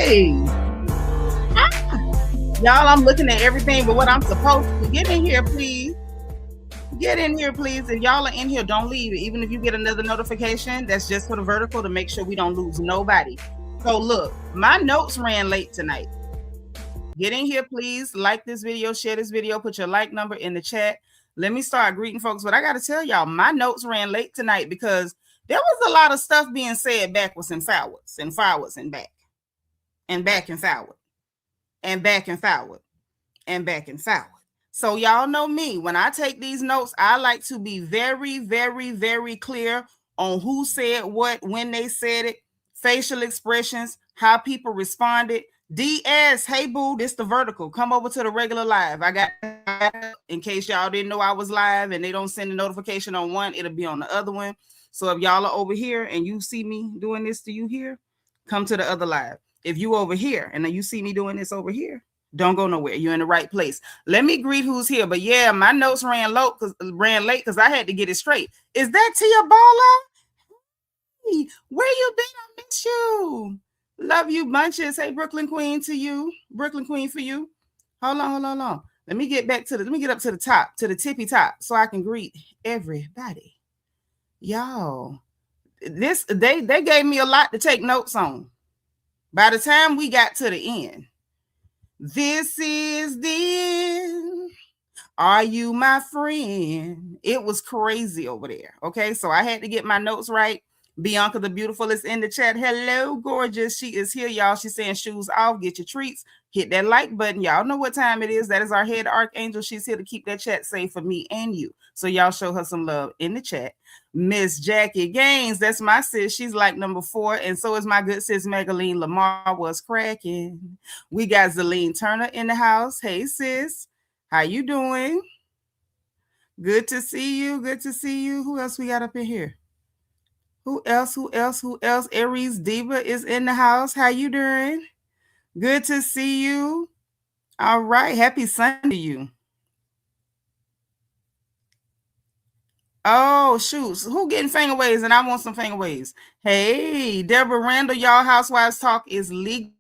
Hey. Y'all, I'm looking at everything but what I'm supposed to. Get in here, please. Get in here, please. If y'all are in here, don't leave it. Even if you get another notification, that's just for the vertical to make sure we don't lose nobody. So look, my notes ran late tonight. Get in here, please. Like this video, share this video, put your like number in the chat. Let me start greeting folks. But I got to tell y'all, my notes ran late tonight because there was a lot of stuff being said backwards and forwards and forwards and back and back and forward and back and forward and back and forward. So y'all know me. When I take these notes, I like to be very, very, very clear on who said what, when they said it, facial expressions, how people responded. DS, hey boo, this the vertical. Come over to the regular live. I got, in case y'all didn't know I was live and they don't send a notification on one, it'll be on the other one. So if y'all are over here and you see me doing this to you here, come to the other live. If you over here and then you see me doing this over here, don't go nowhere. You're in the right place. Let me greet who's here. But yeah, my notes ran late because I had to get it straight. Is that Tia Bala? Hey, where you been? I miss you. Love you bunches. Hey, Brooklyn Queen to you. Brooklyn Queen for you. Hold on. Let me get up to the top, to the tippy top, so I can greet everybody. Y'all, they gave me a lot to take notes on. By the time we got to the end, this is the end. Are you my friend? It was crazy over there. Okay, so I had to get my notes right. Bianca the Beautiful is in the chat. Hello, gorgeous. She is here, y'all. She's saying shoes off, get your treats. Hit that like button. Y'all know what time it is. That is our head archangel. She's here to keep that chat safe for me and you. So y'all show her some love in the chat. Miss Jackie Gaines, that's my sis. She's like number 4. And so is my good sis, Megaline Lamar was cracking. We got Zelene Turner in the house. Hey, sis. How you doing? Good to see you. Good to see you. Who else we got up in here? Who else? Aries Diva is in the house. How you doing? Good to see you. All right. Happy Sunday to you. Oh, shoot. Who getting fingerways? And I want some fingerways. Hey, Deborah Randall, y'all Housewives Talk is legal.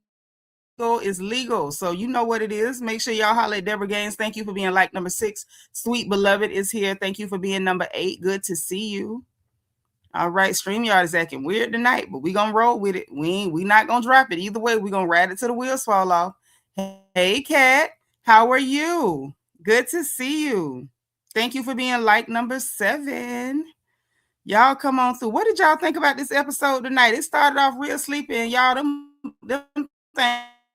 So you know what it is. Make sure y'all holler at Deborah Gaines. Thank you for being like number 6. Sweet Beloved is here. Thank you for being number 8. Good to see you. All right, StreamYard is acting weird tonight, but we're going to roll with it. We not going to drop it. Either way, we're going to ride it till the wheels fall off. Hey, Kat, how are you? Good to see you. Thank you for being like number 7. Y'all come on through. What did y'all think about this episode tonight? It started off real sleepy, and y'all, them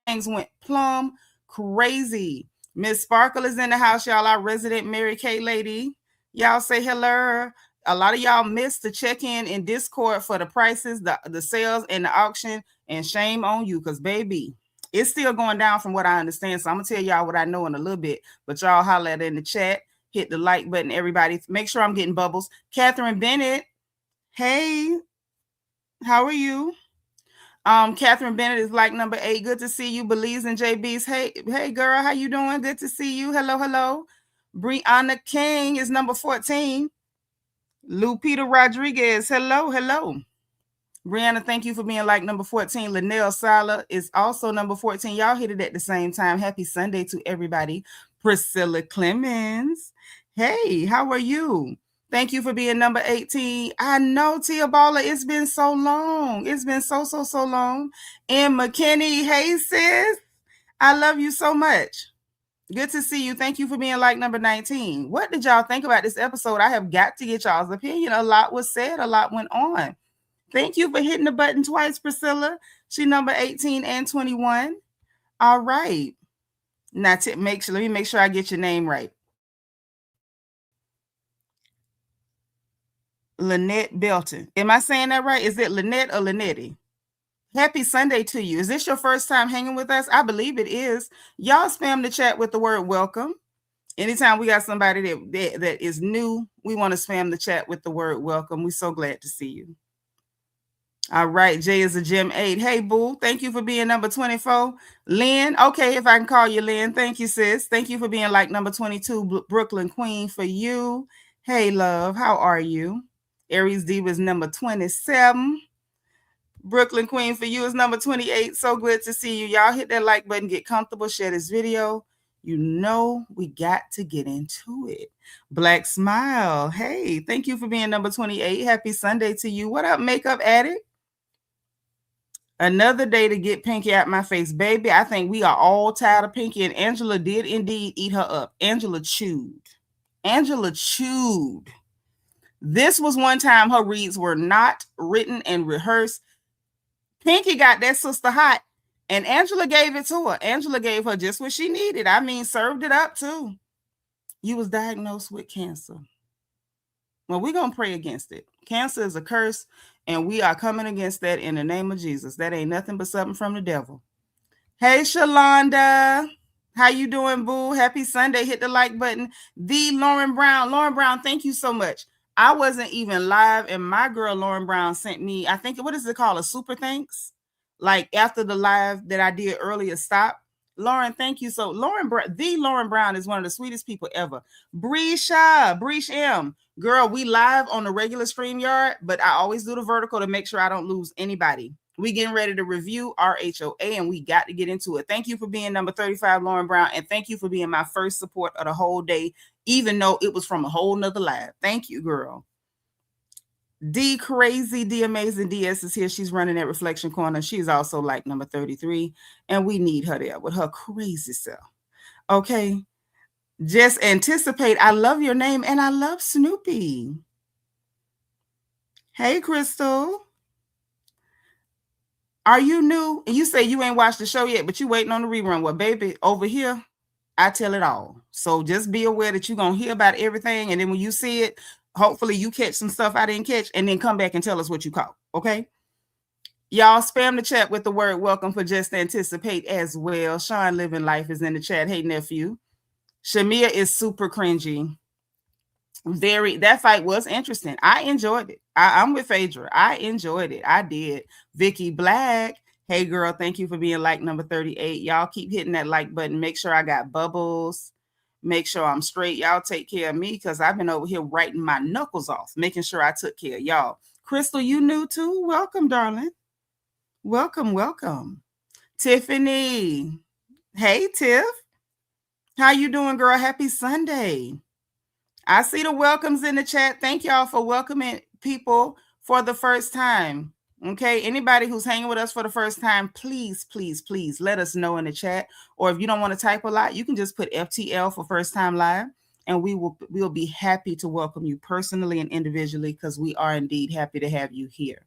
things went plumb crazy. Miss Sparkle is in the house, y'all. Our resident Mary Kay lady. Y'all say hello. A lot of y'all missed the check-in in Discord for the prices, the sales, and the auction. And shame on you, because, baby, it's still going down from what I understand. So I'm going to tell y'all what I know in a little bit. But y'all holler at it in the chat. Hit the like button, everybody. Make sure I'm getting bubbles. Catherine Bennett. Hey, how are you? Catherine Bennett is like number 8. Good to see you. Belize and JB's. Hey, girl, how you doing? Good to see you. Hello. Brianna King is number 14. Lupita Rodriguez. Hello. Brianna, thank you for being like number 14. Linnell Sala is also number 14. Y'all hit it at the same time. Happy Sunday to everybody. Priscilla Clemens. Hey, how are you? Thank you for being number 18. I know, Tia Bala, it's been so long. It's been so long. And McKinney, hey, sis. I love you so much. Good to see you. Thank you for being like number 19. What did y'all think about this episode? I have got to get y'all's opinion. A lot was said. A lot went on. Thank you for hitting the button twice, Priscilla. She number 18 and 21. All right. Now, let me make sure I get your name right. Lynette Belton. Am I saying that right? Is it Lynette or Lynette? Happy Sunday to you. Is this your first time hanging with us? I believe it is. Y'all spam the chat with the word welcome. Anytime we got somebody that is new, we want to spam the chat with the word welcome. We're so glad to see you. All right. Jay is a Gem 8. Hey, boo. Thank you for being number 24. Lynn. Okay, if I can call you Lynn. Thank you, sis. Thank you for being like number 22. Brooklyn Queen for you. Hey, love. How are you? Aries D was number 27. Brooklyn Queen for you is number 28. So good to see you. Y'all hit that like button, get comfortable, share this video. You know we got to get into it. Black Smile. Hey, thank you for being number 28. Happy Sunday to you. What up, Makeup Addict? Another day to get Pinky out my face. Baby, I think we are all tired of Pinky, and Angela did indeed eat her up. Angela chewed. Angela chewed. This was one time her reads were not written and rehearsed. Pinky got that sister hot, and Angela gave it to her. Angela gave her just what she needed. I mean, served it up too. You was diagnosed with cancer. Well, we're going to pray against it. Cancer is a curse, and we are coming against that in the name of Jesus. That ain't nothing but something from the devil. Hey, Shalonda. How you doing, boo? Happy Sunday. Hit the like button. The Lauren Brown. Lauren Brown, thank you so much. I wasn't even live, and my girl Lauren Brown sent me, I think, what is it called? A super thanks? Like after the live that I did earlier, stop. Lauren, thank you. So Lauren Brown is one of the sweetest people ever. Breesha M. Girl, we live on the regular StreamYard, but I always do the vertical to make sure I don't lose anybody. We getting ready to review RHOA, and we got to get into it. Thank you for being number 35, Lauren Brown, and thank you for being my first support of the whole day, even though it was from a whole nother live. Thank you, girl. D Crazy, D Amazing DS is here. She's running at Reflection Corner. She's also like number 33, and we need her there with her crazy self. Okay. Just anticipate. I love your name, and I love Snoopy. Hey, Crystal. Are you new? And you say you ain't watched the show yet, but you waiting on the rerun. Well, baby, over here, I tell it all. So just be aware that you're going to hear about everything, and then when you see it, hopefully you catch some stuff I didn't catch, and then come back and tell us what you caught, okay? Y'all spam the chat with the word welcome for Just Anticipate as well. Sean Living Life is in the chat. Hey, nephew. Shamia is super cringy. That fight was interesting. I enjoyed it. I'm with Phaedra. I enjoyed it. I did. Vicky Black. Hey, girl, thank you for being like number 38. Y'all keep hitting that like button. Make sure I got bubbles. Make sure I'm straight. Y'all take care of me because I've been over here writing my knuckles off, making sure I took care of y'all. Crystal, you new too? Welcome, darling. Welcome, welcome. Tiffany. Hey, Tiff. How you doing, girl? Happy Sunday. I see the welcomes in the chat. Thank y'all for welcoming people for the first time. Okay, anybody who's hanging with us for the first time, please, please, please let us know in the chat. Or if you don't want to type a lot, you can just put FTL for first time live, and we'll be happy to welcome you personally and individually because we are indeed happy to have you here.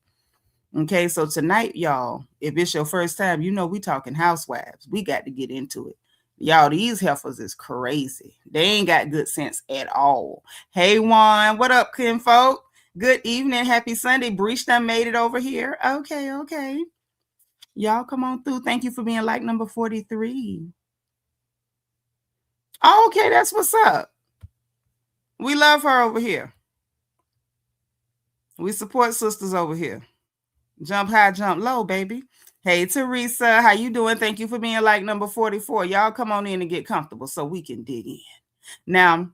Okay, so tonight, y'all, if it's your first time, you know we talking housewives. We got to get into it. Y'all, these heifers is crazy. They ain't got good sense at all. Hey, Juan, what up, kinfolk? Good evening. Happy Sunday. Breach done made it over here. Okay. Y'all come on through. Thank you for being like number 43. Oh, okay, that's what's up. We love her over here. We support sisters over here. Jump high, jump low, baby. Hey, Teresa, how you doing? Thank you for being like number 44. Y'all come on in and get comfortable so we can dig in. Now,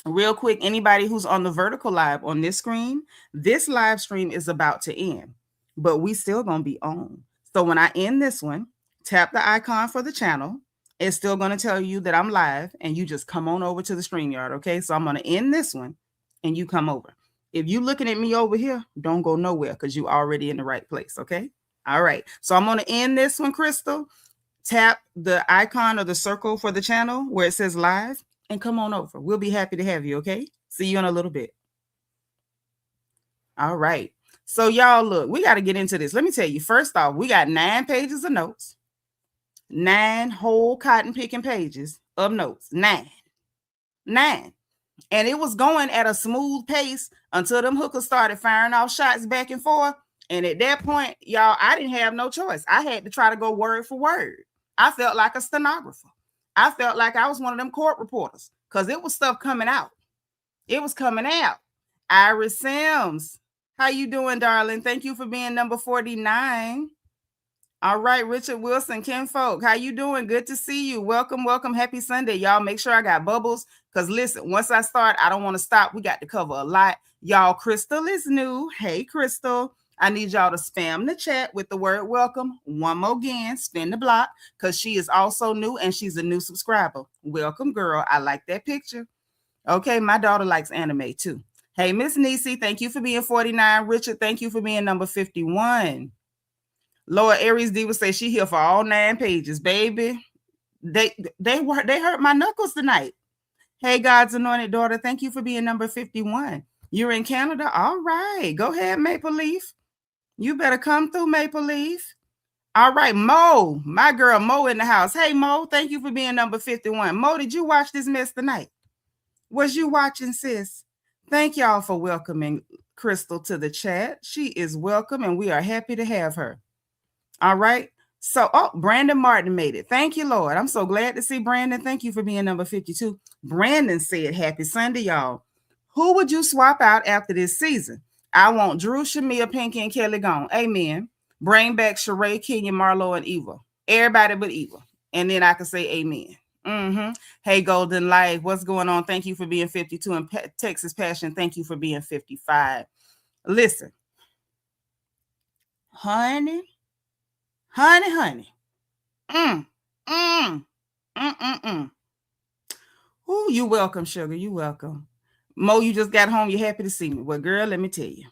real quick, anybody who's on the vertical live on this screen, this live stream is about to end, but we still going to be on. So when I end this one, tap the icon for the channel. It's still going to tell you that I'm live, and you just come on over to the StreamYard, okay? So I'm going to end this one, and you come over. If you looking at me over here, don't go nowhere because you're already in the right place, okay? All right. So I'm going to end this one, Crystal. Tap the icon or the circle for the channel where it says live and come on over. We'll be happy to have you, okay? See you in a little bit. All right. So y'all, look, we got to get into this. Let me tell you, first off, we got 9 pages of notes. 9 whole cotton picking pages of notes. 9. And it was going at a smooth pace until them hookers started firing off shots back and forth. And at that point, y'all, I didn't have no choice. I had to try to go word for word. I felt like a stenographer. I felt like I was one of them court reporters because it was stuff coming out. It was coming out. Iris Sims, how you doing, darling? Thank you for being number 49. All right, Richard Wilson, kinfolk, how you doing? Good to see you. Welcome, welcome. Happy Sunday, y'all. Make sure I got bubbles because, listen, once I start, I don't want to stop. We got to cover a lot. Y'all, Crystal is new. Hey, Crystal. I need y'all to spam the chat with the word welcome. One more again, spin the block, because she is also new and she's a new subscriber. Welcome, girl. I like that picture. Okay, my daughter likes anime too. Hey, Miss Nisi, thank you for being 49. Richard, thank you for being number 51. Laura Aries Diva says she here for all 9 pages, baby. They hurt my knuckles tonight. Hey, God's anointed daughter, thank you for being number 51. You're in Canada? All right. Go ahead, Maple Leaf. You better come through, Maple Leaf. All right, Mo, my girl Mo in the house. Hey, Mo, thank you for being number 51. Mo, did you watch this mess tonight? Was you watching, sis? Thank y'all for welcoming Crystal to the chat. She is welcome, and we are happy to have her. All right. So, Brandon Martin made it. Thank you, Lord. I'm so glad to see Brandon. Thank you for being number 52. Brandon said, happy Sunday, y'all. Who would you swap out after this season? I want Drew, Shamia, Pinky, and Kelly gone. Amen. Bring back Sheree, Kenya, Marlo, and Eva. Everybody but Eva. And then I can say amen. Mm-hmm. Hey, Golden Life, what's going on? Thank you for being 52. And Texas Passion, thank you for being 55. Listen. Honey. Ooh, you welcome, sugar. You welcome. Mo, you just got home. You're happy to see me. Well, girl, let me tell you.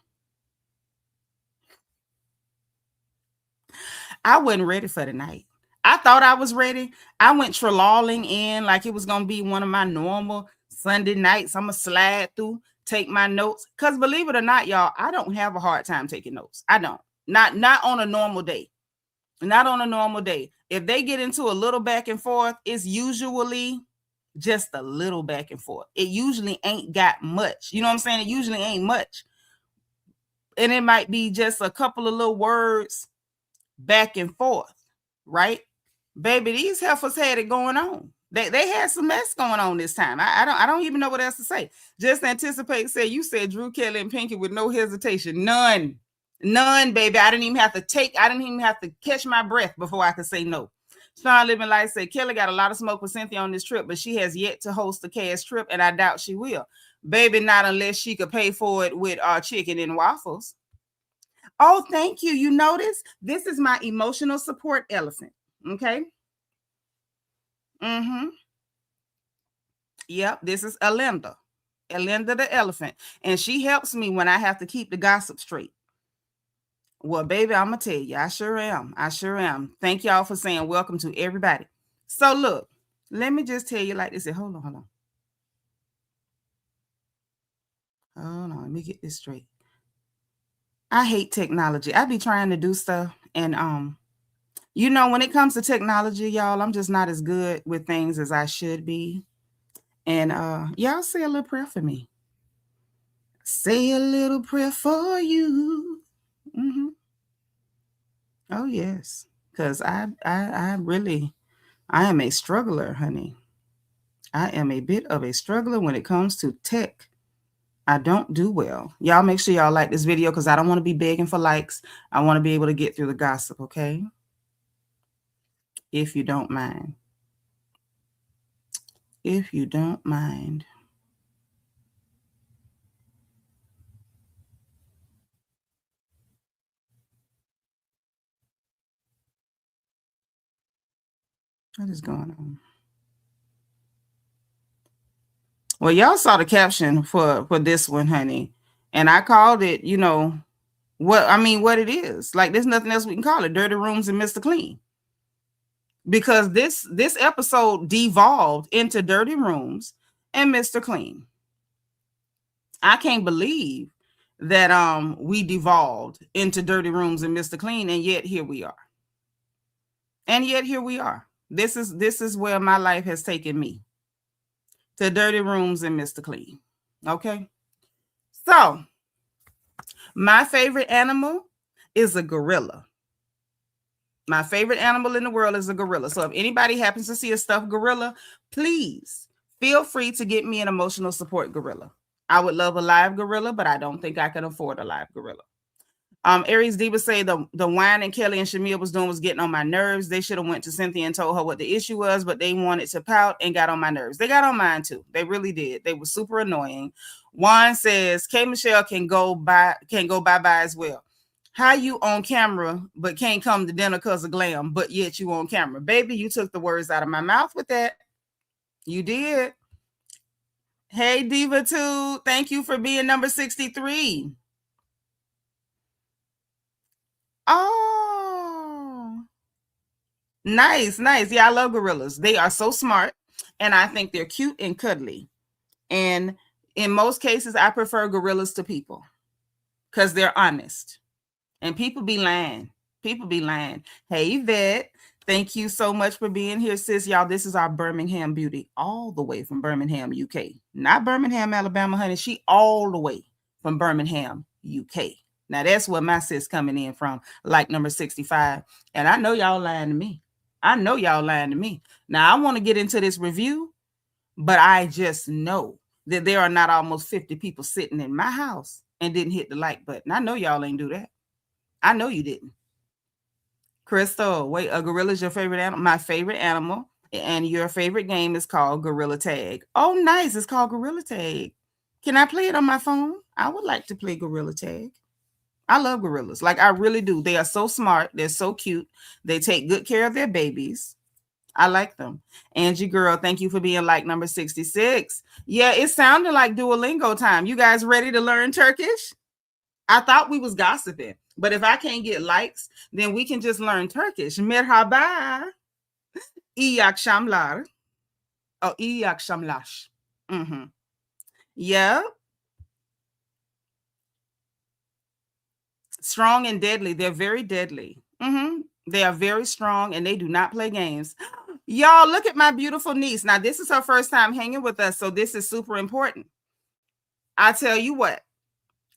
I wasn't ready for the night. I thought I was ready. I went trolling in like it was going to be one of my normal Sunday nights. I'm going to slide through, take my notes. Because believe it or not, y'all, I don't have a hard time taking notes. I don't. Not on a normal day. Not on a normal day. If they get into a little back and forth, it's usually just a little back and forth. It usually ain't got much. You know what I'm saying? It usually ain't much. And it might be just a couple of little words back and forth, right? Baby, these heifers had it going on. They had some mess going on this time. I don't even know what else to say. Just anticipate. Say you said Drew, Kelly, and Pinky with no hesitation. None, baby. I didn't even have to catch my breath before I could say no. Sean Living Life said Kelly got a lot of smoke with Cynthia on this trip, but she has yet to host the cash trip, and I doubt she will. Baby, not unless she could pay for it with chicken and waffles. Oh, thank you. You notice this is my emotional support elephant. Okay. Mm-hmm. Yep, this is Alinda the elephant, and she helps me when I have to keep the gossip straight. Well, baby, I'm gonna tell you, I sure am. Thank y'all for saying welcome to everybody. So look, let me just tell you like this. Hold on. Let me get this straight. I hate technology. I be trying to do stuff, and when it comes to technology, y'all, I'm just not as good with things as I should be. And y'all say a little prayer for me. Say a little prayer for you. Mm-hmm. Oh yes, because I am a struggler, honey. I am a bit of a struggler when it comes to tech. I don't do well. Y'all make sure y'all like this video because I don't want to be begging for likes. I want to be able to get through the gossip, okay? If you don't mind. If you don't mind. What is going on? Well, y'all saw the caption for this one, honey. And I called it, what it is. Like, there's nothing else we can call it. Dirty Rooms and Mr. Clean. Because this episode devolved into Dirty Rooms and Mr. Clean. I can't believe that we devolved into Dirty Rooms and Mr. Clean, and yet here we are. This is where my life has taken me. To Dirty Rooms and Mr. Clean. Okay? So, my favorite animal is a gorilla. My favorite animal in the world is a gorilla. So if anybody happens to see a stuffed gorilla, please feel free to get me an emotional support gorilla. I would love a live gorilla, but I don't think I can afford a live gorilla. Aries Diva say the whining Kelly and Shamia was doing was getting on my nerves. They should have went to Cynthia and told her what the issue was, but they wanted to pout and got on my nerves. They got on mine too. They really did. They were super annoying. Juan says K Michelle can go bye-bye as well. How you on camera but can't come to dinner because of glam, but yet you on camera? Baby, you took the words out of my mouth with that. You did. Hey, Diva 2, thank you for being number 63. Oh, nice, nice. Yeah, I love gorillas. They are so smart, and I think they're cute and cuddly. And in most cases, I prefer gorillas to people because they're honest. And people be lying. People be lying. Hey, Yvette, thank you so much for being here, sis. Y'all, this is our Birmingham beauty, all the way from Birmingham, UK. Not Birmingham, Alabama, honey. She all the way from Birmingham, UK. Now, that's where my sis coming in from, like number 65. And I know y'all lying to me. I know y'all lying to me. Now, I want to get into this review, but I just know that there are not almost 50 people sitting in my house and didn't hit the like button. I know y'all ain't do that. I know you didn't. Crystal, wait, a gorilla is your favorite animal? My favorite animal, and your favorite game is called Gorilla Tag. Oh, nice. It's called Gorilla Tag. Can I play it on my phone? I would like to play Gorilla Tag. I love gorillas. Like, I really do. They are so smart. They're so cute. They take good care of their babies. I like them. Angie girl, thank you for being like number 66. Yeah, it sounded like Duolingo time. You guys ready to learn Turkish? I thought we was gossiping, but if I can't get likes, then we can just learn Turkish. Merhaba. İyi akşamlar. Oh, iyi akşamlar. Yeah. Strong and deadly. They're very deadly. They are very strong and they do not play games. Y'all, look at my beautiful niece. Now, this is her first time hanging with us, so this is super important. I tell you what,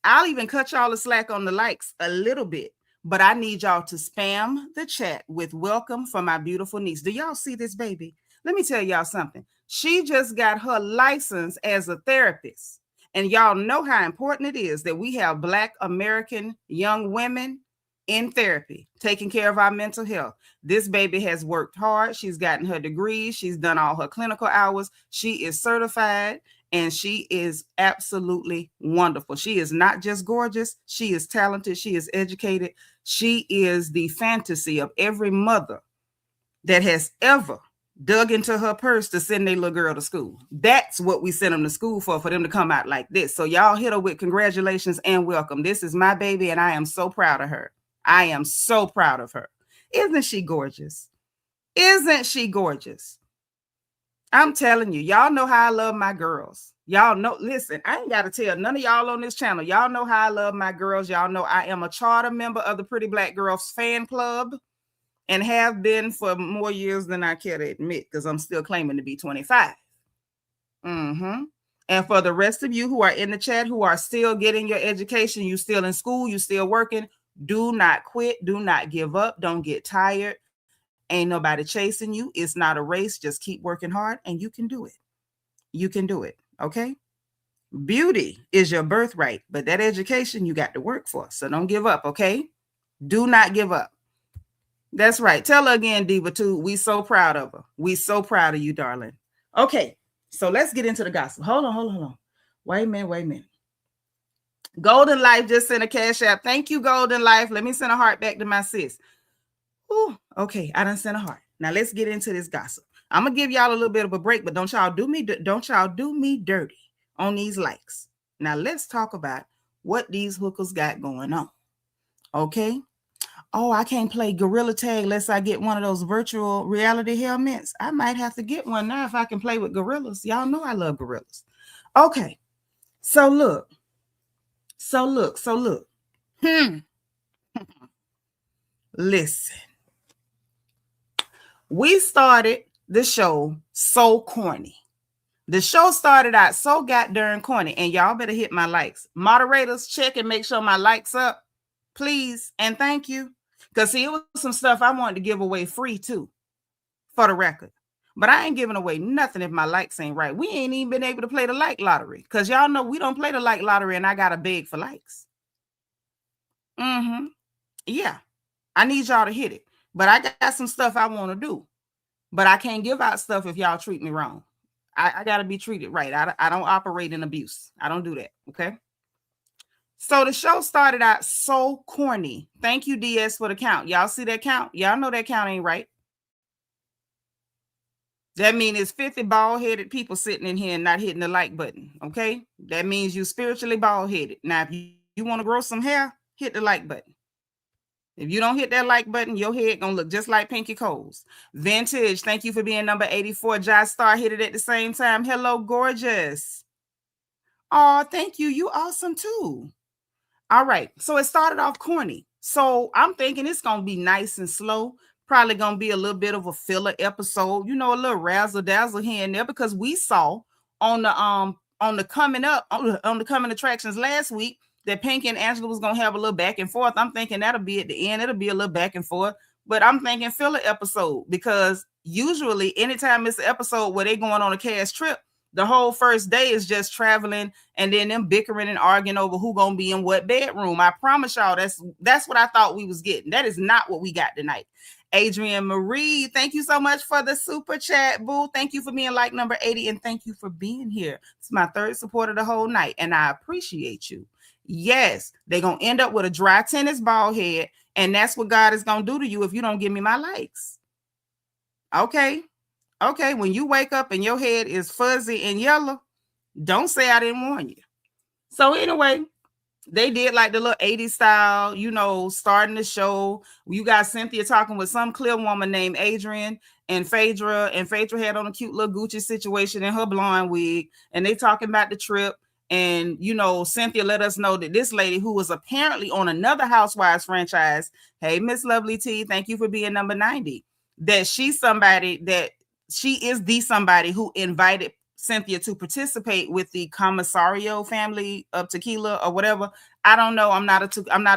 I'll even cut y'all the slack on the likes a little bit, but I need y'all to spam the chat with welcome for my beautiful niece. Do y'all see this baby? Let me tell y'all something. She just got her license as a therapist. And y'all know how important it is that we have Black American young women in therapy, taking care of our mental health. This baby has worked hard. She's gotten her degree. She's done all her clinical hours. She is certified. And she is absolutely wonderful. She is not just gorgeous. She is talented. She is educated. She is the fantasy of every mother that has ever dug into her purse to send their little girl to school. That's what we sent them to school for them to come out like this. So y'all hit her with congratulations and welcome. This is my baby, and I am so proud of her. I am so proud of her. Isn't she gorgeous? Isn't she gorgeous? I'm telling you, y'all know how I love my girls. Y'all know, listen, I ain't got to tell none of y'all on this channel. Y'all know how I love my girls. Y'all know I am a charter member of the Pretty Black Girls fan club and have been for more years than I care to admit because I'm still claiming to be 25. And for the rest of you who are in the chat, who are still getting your education, you still in school, you still working, do not quit. Do not give up. Don't get tired. Ain't nobody chasing you. It's not a race. Just keep working hard and you can do it. You can do it. Okay. Beauty is your birthright, but that education you got to work for. So don't give up. Okay. Do not give up. That's right. Tell her again, Diva 2. We so proud of her. We so proud of you, darling. Okay. So let's get into the gossip. Hold on. Wait a minute. Golden Life just sent a cash app. Thank you, Golden Life. Let me send a heart back to my sis. Ooh, okay, I done sent a heart. Now let's get into this gossip. I'm gonna give y'all a little bit of a break, but don't y'all do me dirty on these likes. Now let's talk about what these hookers got going on. Okay. Oh, I can't play Gorilla Tag unless I get one of those virtual reality helmets. I might have to get one now if I can play with gorillas. Y'all know I love gorillas. Okay. So look. Listen. We started the show so corny. The show started out so goddamn corny, and y'all better hit my likes. Moderators, check and make sure my likes up, please, and thank you. Because see, it was some stuff I wanted to give away free too, for the record. But I ain't giving away nothing if my likes ain't right. We ain't even been able to play the like lottery because y'all know we don't play the like lottery, and I got to beg for likes. Yeah, I need y'all to hit it. But I got some stuff I want to do. But I can't give out stuff if y'all treat me wrong. I got to be treated right. I don't operate in abuse. I don't do that. Okay. So the show started out so corny. Thank you, DS, for the count. Y'all see that count? Y'all know that count ain't right. That means it's 50 bald-headed people sitting in here and not hitting the like button, okay? That means you spiritually bald-headed. Now, if you want to grow some hair, hit the like button. If you don't hit that like button, your head gonna look just like Pinky Cole's. Vintage, thank you for being number 84. Josh Star hit it at the same time. Hello, gorgeous. Oh, thank you. You awesome too. All right. So it started off corny. So I'm thinking it's going to be nice and slow. Probably going to be a little bit of a filler episode, you know, a little razzle dazzle here and there, because we saw on the coming attractions last week that Pink and Angela was going to have a little back and forth. I'm thinking that'll be at the end. It'll be a little back and forth, but I'm thinking filler episode, because usually anytime it's an episode where they going on a cash trip, the whole first day is just traveling and then them bickering and arguing over who gonna be in what bedroom. I promise y'all that's what I thought we was getting. That is not what we got tonight. Adrian Marie, thank you so much for the super chat, boo. Thank you for being like number 80, and thank you for being here. It's my third support of the whole night, and I appreciate you. Yes, they're gonna end up with a dry tennis ball head, and that's what God is gonna do to you if you don't give me my likes. Okay. Okay, when you wake up and your head is fuzzy and yellow, don't say I didn't warn you. So anyway, they did like the little 80s style, you know, starting the show. You got Cynthia talking with some clear woman named Adrian and Phaedra had on a cute little Gucci situation in her blonde wig, and they talking about the trip. And, you know, Cynthia let us know that this lady, who was apparently on another Housewives franchise, hey, Miss Lovely T, thank you for being number 90, that she's somebody that she is the somebody who invited Cynthia to participate with the Commissario family of tequila or whatever. I don't know. I'm not a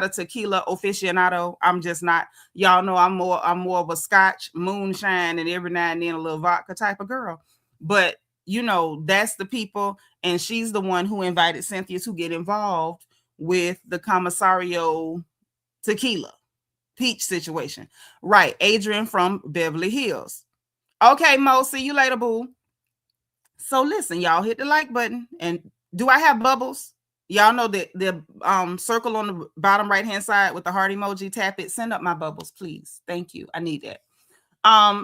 tequila aficionado. I'm just not. Y'all know I'm more of a Scotch, moonshine, and every now and then a little vodka type of girl. But you know, that's the people, and she's the one who invited Cynthia to get involved with the Commissario tequila peach situation. Right, Adrian from Beverly Hills. Okay, Mo, see you later, boo. So listen, y'all, hit the like button. And do I have bubbles? Y'all know that the circle on the bottom right-hand side with the heart emoji, tap it. Send up my bubbles, please. Thank you. I need that.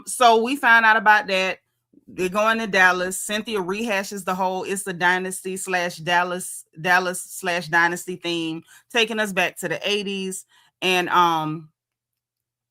So we found out about that. They're going to Dallas. Cynthia rehashes the whole, it's the Dynasty / Dallas / Dynasty theme, taking us back to the 80s. And I'm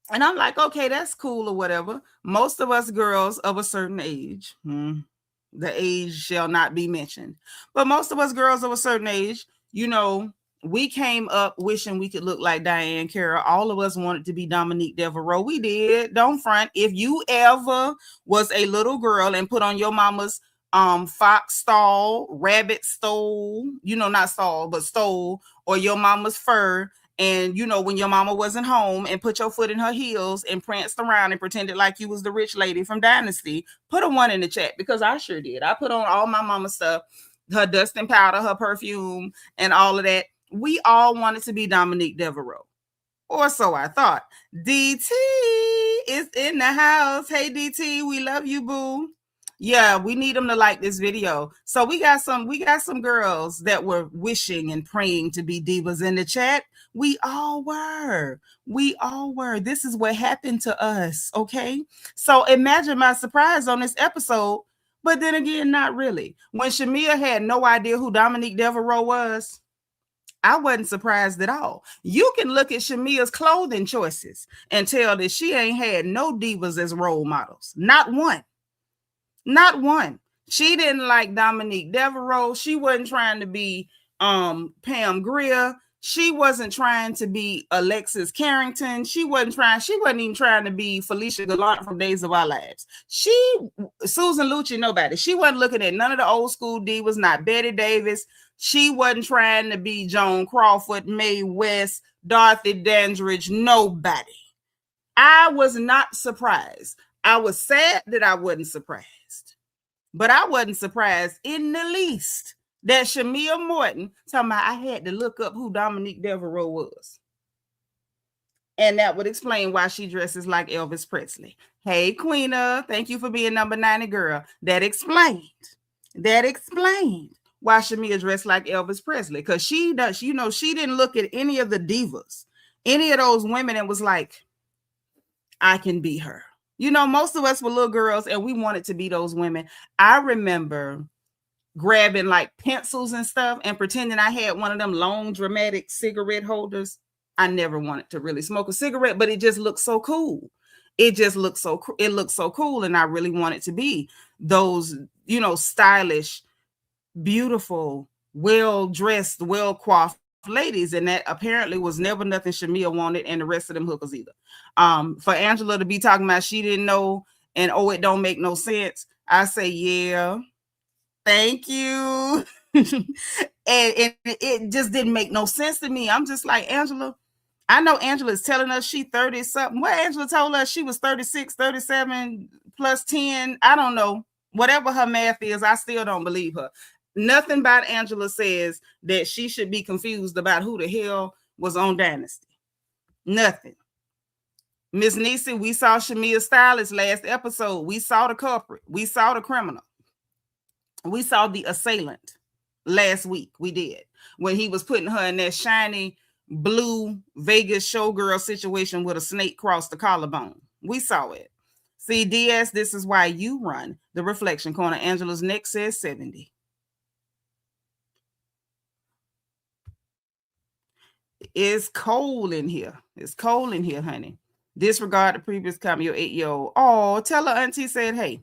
like, okay, that's cool or whatever. Most of us girls of a certain age, the age shall not be mentioned, but most of us girls of a certain age, you know, we came up wishing we could look like Diane Carroll. All of us wanted to be Dominique Devereaux. We did. Don't front. If you ever was a little girl and put on your mama's fox stole, rabbit stole, you know, not stole, but stole, or your mama's fur, and, you know, when your mama wasn't home and put your foot in her heels and pranced around and pretended like you was the rich lady from Dynasty, put a 1 in the chat, because I sure did. I put on all my mama stuff, her dusting powder, her perfume, and all of that. We all wanted to be Dominique Devereaux. Or so I thought. DT is in the house. Hey, DT, we love you, boo. Yeah, we need them to like this video. So we got some girls that were wishing and praying to be divas in the chat. We all were. This is what happened to us, okay? So imagine my surprise on this episode, but then again, not really. When Shamia had no idea who Dominique Devereaux was, I wasn't surprised at all. You can look at Shamia's clothing choices and tell that she ain't had no divas as role models. Not one. Not one. She didn't like Dominique Devereaux. She wasn't trying to be Pam Grier. She wasn't trying to be Alexis Carrington. She wasn't even trying to be Felicia Gallant from Days of Our Lives. Susan Lucci, nobody. She wasn't looking at none of the old school divas, not Betty Davis. She wasn't trying to be Joan Crawford, Mae West, Dorothy Dandridge, nobody. I was not surprised. I was sad that I wasn't surprised, but I wasn't surprised in the least that Shamia Morton talking about I had to look up who Dominique Devereaux was. And that would explain why she dresses like Elvis Presley. Hey, Queena, thank you for being number 90, girl. That explained why Shamia dressed like Elvis Presley, because she does, you know, she didn't look at any of the divas, any of those women, and was like, I can be her. You know, most of us were little girls and we wanted to be those women. I remember grabbing like pencils and stuff and pretending I had one of them long dramatic cigarette holders. I never wanted to really smoke a cigarette, but it just looked so cool. It looked so cool, and I really wanted to be those, you know, stylish, beautiful, well-dressed, well-coiffed ladies, and that apparently was never nothing Shamia wanted, and the rest of them hookers either. For Angela to be talking about she didn't know and oh, it don't make no sense, I say, yeah, thank you. and it just didn't make no sense to me. I'm just like, Angela, I know Angela is telling us she 30 something. What Angela told us she was 36, 37 plus 10. I don't know. Whatever her math is, I still don't believe her. Nothing about Angela says that she should be confused about who the hell was on Dynasty. Nothing. Miss Nisi, we saw Shamia's stylist last episode. We saw the culprit. We saw the criminal. We saw the assailant last week. We did. When he was putting her in that shiny blue Vegas showgirl situation with a snake across the collarbone. We saw it. See, DS, this is why you run the reflection corner. Angela's neck says 70. It's cold in here. It's cold in here, honey. Disregard the previous comment, your 8-year-old. Oh, tell her auntie said, hey.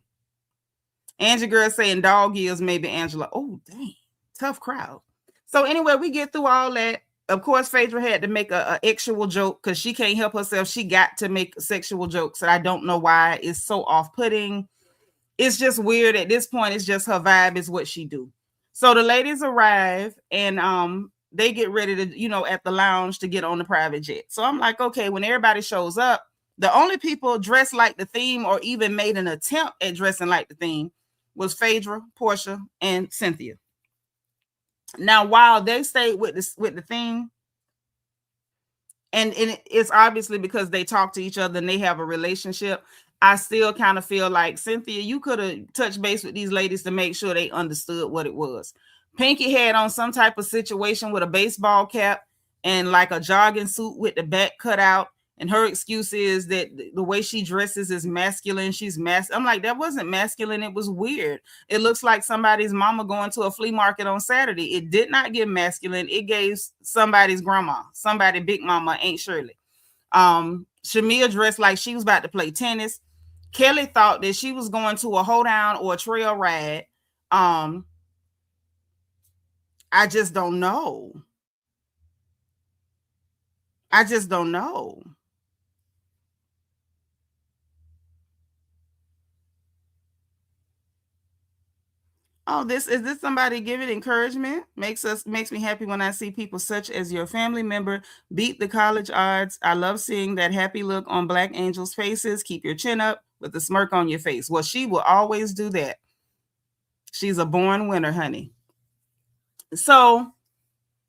Angie girl saying dog ears, maybe Angela. Oh, dang. Tough crowd. So anyway, we get through all that. Of course, Phaedra had to make a sexual joke because she can't help herself. She got to make sexual jokes, and I don't know why. It's so off-putting. It's just weird. At this point, it's just her vibe is what she do. So the ladies arrive, and they get ready to, you know, at the lounge to get on the private jet. So I'm like, okay, when everybody shows up, the only people dressed like the theme or even made an attempt at dressing like the theme was Phaedra, Portia, and Cynthia. Now, while they stayed with the theme, and it's obviously because they talk to each other and they have a relationship, I still kind of feel like, Cynthia, you could have touched base with these ladies to make sure they understood what it was. Pinky had on some type of situation with a baseball cap and like a jogging suit with the back cut out. And her excuse is that the way she dresses is masculine. She's I'm like, that wasn't masculine. It was weird. It looks like somebody's mama going to a flea market on Saturday. It did not give masculine. It gave somebody's grandma, somebody big mama, Aunt Shirley. Shamia dressed like she was about to play tennis. Kelly thought that she was going to a hoedown or a trail ride. I just don't know. I just don't know. Oh, is this somebody giving encouragement? Makes me happy when I see people such as your family member beat the college odds. I love seeing that happy look on Black Angels' faces. Keep your chin up with a smirk on your face. Well, she will always do that. She's a born winner, honey. So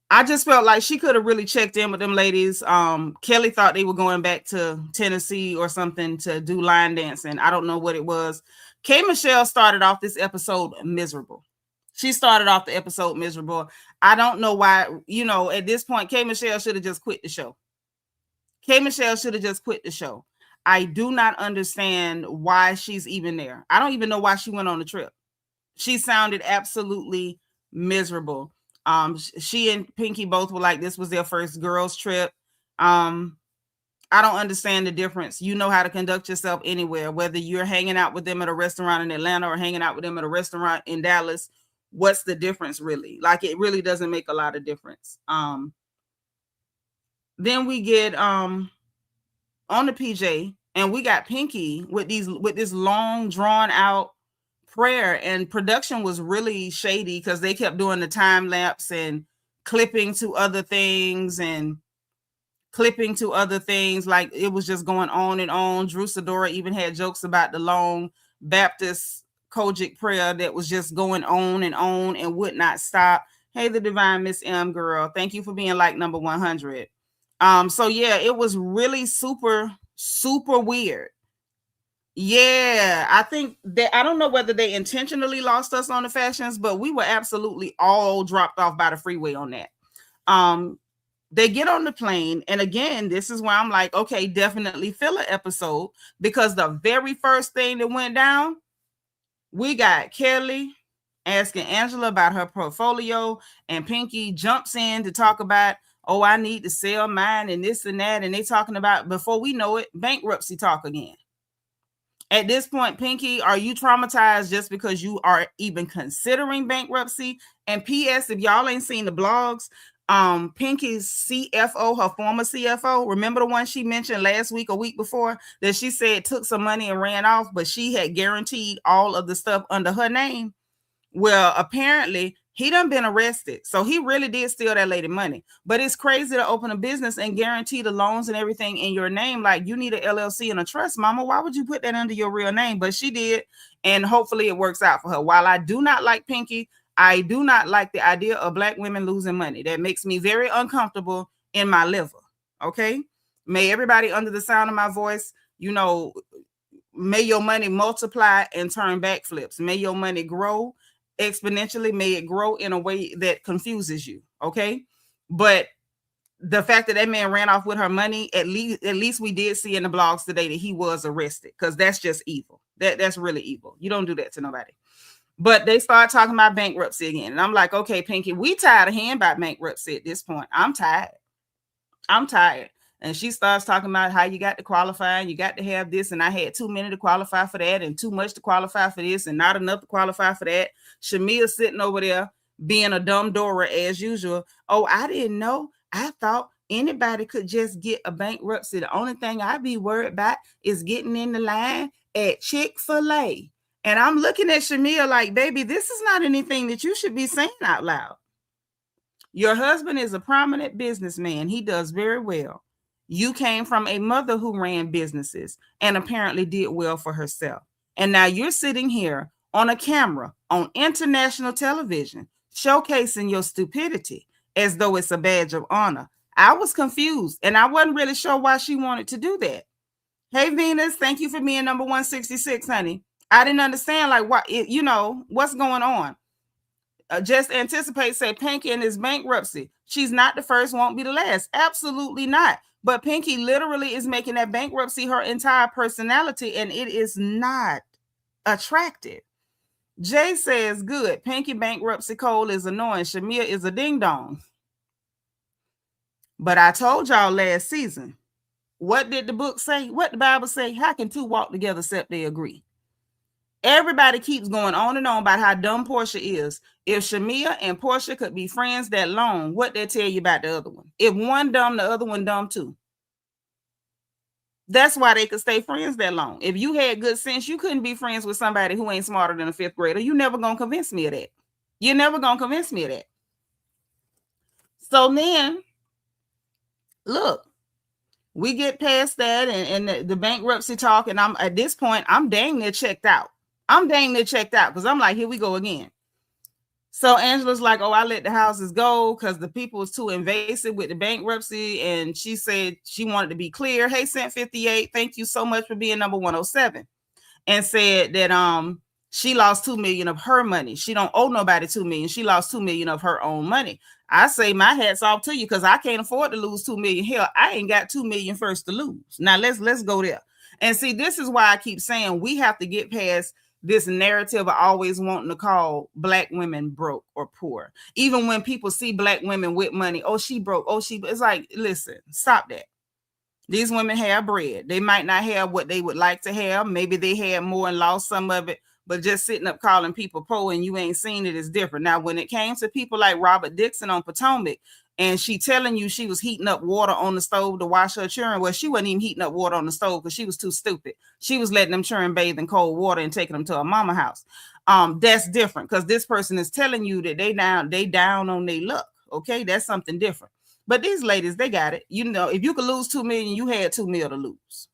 I just felt like she could have really checked in with them ladies. Kelly thought they were going back to Tennessee or something to do line dancing. I don't know what it was. K. Michelle started off this episode miserable. She started off the episode miserable. I don't know why, you know, at this point, K. Michelle should have just quit the show. K. Michelle should have just quit the show. I do not understand why she's even there. I don't even know why she went on the trip. She sounded absolutely miserable. She and Pinky both were like, this was their first girls trip. I don't understand the difference. You know how to conduct yourself anywhere, whether you're hanging out with them at a restaurant in Atlanta or hanging out with them at a restaurant in Dallas. What's the difference really? Like, it really doesn't make a lot of difference. Then we get on the PJ, and we got Pinky with this long drawn out prayer, and production was really shady because they kept doing the time lapse and clipping to other things like it was just going on and on. Drew Sidora even had jokes about the long Baptist Kojic prayer that was just going on and would not stop. Hey, the divine Miss M girl, thank you for being like number 100. So yeah, it was really super, super weird. Yeah, I think that I don't know whether they intentionally lost us on the fashions, but we were absolutely all dropped off by the freeway on that. Um, they get on the plane, and again, this is where I'm like, okay, definitely filler episode, because the very first thing that went down, we got Kelly asking Angela about her portfolio, and Pinky jumps in to talk about, oh, I need to sell mine and this and that, and they talking about, before we know it, bankruptcy talk again. At this point, Pinky, are you traumatized just because you are even considering bankruptcy? And P.S., if y'all ain't seen the blogs, Pinky's CFO, her former CFO, remember the one she mentioned last week or week before, that she said took some money and ran off, but she had guaranteed all of the stuff under her name? Well, apparently he done been arrested. So he really did steal that lady money. But it's crazy to open a business and guarantee the loans and everything in your name. Like, you need an LLC and a trust, mama. Why would you put that under your real name? But she did. And hopefully it works out for her. While I do not like Pinky, I do not like the idea of Black women losing money. That makes me very uncomfortable in my liver. Okay. May everybody under the sound of my voice, may your money multiply and turn backflips. May your money grow exponentially. May it grow in a way that confuses you. Okay. But the fact that man ran off with her money, at least we did see in the blogs today that he was arrested, because that's just evil. That's really evil. You don't do that to nobody. But they start talking about bankruptcy again. And I'm like, okay, Pinky, we tired of hearing about bankruptcy at this point. I'm tired. And she starts talking about how you got to qualify and you got to have this. And I had too many to qualify for that and too much to qualify for this and not enough to qualify for that. Shamia sitting over there being a dumb Dora as usual. Oh, I didn't know. I thought anybody could just get a bankruptcy. The only thing I'd be worried about is getting in the line at Chick-fil-A. And I'm looking at Shamia like, baby, this is not anything that you should be saying out loud. Your husband is a prominent businessman. He does very well. You came from a mother who ran businesses and apparently did well for herself. And now you're sitting here on a camera on international television, showcasing your stupidity as though it's a badge of honor. I was confused, and I wasn't really sure why she wanted to do that. Hey, Venus, thank you for being number 166, honey. I didn't understand, like, what, what's going on. Just anticipate, say, Pinky and his bankruptcy. She's not the first, won't be the last. Absolutely not. But Pinky literally is making that bankruptcy her entire personality, and it is not attractive. Jay says, good. Pinky bankruptcy Cole is annoying. Shamia is a ding-dong. But I told y'all last season, what did the book say? What the Bible say? How can two walk together except they agree? Everybody keeps going on and on about how dumb Portia is. If Shamia and Portia could be friends that long, what they tell you about the other one? If one dumb, the other one dumb too. That's why they could stay friends that long. If you had good sense, you couldn't be friends with somebody who ain't smarter than a fifth grader. You never gonna convince me of that. You're never gonna convince me of that. So then, look, we get past that and the bankruptcy talk, and I'm at this point, I'm dang near checked out. Because I'm like, here we go again. So Angela's like, oh, I let the houses go because the people was too invasive with the bankruptcy. And she said she wanted to be clear. Hey, Cent 58, thank you so much for being number 107. And said that she lost $2 million of her money. She don't owe nobody $2 million. She lost $2 million of her own money. I say my hat's off to you because I can't afford to lose $2 million. Hell, I ain't got $2 million first to lose. Now let's go there. And see, this is why I keep saying we have to get past this narrative of always wanting to call Black women broke or poor. Even when people see Black women with money, oh, she broke, oh, it's like, listen, stop that. These women have bread. They might not have what they would like to have. Maybe they had more and lost some of it, but just sitting up calling people poor and you ain't seen it is different. Now, when it came to people like Robert Dixon on Potomac, and she telling you she was heating up water on the stove to wash her children. Well, she wasn't even heating up water on the stove because she was too stupid. She was letting them children bathe in cold water and taking them to a mama house. That's different because this person is telling you that they down on their luck. Okay, that's something different. But these ladies, they got it. If you could lose $2 million, you had $2 million to lose.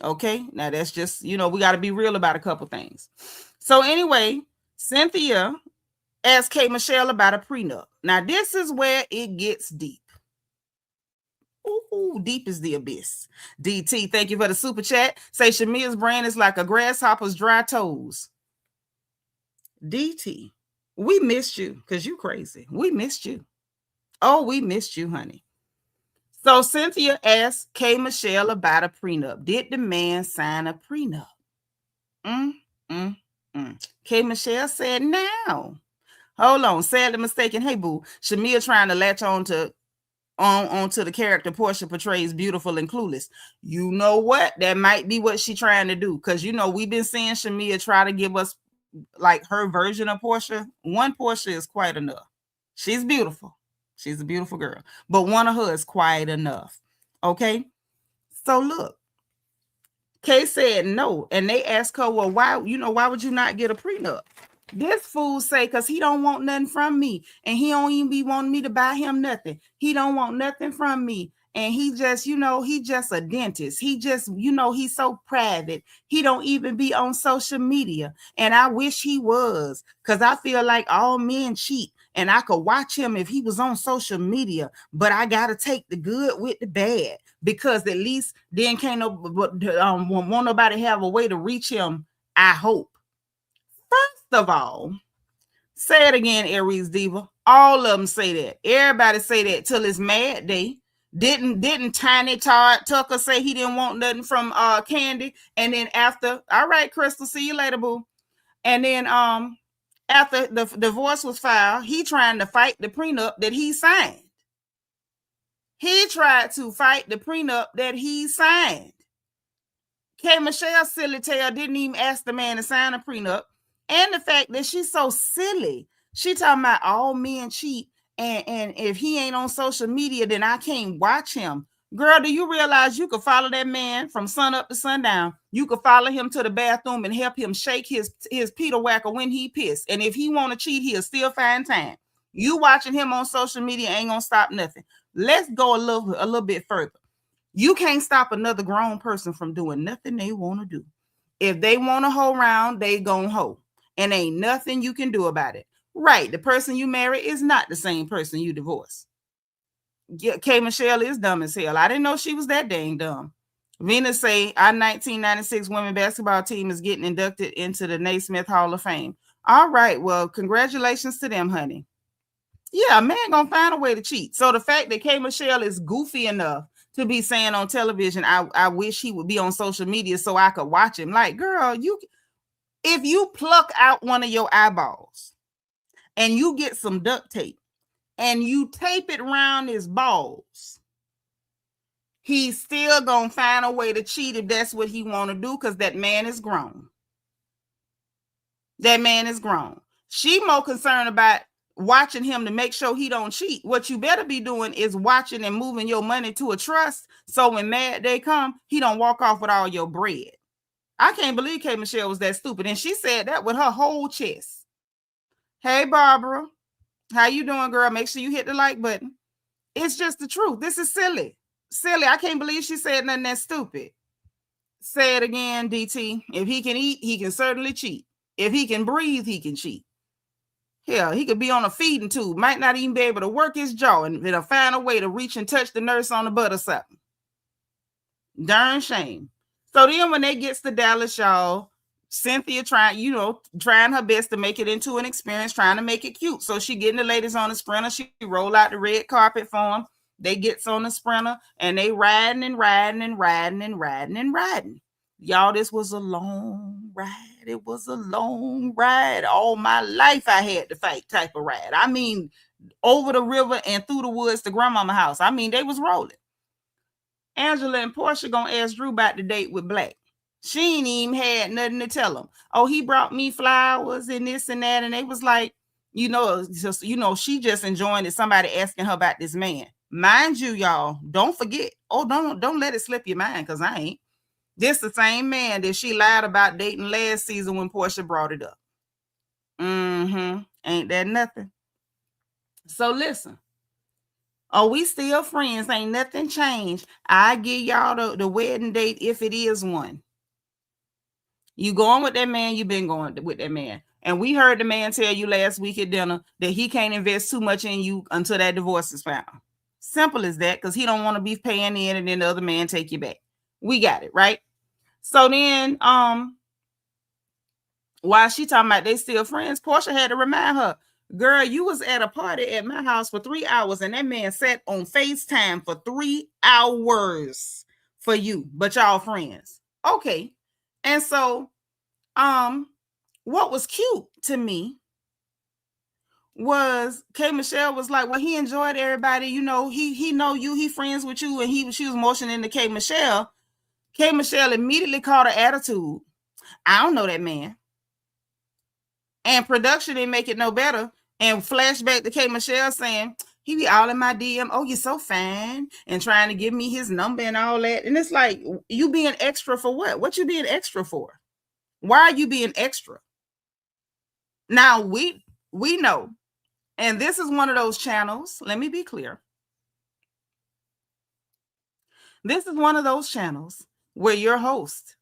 Okay, now that's just, we got to be real about a couple things. So anyway, Cynthia asked K. Michelle about a prenup. Now, this is where it gets deep. Ooh, deep is the abyss. DT, thank you for the super chat. Say Shamia's brain is like a grasshopper's dry toes. DT, we missed you because you crazy. We missed you. Oh, we missed you, honey. So Cynthia asked K. Michelle about a prenup. Did the man sign a prenup? K. Michelle said no. Hold on, sadly mistaken. Hey, boo. Shamia trying to latch on to onto the character Portia portrays beautiful and clueless. You know what? That might be what she's trying to do. Because, you know, we've been seeing Shamia try to give us like her version of Portia. One Portia is quite enough. She's beautiful. She's a beautiful girl. But one of her is quite enough. Okay? So look. Kay said no. And they asked her, well, why would you not get a prenup? This fool say, because he don't want nothing from me. And he don't even be wanting me to buy him nothing. He don't want nothing from me. And he just, he just a dentist. He just, he's so private. He don't even be on social media. And I wish he was, because I feel like all men cheat. And I could watch him if he was on social media. But I got to take the good with the bad. Because at least then won't nobody have a way to reach him, I hope. First of all, say it again, Aries Diva. All of them say that. Everybody say that till it's mad day. Didn't Tiny Tucker say he didn't want nothing from Candy? And then after, all right, Crystal, see you later, boo. And then after the divorce was filed, he trying to fight the prenup that he signed. He tried to fight the prenup that he signed. K. Michelle silly tail didn't even ask the man to sign a prenup. And the fact that she's so silly. She talking about all men cheat. And if he ain't on social media, then I can't watch him. Girl, do you realize you could follow that man from sun up to sundown? You could follow him to the bathroom and help him shake his Peter Whacker when he pissed. And if he want to cheat, he'll still find time. You watching him on social media ain't gonna stop nothing. Let's go a little bit further. You can't stop another grown person from doing nothing they want to do. If they want to hoe around, they gon' hoe. And ain't nothing you can do about it. Right, the person you marry is not the same person you divorce. K. Michelle is dumb as hell. I didn't know she was that dang dumb. Venus say, our 1996 women basketball team is getting inducted into the Naismith Hall of Fame. All right, well, congratulations to them, honey. Yeah, a man gonna find a way to cheat. So the fact that K. Michelle is goofy enough to be saying on television, I wish he would be on social media so I could watch him. Like, girl, if you pluck out one of your eyeballs and you get some duct tape and you tape it around his balls, he's still gonna find a way to cheat if that's what he want to do, because that man is grown. That man is grown. She more concerned about watching him to make sure he don't cheat. What you better be doing is watching and moving your money to a trust, so when mad day come, he don't walk off with all your bread. I can't believe K. Michelle was that stupid. And she said that with her whole chest. Hey, Barbara. How you doing, girl? Make sure you hit the like button. It's just the truth. This is silly. Silly. I can't believe she said nothing that stupid. Say it again, DT. If he can eat, he can certainly cheat. If he can breathe, he can cheat. Hell, he could be on a feeding tube. Might not even be able to work his jaw and it'll find a way to reach and touch the nurse on the butt or something. Darn shame. So then when they gets to Dallas, y'all, Cynthia trying her best to make it into an experience, trying to make it cute. So she getting the ladies on the Sprinter. She roll out the red carpet for them. They gets on the Sprinter and they riding and riding and riding and riding and riding. Y'all, this was a long ride. It was a long ride. All my life I had to fight type of ride. I mean, over the river and through the woods to grandmama house. I mean, they was rolling. Angela and Portia gonna ask Drew about the date with Black. She ain't even had nothing to tell him. Oh, he brought me flowers and this and that. And they was like, she just enjoying it. Somebody asking her about this man. Mind you, y'all, don't forget. Oh, don't let it slip your mind, because I ain't. This the same man that she lied about dating last season when Portia brought it up. Ain't that nothing? So listen. Oh, we still friends. Ain't nothing changed. I give y'all the wedding date if it is one. You going with that man, you've been going with that man. And we heard the man tell you last week at dinner that he can't invest too much in you until that divorce is found. Simple as that, because he don't want to be paying in and then the other man take you back. We got it, right? So then while she talking about they still friends, Portia had to remind her, girl, you was at a party at my house for 3 hours and that man sat on FaceTime for 3 hours for you, but y'all friends. Okay. And so what was cute to me was K. Michelle was like, well, he enjoyed everybody, you know, he know you, he friends with you, and she was motioning to K. Michelle. K. Michelle immediately called her attitude. I don't know that man. And production didn't make it no better. And flashback to K. Michelle saying, he be all in my DM. Oh, you're so fine. And trying to give me his number and all that. And it's like, you being extra for what? What you being extra for? Why are you being extra? Now, we know, and this is one of those channels. Let me be clear. This is one of those channels where your host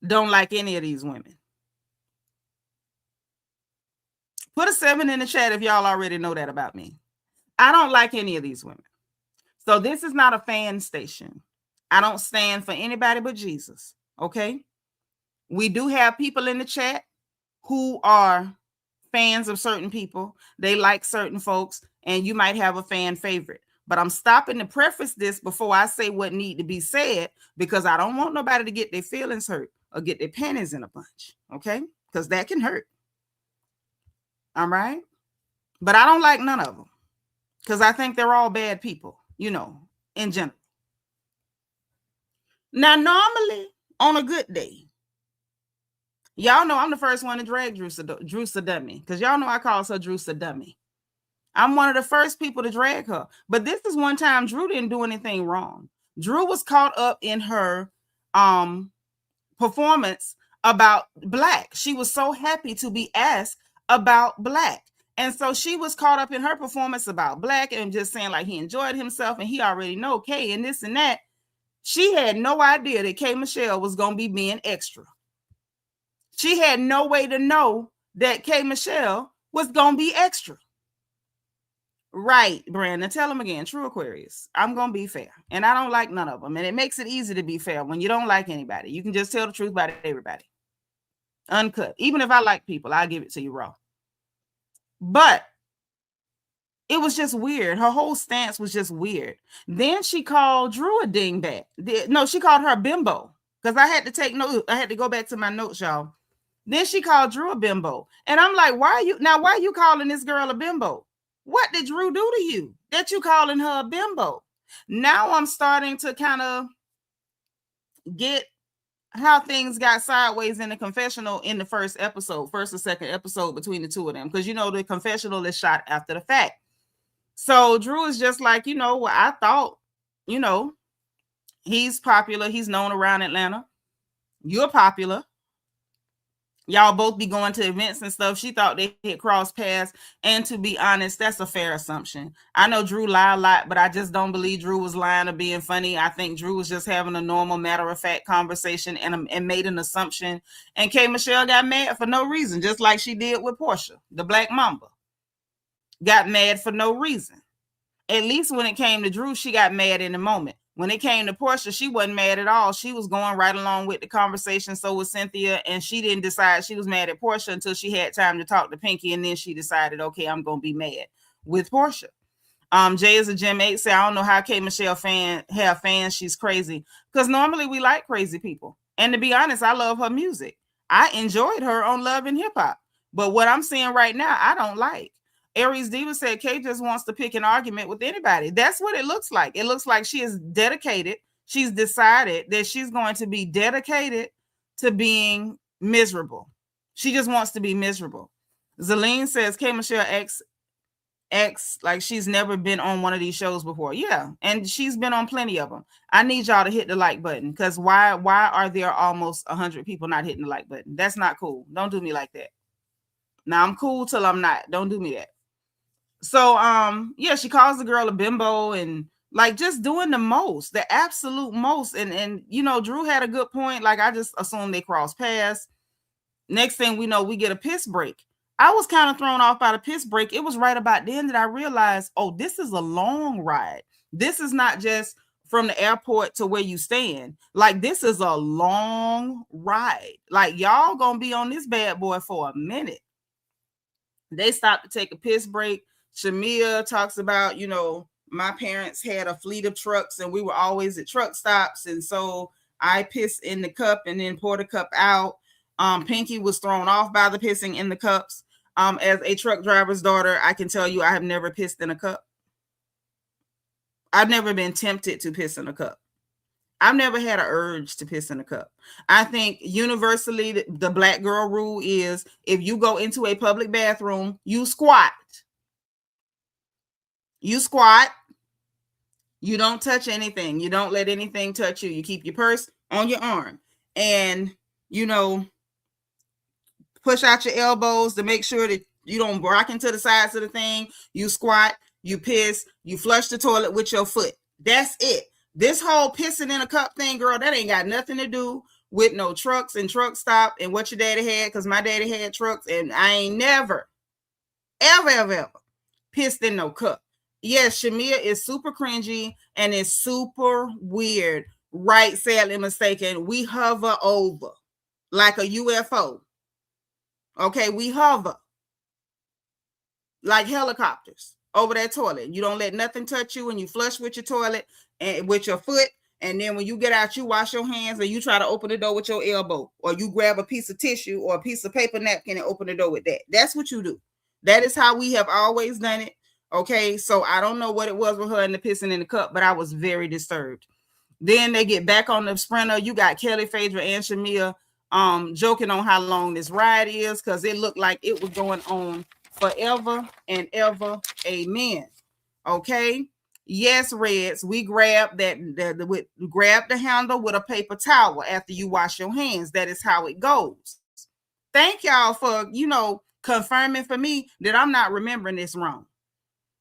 don't like any of these women. Put a 7 in the chat if y'all already know that about me. I don't like any of these women. So this is not a fan station. I don't stand for anybody but Jesus. Okay. We do have people in the chat who are fans of certain people. They like certain folks, and you might have a fan favorite. But I'm stopping to preface this before I say what need to be said, because I don't want nobody to get their feelings hurt or get their panties in a bunch. Okay. Because that can hurt. All right. But I don't like none of them, because I think they're all bad people, you know, in general. Now, normally on a good day, y'all know I'm the first one to drag Drusa Dummy, because y'all know I call her Drusa Dummy. I'm one of the first people to drag her. But this is one time Drew didn't do anything wrong. Drew was caught up in her performance about Black. She was so happy to be asked about Black. And so she was caught up in her performance about Black and just saying like he enjoyed himself and he already know K and this and that. She had no idea that K. Michelle was going to be being extra. She had no way to know that K. Michelle was going to be extra. Right, Brandon. Tell them again. True Aquarius. I'm going to be fair. And I don't like none of them. And it makes it easy to be fair when you don't like anybody. You can just tell the truth about everybody. Uncut. Even if I like people, I'll give it to you raw. But it was just weird. Her whole stance was just weird. Then she called Drew a dingbat. No, she called her a bimbo. Because I had to take notes. I had to go back to my notes, y'all. Then she called Drew a bimbo. And I'm like, why are you calling this girl a bimbo? What did Drew do to you that you calling her a bimbo? Now I'm starting to kind of get how things got sideways in the confessional in the first or second episode between the two of them. Because, you know, the confessional is shot after the fact. So Drew is just like, you know, well, I thought, you know, he's popular. He's known around Atlanta. You're popular. Y'all both be going to events and stuff. She thought they had crossed paths. And to be honest, that's a fair assumption. I know Drew lied a lot, but I just don't believe Drew was lying or being funny. I think Drew was just having a normal matter-of-fact conversation and made an assumption. And K. Michelle got mad for no reason, just like she did with Portia, the Black Mamba. Got mad for no reason. At least when it came to Drew, she got mad in the moment. When it came to Portia, she wasn't mad at all. She was going right along with the conversation. So was Cynthia, and she didn't decide she was mad at Portia until she had time to talk to Pinky, and then she decided, okay, I'm going to be mad with Portia. Jay is a Gem 8 say, I don't know how K. Michelle have fans. She's crazy. Because normally we like crazy people. And to be honest, I love her music. I enjoyed her on Love and Hip Hop. But what I'm seeing right now, I don't like. Aries Diva said Kay just wants to pick an argument with anybody. That's what it looks like. It looks like she is dedicated. She's decided that she's going to be dedicated to being miserable. She just wants to be miserable. Zelene says K. Michelle X like she's never been on one of these shows before. Yeah, and she's been on plenty of them. I need y'all to hit the like button, because why are there almost 100 people not hitting the like button? That's not cool. Don't do me like that. Now I'm cool till I'm not. Don't do me that. So, yeah, she calls the girl a bimbo and like just doing the most, the absolute most. And, you know, Drew had a good point. Like, I just assumed they crossed paths. Next thing we know, we get a piss break. I was kind of thrown off by the piss break. It was right about then that I realized, oh, this is a long ride. This is not just from the airport to where you stand. Like, this is a long ride. Like, y'all gonna be on this bad boy for a minute. They stopped to take a piss break. Shamia talks about, you know, my parents had a fleet of trucks and we were always at truck stops. And so I pissed in the cup and then poured the cup out. Pinky was thrown off by the pissing in the cups. As a truck driver's daughter, I can tell you I have never pissed in a cup. I've never been tempted to piss in a cup. I've never had an urge to piss in a cup. I think universally the black girl rule is if you go into a public bathroom, you squat. You squat. You don't touch anything. You don't let anything touch you. You keep your purse on your arm. And, you know, push out your elbows to make sure that you don't rock into the sides of the thing. You squat, you piss, you flush the toilet with your foot. That's it. This whole pissing in a cup thing, girl, that ain't got nothing to do with no trucks and truck stop and what your daddy had, because my daddy had trucks and I ain't never, ever pissed in no cup. Yes, Shamia is super cringy and is super weird. Right, sadly mistaken. We hover over like a UFO. Okay, we hover like helicopters over that toilet. You don't let nothing touch you and you flush with your toilet and with your foot. And then when you get out, you wash your hands and you try to open the door with your elbow, or you grab a piece of tissue or a piece of paper napkin and open the door with that. That's what you do. That is how we have always done it. Okay, so I don't know what it was with her and the pissing in the cup, but I was very disturbed. Then they get back on the sprinter. You got Kelly, Phaedra, and Shamia joking on how long this ride is, because it looked like it was going on forever and ever. Amen. Okay. Yes, Reds, we grabbed grab the handle with a paper towel after you wash your hands. That is how it goes. Thank y'all for, you know, confirming for me that I'm not remembering this wrong.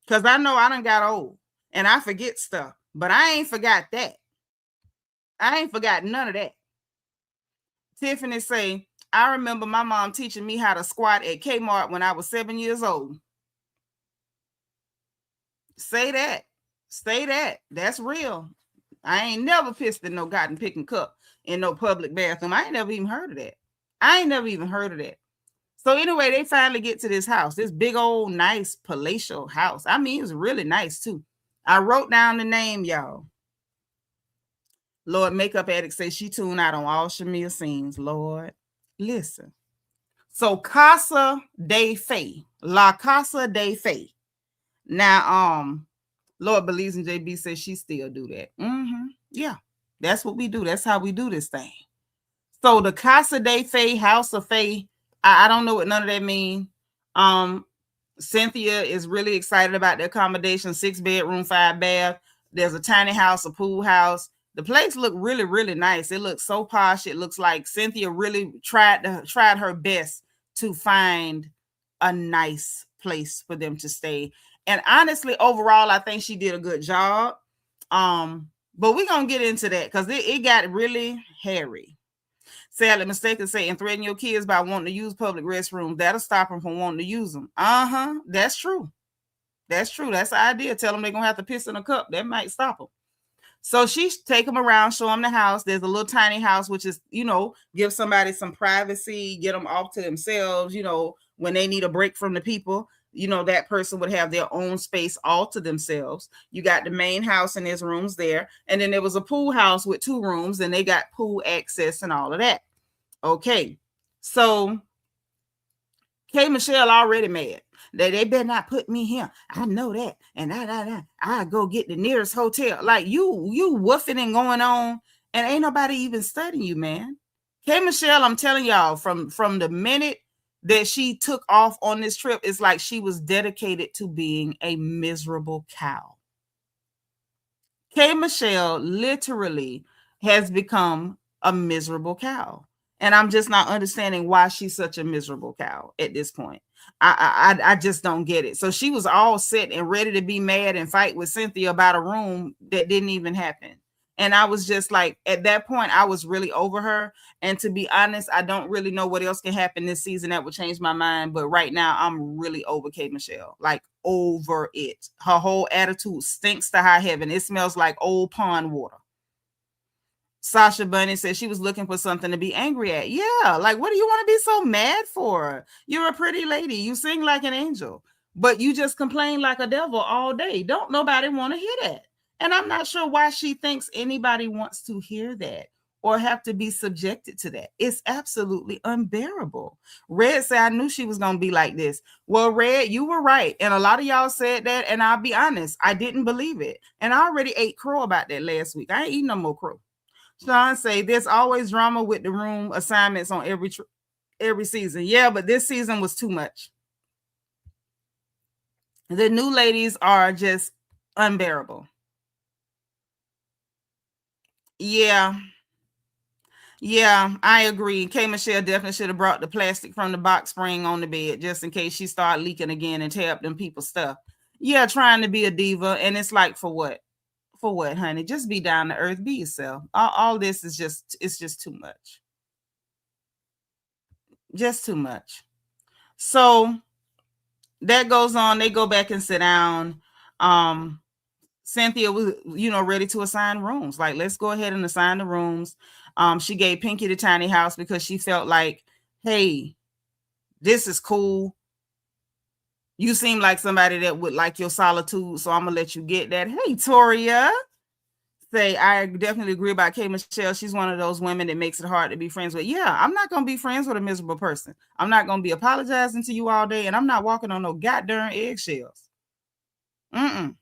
Because I know I done got old and I forget stuff, but I ain't forgot that. I ain't forgot none of that. Tiffany say, I remember my mom teaching me how to squat at Kmart when I was 7 years old. Say that. Say that. That's real. I ain't never pissed in no cotton picking cup in no public bathroom. I ain't never even heard of that. So anyway, they finally get to this house, this big old nice palatial house. I mean, it's really nice too. I wrote down the name, y'all. Lord, makeup addict say she tuned out on all Shamia scenes. Lord, listen. So Casa de Fe, La Casa de Fe. Now, Lord believes in JB says she still do that. Yeah, that's what we do. That's how we do this thing. So the Casa de Fe, House of Fe, I don't know what none of that mean. Cynthia is really excited about the accommodation, 6-bedroom, 5-bath. There's a tiny house, a pool house. The place looked really, really nice. It looks so posh. It looks like Cynthia really tried her best to find a nice place for them to stay. And honestly, overall, I think she did a good job. But we're going to get into that because it got really hairy. Sadly mistaken say, and threaten your kids by wanting to use public restrooms. That'll stop them from wanting to use them. That's true. That's the idea. Tell them they're going to have to piss in a cup. That might stop them. So she take them around, show them the house. There's a little tiny house, which is, you know, give somebody some privacy, get them off to themselves, you know, when they need a break from the people. You know, that person would have their own space all to themselves. You got the main house and there's rooms there. And then there was a pool house with 2 rooms and they got pool access and all of that. Okay. So K. Michelle already mad. They better not put me here. I know that. And I go get the nearest hotel. Like you woofing and going on and ain't nobody even studying you, man. K. Michelle, I'm telling y'all, from the minute that she took off on this trip, it's like she was dedicated to being a miserable cow. K. Michelle literally has become a miserable cow. And I'm just not understanding why she's such a miserable cow at this point. I just don't get it. So she was all set and ready to be mad and fight with Cynthia about a room that didn't even happen. And I was just like, at that point, I was really over her. And to be honest, I don't really know what else can happen this season that would change my mind. But right now, I'm really over K. Michelle, like over it. Her whole attitude stinks to high heaven. It smells like old pond water. Sasha Bunny said she was looking for something to be angry at. Yeah, like what do you want to be so mad for? You're a pretty lady. You sing like an angel, but you just complain like a devil all day. Don't nobody want to hear that. And I'm not sure why she thinks anybody wants to hear that or have to be subjected to that. It's absolutely unbearable. Red said, I knew she was going to be like this. Well, Red, you were right. And a lot of y'all said that. And I'll be honest, I didn't believe it. And I already ate crow about that last week. I ain't eating no more crow. Sean say there's always drama with the room assignments on every season. Yeah, but this season was too much. The new ladies are just unbearable. Yeah, I agree. K. Michelle definitely should have brought the plastic from the box spring on the bed just in case she started leaking again and tear up them people's stuff. Yeah, trying to be a diva, and it's like for what? For what, honey? Just be down to earth, be yourself. All this is just too much. Just too much. So that goes on. They go back and sit down. Cynthia was, ready to assign rooms. Like, let's go ahead and assign the rooms. She gave Pinky the tiny house because she felt like, hey, this is cool. You seem like somebody that would like your solitude, so I'm gonna let you get that. Hey, Toria. Say, I definitely agree about K. Michelle. She's one of those women that makes it hard to be friends with. Yeah, I'm not going to be friends with a miserable person. I'm not going to be apologizing to you all day, and I'm not walking on no goddamn eggshells. Now,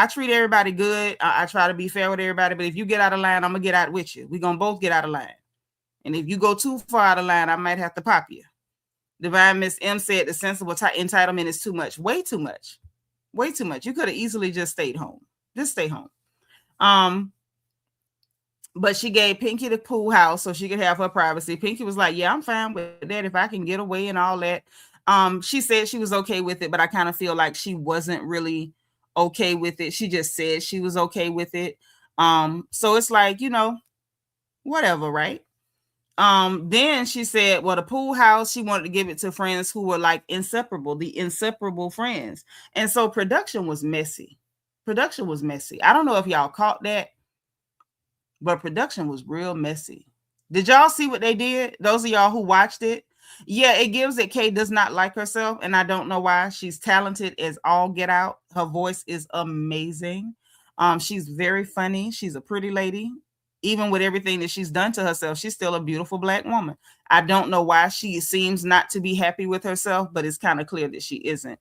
I treat everybody good. I try to be fair with everybody, but if you get out of line, I'm going to get out with you. We're going to both get out of line. And if you go too far out of line, I might have to pop you. Divine Miss M said the sensible entitlement is too much. Way too much. Way too much. You could have easily just stayed home. Just stay home. But she gave Pinky the pool house so she could have her privacy. Pinky was like, yeah, I'm fine with that if I can get away and all that. She said she was okay with it, but I kind of feel like she wasn't really okay with it. She just said she was okay with it. So it's like, whatever, right? Then she said, well, the pool house, she wanted to give it to friends who were like inseparable, the inseparable friends. And so production was messy. I don't know if y'all caught that, but production was real messy. Did y'all see what they did? Those of y'all who watched it? Yeah, it gives that Kay does not like herself, and I don't know why. She's talented as all get out. Her voice is amazing. She's very funny. She's a pretty lady. Even with everything that she's done to herself, she's still a beautiful Black woman. I don't know why she seems not to be happy with herself, but it's kind of clear that she isn't.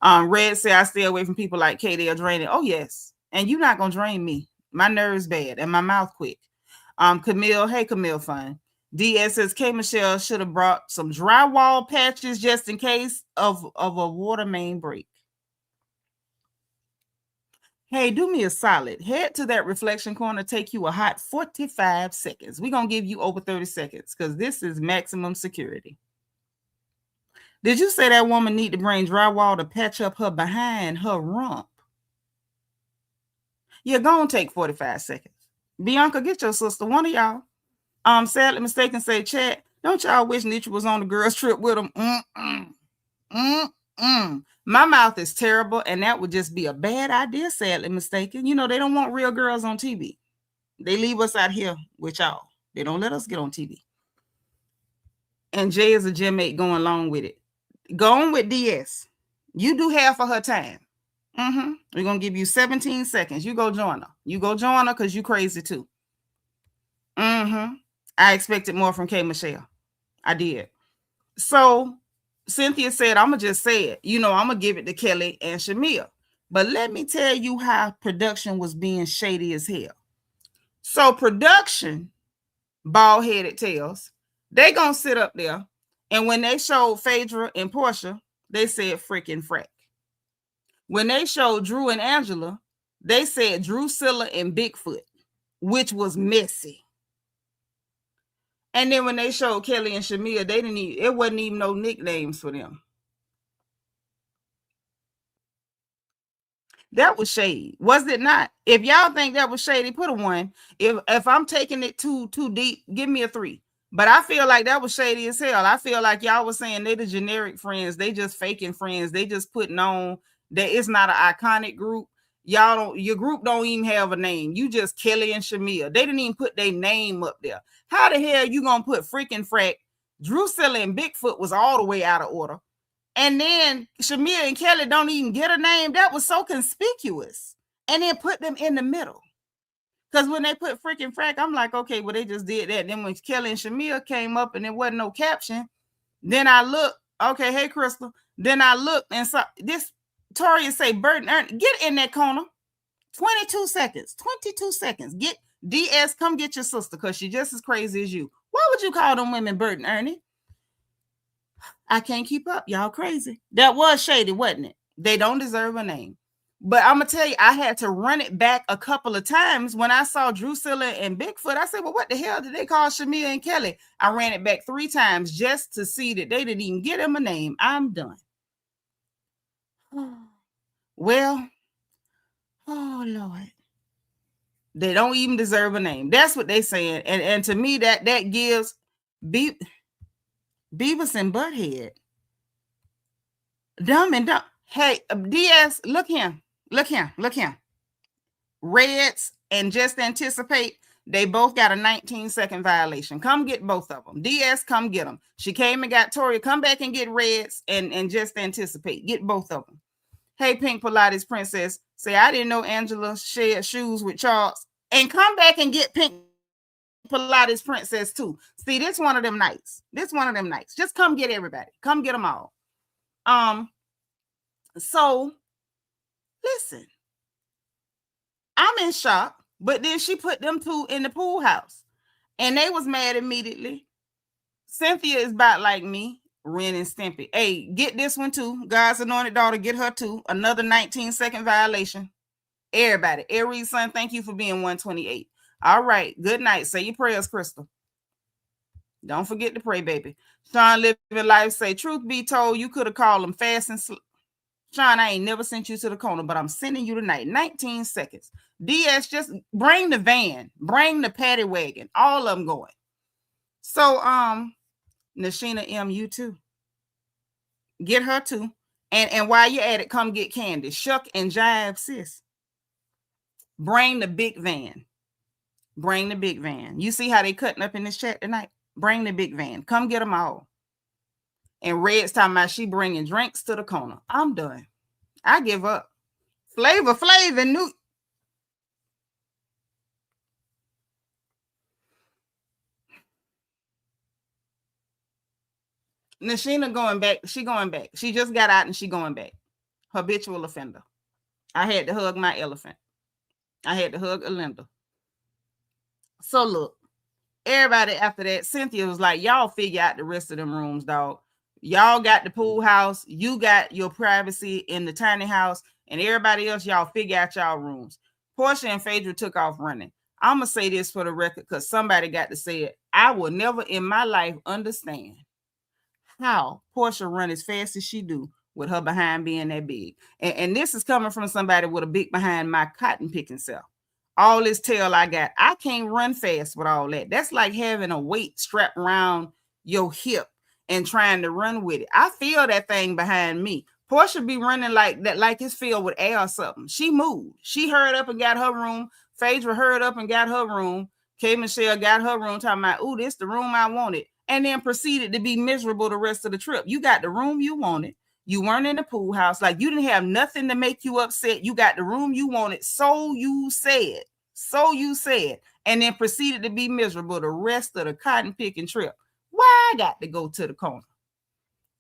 Red said, I stay away from people like Kay. They're draining. Oh, yes. And you're not going to drain me. My nerves bad and my mouth quick. Camille, hey, Camille Fun. DS says K. Michelle should have brought some drywall patches just in case of a water main break. Hey, do me a solid. Head to that reflection corner. Take you a hot 45 seconds. We're going to give you over 30 seconds because this is maximum security. Did you say that woman need to bring drywall to patch up her behind, her rump? Yeah, go and take 45 seconds. Bianca, get your sister. One of y'all. Sadly mistaken say, chat, don't y'all wish Nitra was on the girls trip with them? My mouth is terrible, and that would just be a bad idea, sadly mistaken. They don't want real girls on TV. They leave us out here with y'all. They don't let us get on TV. And Jay is a gym mate going along with it. Go on with DS. You do half of her time. We're going to give you 17 seconds. You go join her. Because you crazy too. I expected more from K. Michelle. I did. So Cynthia said, I'm going to just say it. I'm going to give it to Kelly and Shamia. But let me tell you how production was being shady as hell. So production, bald-headed tails, they going to sit up there. And when they showed Phaedra and Portia, they said freaking frack. When they showed Drew and Angela, they said Drusilla and Bigfoot, which was messy. And then when they showed Kelly and Shamia, it wasn't even no nicknames for them. That was shady, was it not? If y'all think that was shady, put a 1. If I'm taking it too deep, give me a 3. But I feel like that was shady as hell. I feel like y'all was saying they the generic friends. They just faking friends. They just putting on that it's not an iconic group. Y'all don't, your group don't even have a name. You just Kelly and Shamia. They didn't even put their name up there. How the hell you gonna put freaking Frack? Drusilla and Bigfoot was all the way out of order. And then Shamia and Kelly don't even get a name. That was so conspicuous. And then put them in the middle. Because when they put freaking Frack, I'm like, okay, well, they just did that. Then when Kelly and Shamia came up and there wasn't no caption, then I look, okay, hey, Crystal. Then I looked and saw this Toria say, Burton, get in that corner. 22 seconds. 22 seconds. Get DS, come get your sister because she's just as crazy as you. Why would you call them women Burton, Ernie? I can't keep up. Y'all crazy. That was shady, wasn't it? They don't deserve a name. But I'm going to tell you, I had to run it back a couple of times. When I saw Drusilla and Bigfoot, I said, well, what the hell did they call Shamia and Kelly? I ran it back 3 times just to see that they didn't even get him a name. I'm done. Well, oh, Lord. They don't even deserve a name. That's what they're saying. And to me, that gives Beavis and Butthead. Dumb and dumb. Hey, DS, look here. Reds and Just Anticipate, they both got a 19-second violation. Come get both of them. DS, come get them. She came and got Toria. Come back and get Reds and Just Anticipate. Get both of them. Hey, Pink Pilates Princess, say, I didn't know Angela shared shoes with Charles. And come back and get Pink Pilates Princess too. See, this one of them nights. Just come get everybody. Come get them all. So listen, I'm in shock, but then she put them 2 in the pool house and they was mad immediately. Cynthia is about like me, Ren and Stimpy. Hey, get this one too. God's anointed daughter, get her too. Another 19-second violation. Everybody, Aries son, thank you for being 128. All right, good night. Say your prayers, Crystal. Don't forget to pray, baby. Sean Living Life say, truth be told, you could have called them fast and slow. Sean, I ain't never sent you to the corner, but I'm sending you tonight. 19 seconds. DS, just bring the van, bring the paddy wagon, all of them going. So, Nashina M, you too. Get her too. And while you're at it, come get Candy. Shuck and jive, sis. Bring the big van. Bring the big van. You see how they cutting up in this chat tonight? Bring the big van. Come get them all. And Red's talking about she bringing drinks to the corner. I'm done. I give up. Flavor and New. Nashina going back. She going back. She just got out and she going back. Habitual offender. I had to hug my elephant. I had to hug Alinda. So look, everybody after that, Cynthia was like, y'all figure out the rest of them rooms, dog. Y'all got the pool house. You got your privacy in the tiny house. And everybody else, y'all figure out y'all rooms. Portia and Phaedra took off running. I'm going to say this for the record because somebody got to say it. I will never in my life understand how Portia run as fast as she do with her behind being that big. And this is coming from somebody with a big behind, my cotton picking self. All this tail I got, I can't run fast with all that. That's like having a weight strapped around your hip and trying to run with it. I feel that thing behind me. Portia be running like that, like it's filled with air or something. She moved. She hurried up and got her room. Phaedra hurried up and got her room. K. Michelle got her room, talking about, ooh, this the room I wanted. And then proceeded to be miserable the rest of the trip. You got the room you wanted. You weren't in the pool house. Like you didn't have nothing to make you upset. You got the room you wanted. So you said. And then proceeded to be miserable the rest of the cotton picking trip. Why I got to go to the corner?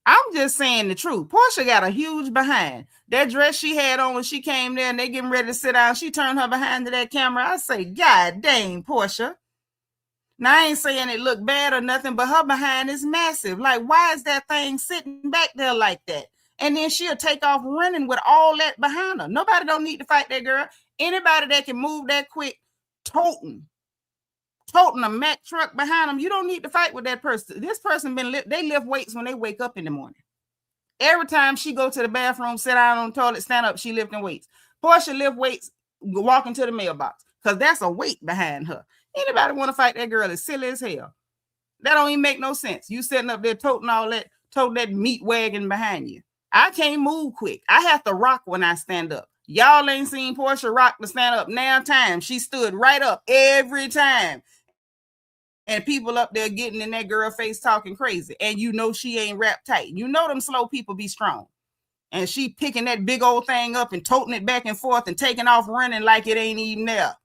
I'm just saying the truth. Portia got a huge behind. That dress she had on when she came there and they getting ready to sit down, she turned her behind to that camera. I say, God dang, Portia. Now, I ain't saying it looked bad or nothing, but her behind is massive. Like, why is that thing sitting back there like that? And then she'll take off running with all that behind her. Nobody don't need to fight that girl. Anybody that can move that quick, toting a Mack truck behind them, you don't need to fight with that person. This person they lift weights when they wake up in the morning. Every time she go to the bathroom, sit down on the toilet, stand up, she lifting weights. Portia lift weights walking to the mailbox because that's a weight behind her. Anybody want to fight that girl is silly as hell. That don't even make no sense. You sitting up there toting that meat wagon behind you. I can't move quick. I have to rock when I stand up. Y'all ain't seen Portia rock to stand up now time. She stood right up every time. And people up there getting in that girl face talking crazy. And you know she ain't wrapped tight. You know them slow people be strong. And she picking that big old thing up and toting it back and forth and taking off running like it ain't even there.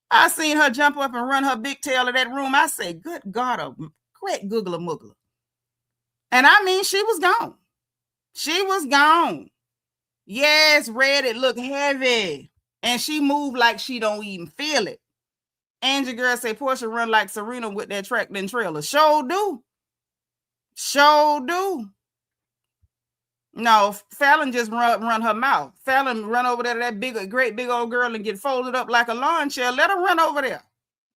I seen her jump up and run her big tail of that room. I say, good God, a great googler moogler. And I mean, she was gone. She was gone. Yes, red, it looked heavy. And she moved like she don't even feel it. Angie girl say Portia run like Serena with that tractor and trailer. Sure do. Sure do. No, Fallon just run her mouth. Fallon run over there to that great big old girl and get folded up like a lawn chair. Let her run over there.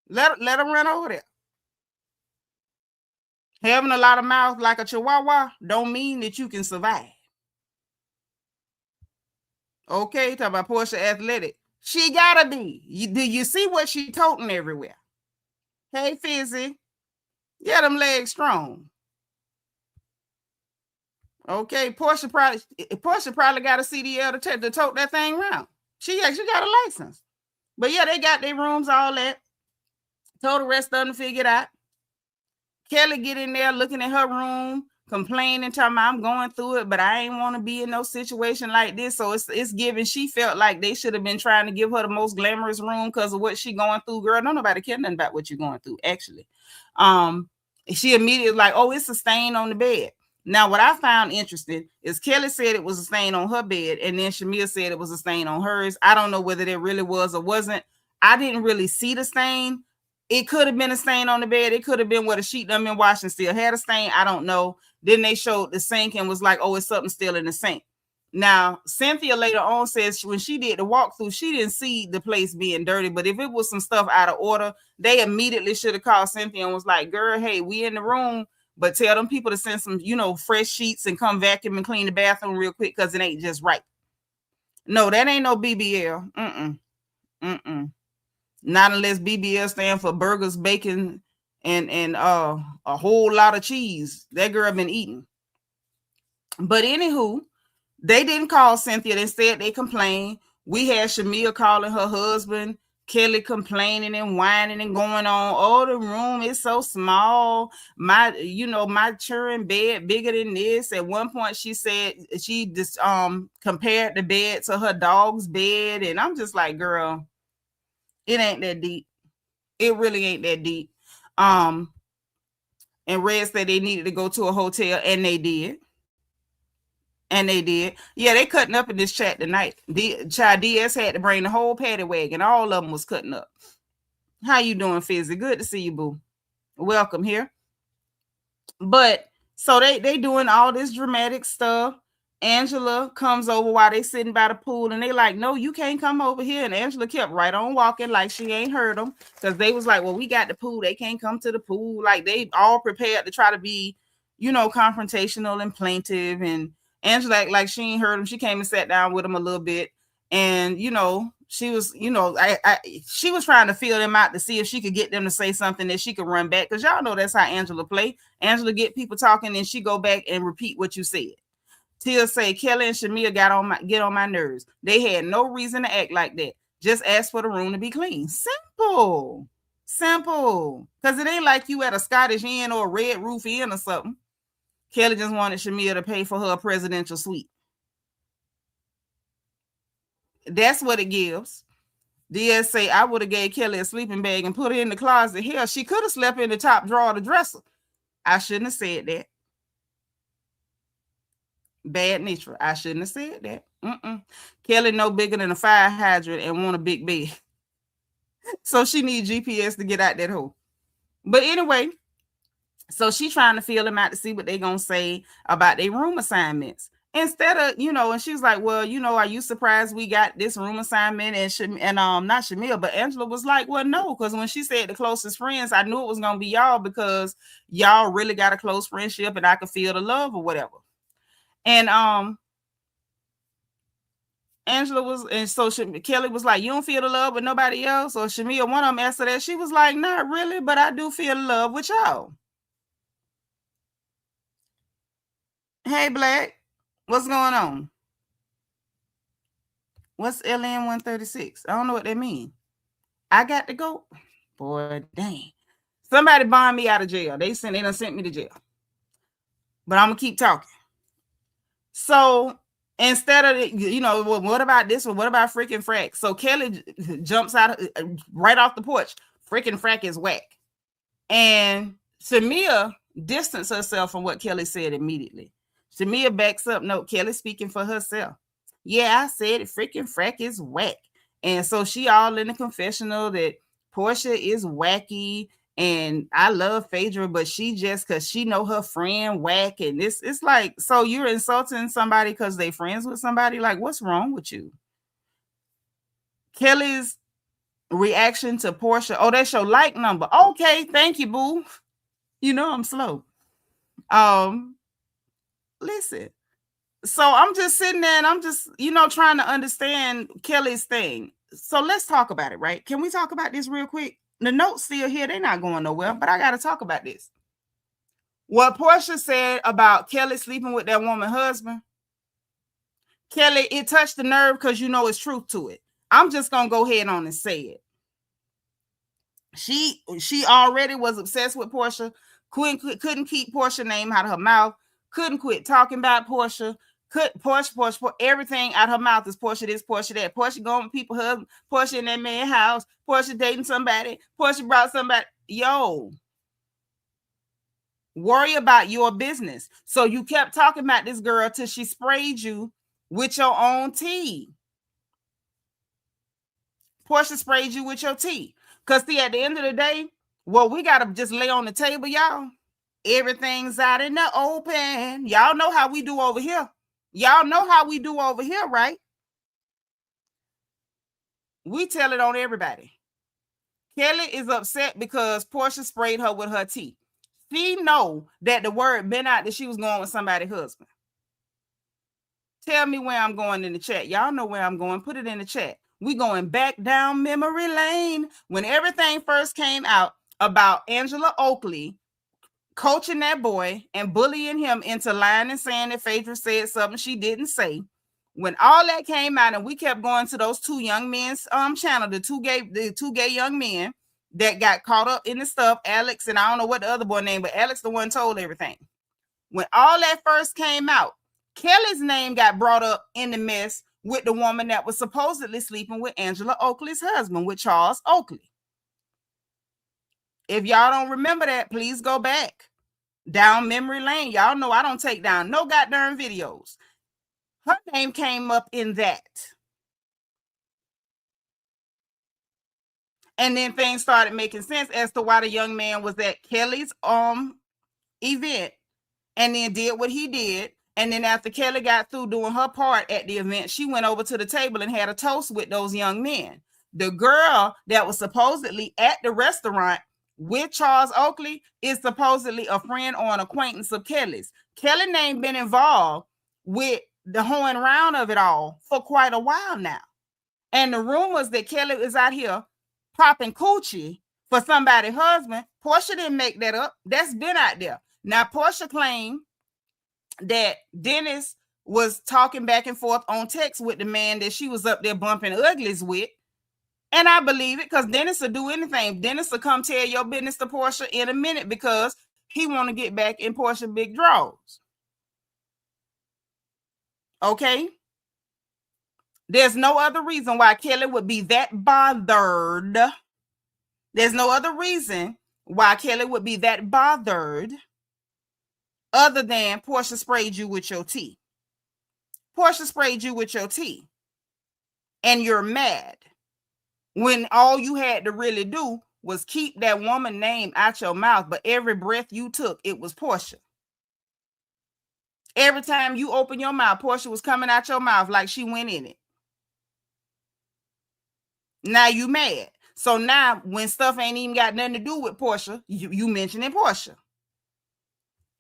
Let her run over there. Having a lot of mouth like a chihuahua don't mean that you can survive. Okay, talk about Portia athletic. She gotta be. Do you see what she toting everywhere? Hey, Fizzy. Yeah, them legs strong. Okay, Portia probably got a CDL to tote that thing around. She actually got a license. But yeah, they got their rooms, all that. Told the rest of them to figure it out. Kelly get in there looking at her room, complaining, talking about I'm going through it, but I ain't want to be in no situation like this. So it's given. She felt like they should have been trying to give her the most glamorous room because of what she going through. Girl, don't nobody care nothing about what you're going through, actually. She immediately like, oh, it's a stain on the bed. Now, what I found interesting is Kelly said it was a stain on her bed, and then Shamia said it was a stain on hers. I don't know whether there really was or wasn't. I didn't really see the stain. It could have been a stain on the bed. It could have been where the sheet done been washed and still had a stain. I don't know. Then they showed the sink and was like, oh, it's something still in the sink. Now, Cynthia later on says when she did the walkthrough, she didn't see the place being dirty. But if it was some stuff out of order, they immediately should have called Cynthia and was like, girl, hey, we in the room. But tell them people to send some, fresh sheets and come vacuum and clean the bathroom real quick because it ain't just right. No, that ain't no BBL. Not unless BBL stand for burgers, bacon, and a whole lot of cheese. That girl been eating. But anywho, they didn't call Cynthia. Instead, they complained. We had Shamia calling her husband. Kelly complaining and whining and going on. Oh, the room is so small. My children bed bigger than this. At one point, she said she just compared the bed to her dog's bed, and I'm just like, girl, it ain't that deep. It really ain't that deep. And Red said they needed to go to a hotel, and they did. Yeah, they cutting up in this chat tonight. Child DS had to bring the whole paddy wagon. All of them was cutting up. How you doing, Fizzy? Good to see you, boo. Welcome here. But so they doing all this dramatic stuff. Angela comes over while they sitting by the pool, and they like, no, you can't come over here. And Angela kept right on walking like she ain't heard them because they was like, well, we got the pool. They can't come to the pool. Like they all prepared to try to be, confrontational and plaintive. And Angela act like she ain't heard him. She came and sat down with him a little bit. And, she was, she was trying to feel them out to see if she could get them to say something that she could run back. Because y'all know that's how Angela play. Angela get people talking and she go back and repeat what you said. Tia say Kelly and Shamia get on my nerves. They had no reason to act like that. Just ask for the room to be clean. Simple. Because it ain't like you at a Scottish Inn or a Red Roof Inn or something. Kelly just wanted Shamia to pay for her presidential suite. That's what it gives. DS say I would have gave Kelly a sleeping bag and put her in the closet. Hell, she could have slept in the top drawer of the dresser. I shouldn't have said that. Bad nature. I shouldn't have said that. Kelly no bigger than a fire hydrant and want a big bed. So she needs GPS to get out that hole. But anyway, so she trying to feel them out to see what they gonna say about their room assignments. Instead of, and she was like, well, are you surprised we got this room assignment? And not Shamil, but Angela was like, well, no, because when she said the closest friends, I knew it was gonna be y'all because y'all really got a close friendship and I could feel the love or whatever. And Angela was, and so Kelly was like, you don't feel the love with nobody else? Or Shamia, one of them asked her that. She was like, not really, but I do feel the love with y'all. Hey, Black, what's going on? What's LN 136? I don't know what that means. I got to go. Boy, dang. Somebody bond me out of jail. They done sent me to jail. But I'm going to keep talking. So instead of, well, what about this one? What about freaking frack? So Kelly jumps out right off the porch. Freaking frack is whack. And Shamia distanced herself from what Kelly said immediately. Shamia backs up. No, Kelly speaking for herself. Yeah, I said it. Freaking frack is whack. And so she all in the confessional that Portia is wacky. And I love Phaedra, but she just, because she know her friend whack. And it's like, so you're insulting somebody because they friends with somebody? Like, what's wrong with you? Kelly's reaction to Portia. Oh, that's your like number. Okay, thank you, boo. You know I'm slow. Listen. So I'm just sitting there and I'm just, trying to understand Kelly's thing. So let's talk about it, right? Can we talk about this real quick? The note's still here. They're not going nowhere, but I got to talk about this. What Portia said about Kelly sleeping with that woman's husband, Kelly, it touched the nerve because it's truth to it. I'm just going to go ahead on and say it. She already was obsessed with Portia, couldn't keep Portia's name out of her mouth, couldn't quit talking about Portia. Portia, everything out of her mouth is Portia this, Portia that. Portia going with people's husband, Portia in that man's house, Portia dating somebody, Portia brought somebody. Yo, worry about your business. So you kept talking about this girl till she sprayed you with your own tea. Portia sprayed you with your tea. Because see, at the end of the day, what we got to just lay on the table, y'all, everything's out in the open. Y'all know how we do over here. Y'all know how we do over here, right? We tell it on everybody. Kelly is upset because Portia sprayed her with her tea. She know that the word been out that she was going with somebody's husband. Tell me where I'm going in the chat. Y'all know where I'm going. Put it in the chat. We going back down memory lane. When everything first came out about Angela Oakley coaching that boy and bullying him into lying and saying that Phaedra said something she didn't say. When all that came out and we kept going to those two young men's channel, the two gay young men that got caught up in the stuff, Alex and I don't know what the other boy name, but Alex the one told everything. When all that first came out, Kelly's name got brought up in the mess with the woman that was supposedly sleeping with Angela Oakley's husband, with Charles Oakley. If y'all don't remember that, please go back down memory lane. Y'all know I don't take down no goddamn videos. Her name came up in that. And then things started making sense as to why the young man was at Kelly's event and then did what he did. And then after Kelly got through doing her part at the event, she went over to the table and had a toast with those young men. The girl that was supposedly at the restaurant with Charles Oakley is supposedly a friend or an acquaintance of Kelly's. Kelly name been involved with the hoeing around of it all for quite a while now. And the rumors that Kelly is out here popping coochie for somebody's husband, Portia didn't make that up. That's been out there. Now, Portia claimed that Dennis was talking back and forth on text with the man that she was up there bumping uglies with. And I believe it because Dennis will do anything. Dennis will come tell your business to Portia in a minute because he want to get back in Portia big draws. Okay? There's no other reason why Kelly would be that bothered. There's no other reason why Kelly would be that bothered other than Portia sprayed you with your tea. Portia sprayed you with your tea. And you're mad when all you had to really do was keep that woman name out your mouth, but every breath you took, it was Portia. Every time you open your mouth, Portia was coming out your mouth like she went in it. Now you mad. So now when stuff ain't even got nothing to do with Portia, you mentioning Portia.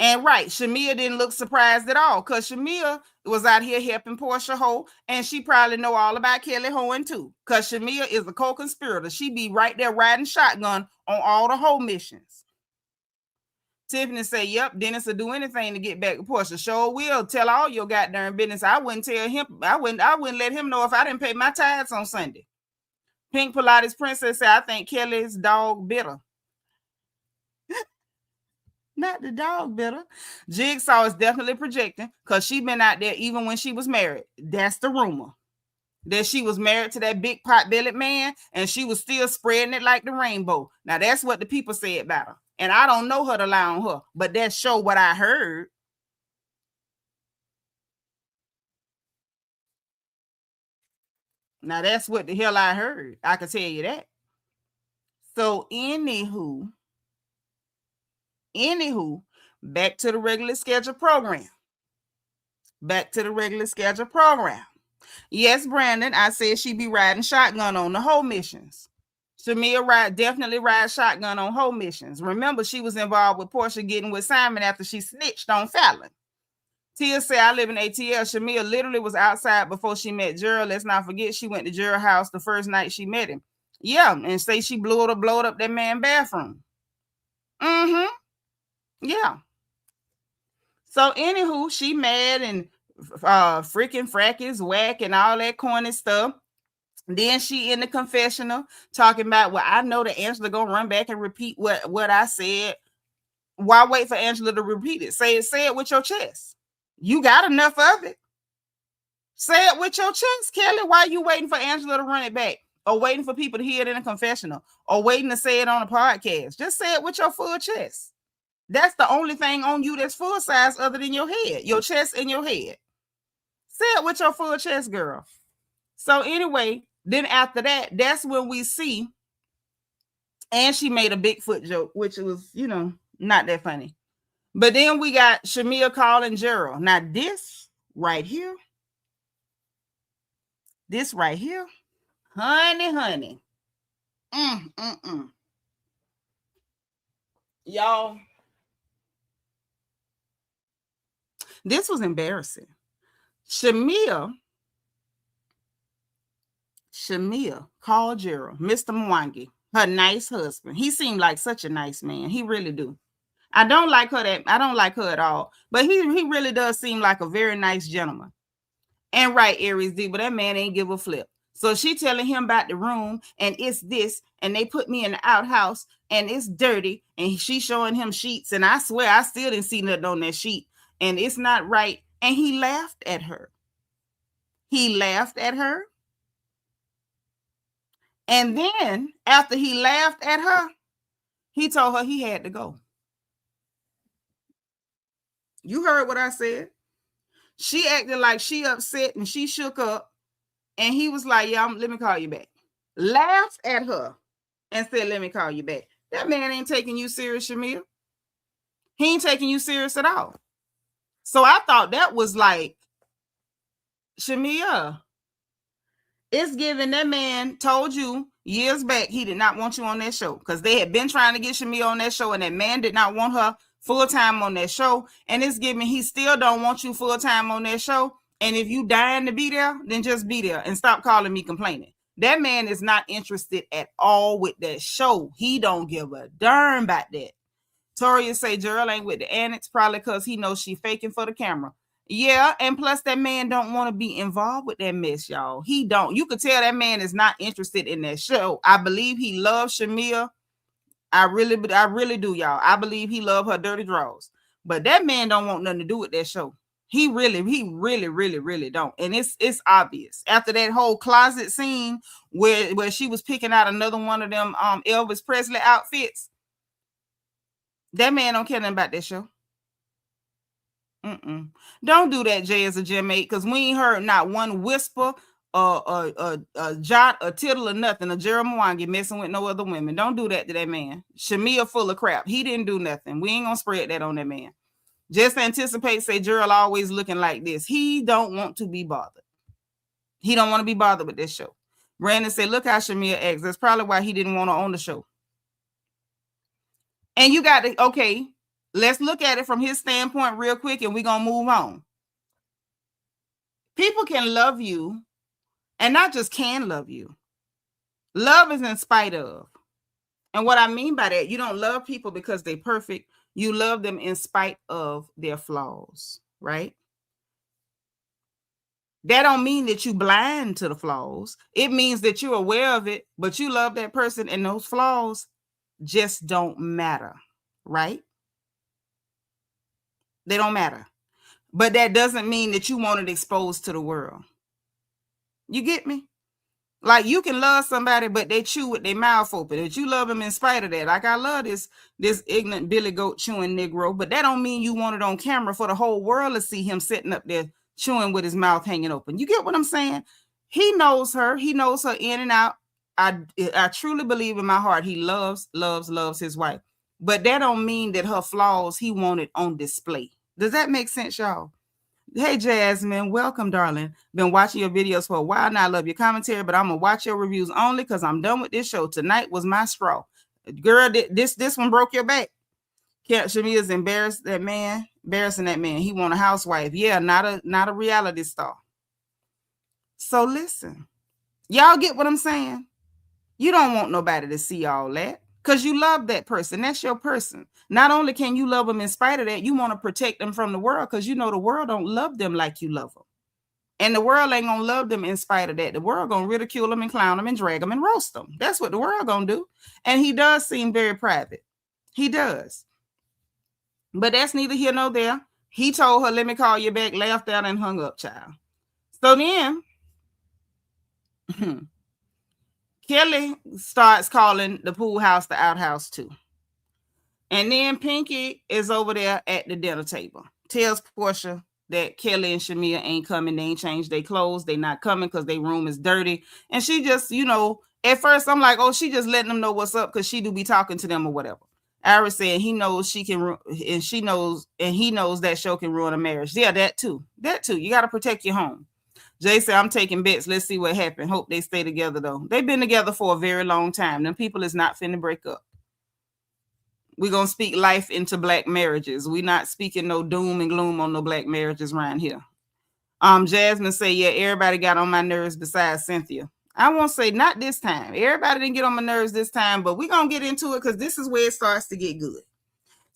And right, Shamia didn't look surprised at all because Shamia was out here helping Portia Ho, and she probably know all about Kelly Hoeing too, because Shamia is a co-conspirator. She be right there riding shotgun on all the Ho missions. Tiffany say, yep, Dennis will do anything to get back to Portia. Sure will. Tell all your goddamn business. I wouldn't tell him. I wouldn't let him know if I didn't pay my tithes on Sunday. Pink Pilates Princess said, I think Kelly's dog bitter. Not the dog bitter. Jigsaw is definitely projecting because she been out there even when she was married. That's the rumor. That she was married to that big pot-bellied man and she was still spreading it like the rainbow. Now, that's what the people said about her. And I don't know her to lie on her, but that show what I heard. Now, that's what the hell I heard. I can tell you that. So, anywho, back to the regular schedule program. Yes, Brandon, I said she be riding shotgun on the whole missions. Shamia definitely rides shotgun on whole missions. Remember, she was involved with Portia getting with Simon after she snitched on Fallon. Tia said, I live in ATL. Shamia literally was outside before she met Gerald. Let's not forget she went to Gerald's house the first night she met him. Yeah, and say she blowed up that man's bathroom. Mm-hmm. Yeah. So, anywho, she mad and freaking frackies, whack, and all that corny stuff. Then she in the confessional talking about, well, I know that Angela gonna run back and repeat what I said. Why wait for Angela to repeat it? Say it with your chest. You got enough of it. Say it with your chest, Kelly. Why are you waiting for Angela to run it back? Or waiting for people to hear it in a confessional? Or waiting to say it on a podcast? Just say it with your full chest. That's the only thing on you that's full size other than your head, your chest and your head. Say it with your full chest, girl. So anyway, then after that, that's when we see, and she made a Bigfoot joke, which was, not that funny. But then we got Shamia calling Gerald. Now this right here, honey. Y'all, this was embarrassing. Shamia called Gerald, Mr. Mwangi, her nice husband. He seemed like such a nice man. He really do. I don't like her at all. But he really does seem like a very nice gentleman. And right, Aries D, but that man ain't give a flip. So she telling him about the room, and it's this, and they put me in the outhouse, and it's dirty, and she showing him sheets, and I swear I still didn't see nothing on that sheet, and it's not right. And he laughed at her. And then after he laughed at her, he told her he had to go. You heard what I said. She acted like she upset and she shook up. And he was like, yeah, let me call you back. Laughed at her and said, let me call you back. That man ain't taking you serious, Shamia. He ain't taking you serious at all. So I thought that was like, Shamia, it's given. That man told you years back he did not want you on that show because they had been trying to get Shamia on that show, and that man did not want her full-time on that show. And it's given he still don't want you full-time on that show. And if you dying to be there, then just be there and stop calling me complaining. That man is not interested at all with that show. He don't give a darn about that. Toria say Gerald ain't with the annex probably because he knows she faking for the camera. Yeah, and plus that man don't want to be involved with that mess, y'all. He don't. You could tell that man is not interested in that show. I believe he loves Shamia. I really do, y'all. I believe he love her dirty draws. But that man don't want nothing to do with that show. He really don't. And it's obvious. After that whole closet scene where she was picking out another one of them Elvis Presley outfits, that man don't care nothing about that show. Don't do that, Jay, as a gym mate, because we ain't heard not one whisper, a jot, a tittle, or nothing. A Gerald Mwangi messing with no other women. Don't do that to that man. Shamia full of crap. He didn't do nothing. We ain't gonna spread that on that man. Just anticipate, say Gerald always looking like this. He don't want to be bothered. He don't want to be bothered with this show. Brandon said, look how Shamia acts. That's probably why he didn't want to own the show. And you got to, okay, Let's look at it from his standpoint real quick and we're going to move on. People can love you and not just can love you. Love is in spite of. And what I mean by that, you don't love people because they're perfect. You love them in spite of their flaws, right? That don't mean that you blind to the flaws. It means that you're aware of it, but you love that person and those flaws just don't matter, right? They don't matter. But that doesn't mean that you want it exposed to the world. You get me? Like you can love somebody, but they chew with their mouth open. But you love them in spite of that. Like I love this ignorant Billy Goat chewing Negro, but that don't mean you want it on camera for the whole world to see him sitting up there chewing with his mouth hanging open. You get what I'm saying? He knows her. He knows her in and out. I truly believe in my heart he loves his wife. But that don't mean that her flaws he wanted on display. Does that make sense, y'all? Hey, Jasmine, welcome, darling. Been watching your videos for a while now. I love your commentary, but I'm going to watch your reviews only because I'm done with this show. Tonight was my straw. Girl, this one broke your back. Shamia's embarrassing that man. He want a housewife. Yeah, not a reality star. So listen, y'all get what I'm saying? You don't want nobody to see all that because you love that person. That's your person. Not only can you love them in spite of that, you want to protect them from the world because you know the world don't love them like you love them. And the world ain't going to love them in spite of that. The world going to ridicule them and clown them and drag them and roast them. That's what the world going to do. And he does seem very private. He does. But that's neither here nor there. He told her, let me call you back, laughed out and hung up, child. So then Kelly starts calling the pool house the outhouse too. And then Pinky is over there at the dinner table. Tells Portia that Kelly and Shamia ain't coming. They ain't changed their clothes. They not coming because their room is dirty. And she just, at first I'm like, oh, she just letting them know what's up because she do be talking to them or whatever. Iris said he knows she can, and she knows, and he knows that show can ruin a marriage. Yeah, that too. You got to protect your home. Jay said, I'm taking bets. Let's see what happened. Hope they stay together, though. They've been together for a very long time. Them people is not finna break up. We're going to speak life into black marriages. We're not speaking no doom and gloom on no black marriages around here. Jasmine say, yeah, everybody got on my nerves besides Cynthia. I won't say not this time. Everybody didn't get on my nerves this time, but we're going to get into it because this is where it starts to get good.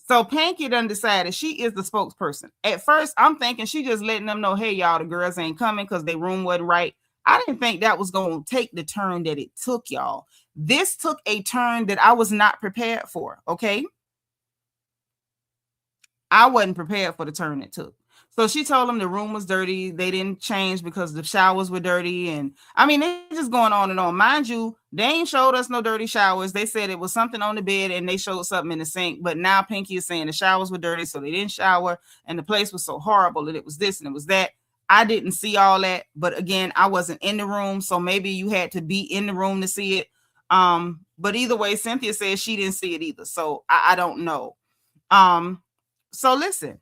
So Pinky done decided she is the spokesperson. At first, I'm thinking she just letting them know, hey, y'all, the girls ain't coming because their room wasn't right. I didn't think that was going to take the turn that it took, y'all. This took a turn that I was not prepared for, okay? I wasn't prepared for the turn it took. So she told them the room was dirty. They didn't change because the showers were dirty. And I mean, they just going on and on. Mind you, they ain't showed us no dirty showers. They said it was something on the bed and they showed something in the sink. But now Pinky is saying the showers were dirty, so they didn't shower. And the place was so horrible that it was this and it was that. I didn't see all that. But again, I wasn't in the room. So maybe you had to be in the room to see it. But either way, Cynthia says she didn't see it either. So I don't know. So listen.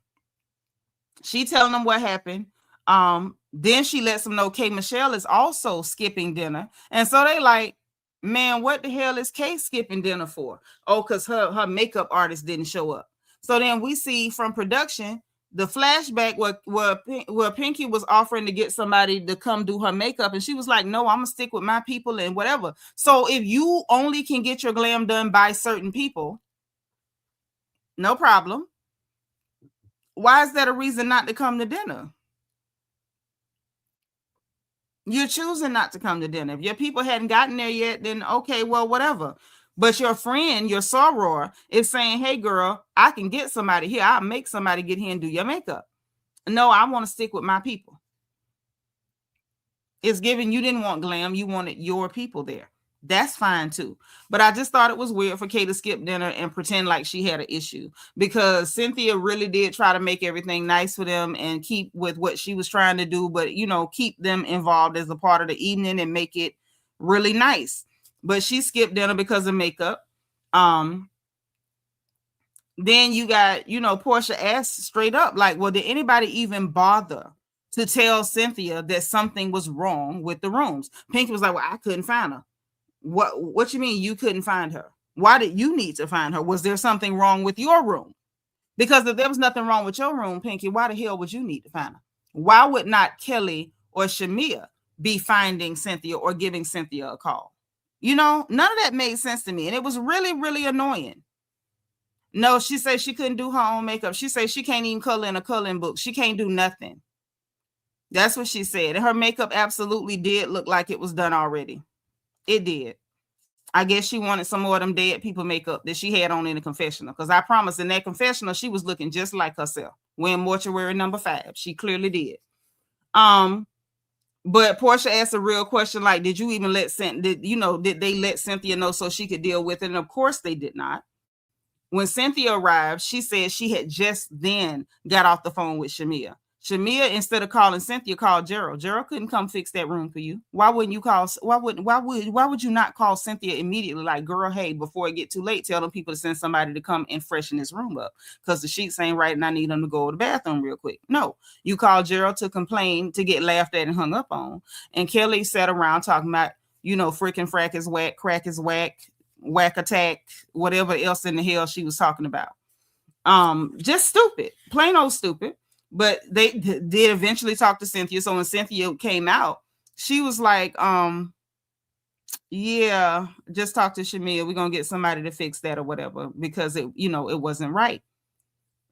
She telling them what happened. Then she lets them know Kay Michelle is also skipping dinner. And so they like, man, what the hell is Kay skipping dinner for? Oh, because her makeup artist didn't show up. So then we see from production, the flashback where Pinky was offering to get somebody to come do her makeup. And she was like, no, I'm going to stick with my people and whatever. So if you only can get your glam done by certain people, no problem. Why is that a reason not to come to dinner? You're choosing not to come to dinner. If your people hadn't gotten there yet, then okay, well, whatever. But your friend, your soror, is saying, hey, girl, I can get somebody here. I'll make somebody get here and do your makeup. No, I want to stick with my people. It's given you didn't want glam. You wanted your people there. That's fine too. But I just thought it was weird for Kay to skip dinner and pretend like she had an issue because Cynthia really did try to make everything nice for them and keep with what she was trying to do, but keep them involved as a part of the evening and make it really nice. But she skipped dinner because of makeup. Then you got, Portia asked straight up, like, well, did anybody even bother to tell Cynthia that something was wrong with the rooms? Pinky was like, well, I couldn't find her. What you mean you couldn't find her? Why did you need to find her? Was there something wrong with your room? Because if there was nothing wrong with your room, Pinky, why the hell would you need to find her? Why would not Kelly or Shamia be finding Cynthia or giving Cynthia a call? You know, none of that made sense to me. And it was really, really annoying. No, she said she couldn't do her own makeup. She said she can't even color in a coloring book. She can't do nothing. That's what she said. And her makeup absolutely did look like it was done already. It did. I guess she wanted some more of them dead people makeup that she had on in the confessional. Because I promise in that confessional, she was looking just like herself. Wearing mortuary number 5. She clearly did. But Portia asked a real question like, did you even let did they let Cynthia know so she could deal with it? And of course they did not. When Cynthia arrived, she said she had just then got off the phone with Shamia. Shamia, instead of calling Cynthia, called Gerald. Gerald couldn't come fix that room for you. Why wouldn't you call? Why would you not call Cynthia immediately? Like, girl, hey, before it get too late, tell them people to send somebody to come and freshen this room up because the sheets ain't right and I need them to go to the bathroom real quick. No, you called Gerald to complain, to get laughed at and hung up on. And Kelly sat around talking about, freaking frack is whack, crack is whack, whack attack, whatever else in the hell she was talking about. Just stupid, plain old stupid. But they did eventually talk to Cynthia. So when Cynthia came out, she was like, yeah, just talk to Shamia. We're going to get somebody to fix that or whatever, because it wasn't right.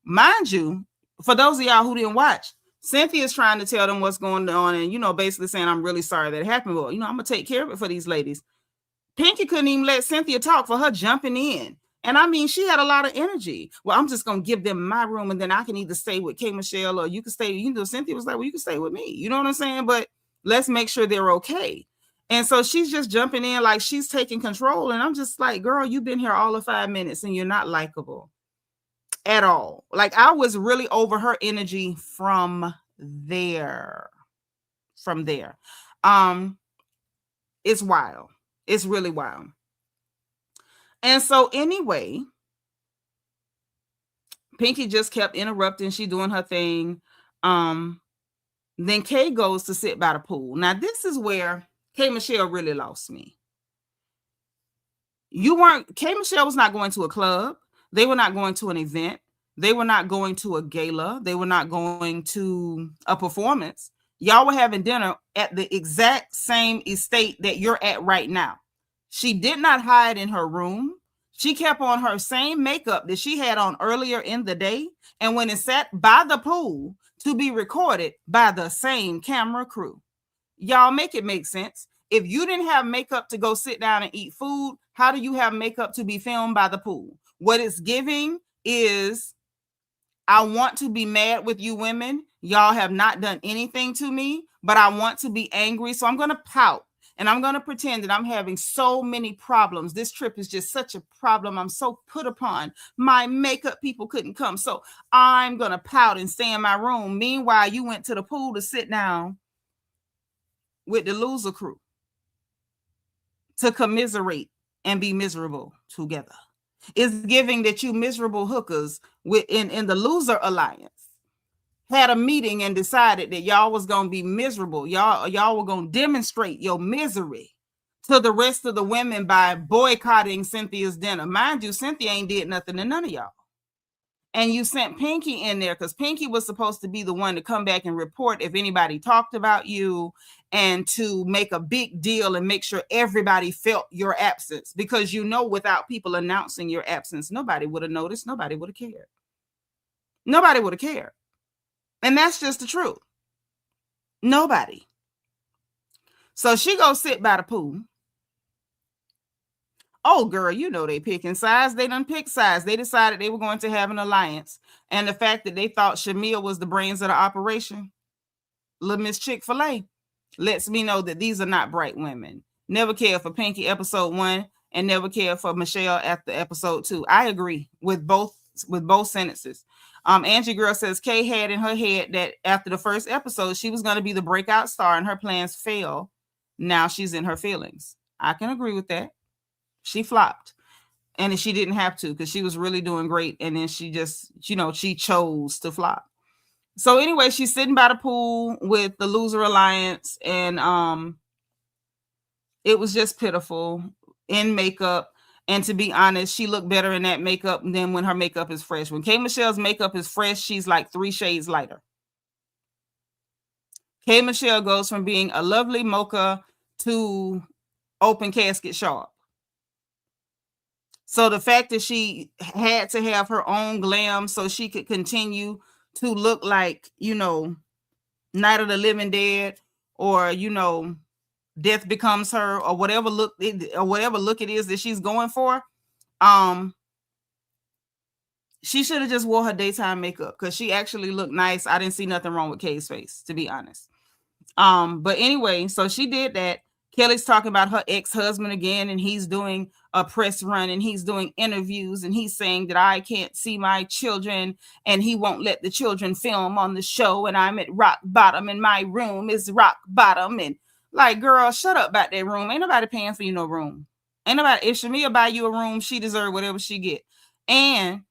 Mind you, for those of y'all who didn't watch, Cynthia's trying to tell them what's going on and, basically saying, I'm really sorry that it happened. Well, I'm going to take care of it for these ladies. Pinky couldn't even let Cynthia talk for her jumping in. And I mean, she had a lot of energy. Well, I'm just going to give them my room and then I can either stay with K. Michelle or you can stay. Cynthia was like, well, you can stay with me. You know what I'm saying? But let's make sure they're okay. And so she's just jumping in like she's taking control. And I'm just like, girl, you've been here all of 5 minutes and you're not likable at all. Like, I was really over her energy from there. It's wild. It's really wild. And so anyway, Pinky just kept interrupting. She doing her thing. Then Kay goes to sit by the pool. Now, this is where K. Michelle really lost me. K. Michelle was not going to a club. They were not going to an event. They were not going to a gala. They were not going to a performance. Y'all were having dinner at the exact same estate that you're at right now. She did not hide in her room. She kept on her same makeup that she had on earlier in the day. And when it sat by the pool to be recorded by the same camera crew. Y'all make it make sense. If you didn't have makeup to go sit down and eat food, how do you have makeup to be filmed by the pool? What it's giving is, I want to be mad with you women. Y'all have not done anything to me, but I want to be angry. So I'm going to pout. And I'm going to pretend that I'm having so many problems. This trip is just such a problem. I'm so put upon. My makeup people couldn't come. So I'm going to pout and stay in my room. Meanwhile, you went to the pool to sit down with the loser crew to commiserate and be miserable together. It's giving that you miserable hookers in the loser alliance had a meeting and decided that y'all was going to be miserable. Y'all were going to demonstrate your misery to the rest of the women by boycotting Cynthia's dinner. Mind you, Cynthia ain't did nothing to none of y'all. And you sent Pinky in there because Pinky was supposed to be the one to come back and report if anybody talked about you and to make a big deal and make sure everybody felt your absence. Because without people announcing your absence, nobody would have noticed. Nobody would have cared. Nobody would have cared. And that's just the truth. Nobody. So she goes sit by the pool. Oh, girl, they picking sides. They done picked sides. They decided they were going to have an alliance. And the fact that they thought Shamia was the brains of the operation, little Miss Chick-fil-A, lets me know that these are not bright women. Never cared for Pinky episode 1 and never cared for Michelle after episode 2. I agree with both sentences. Angie Girl says Kay had in her head that after the first episode, she was going to be the breakout star and her plans failed. Now she's in her feelings. I can agree with that. She flopped and she didn't have to because she was really doing great. And then she just, she chose to flop. So anyway, she's sitting by the pool with the Loser Alliance and it was just pitiful in makeup. And to be honest, she looked better in that makeup than when her makeup is fresh. When K. Michelle's makeup is fresh, she's like 3 shades lighter. K. Michelle goes from being a lovely mocha to open casket sharp. So the fact that she had to have her own glam so she could continue to look like, Night of the Living Dead, or, Death Becomes Her, or whatever look it is that she's going for. She should have just wore her daytime makeup, because she actually looked nice. I didn't see nothing wrong with Kay's face, to be honest. But anyway, so she did that. Kelly's talking about her ex-husband again, and he's doing a press run, and he's doing interviews, and he's saying that I can't see my children, and he won't let the children film on the show, and I'm at rock bottom, and my room is rock bottom. And like, girl, shut up about that room. Ain't nobody paying for you no room. Ain't nobody. If Shamia buy you a room, she deserve whatever she get. And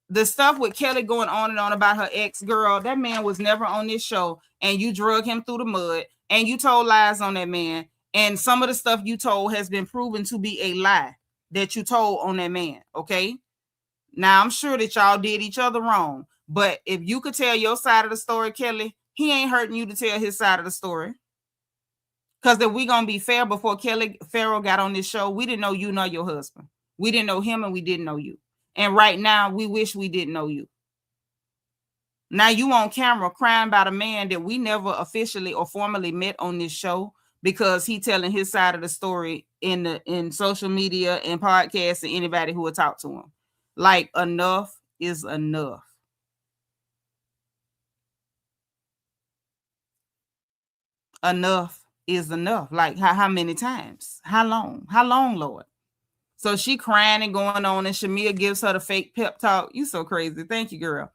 the stuff with Kelly going on and on about her ex, girl, that man was never on this show, and you drug him through the mud, and you told lies on that man. And some of the stuff you told has been proven to be a lie that you told on that man. Okay. Now, I'm sure that y'all did each other wrong, but if you could tell your side of the story, Kelly, he ain't hurting you to tell his side of the story. Because if we gonna be fair, before Kelly Farrell got on this show, we didn't know you nor your husband. We didn't know him, and we didn't know you. And right now, we wish we didn't know you. Now you on camera crying about a man that we never officially or formally met on this show, because he telling his side of the story in social media and podcasts and anybody who will talk to him. Like, enough is enough. Enough is enough. Like, how many times? How long? How long, Lord? So she crying and going on, and Shamia gives her the fake pep talk. You so crazy. Thank you, girl.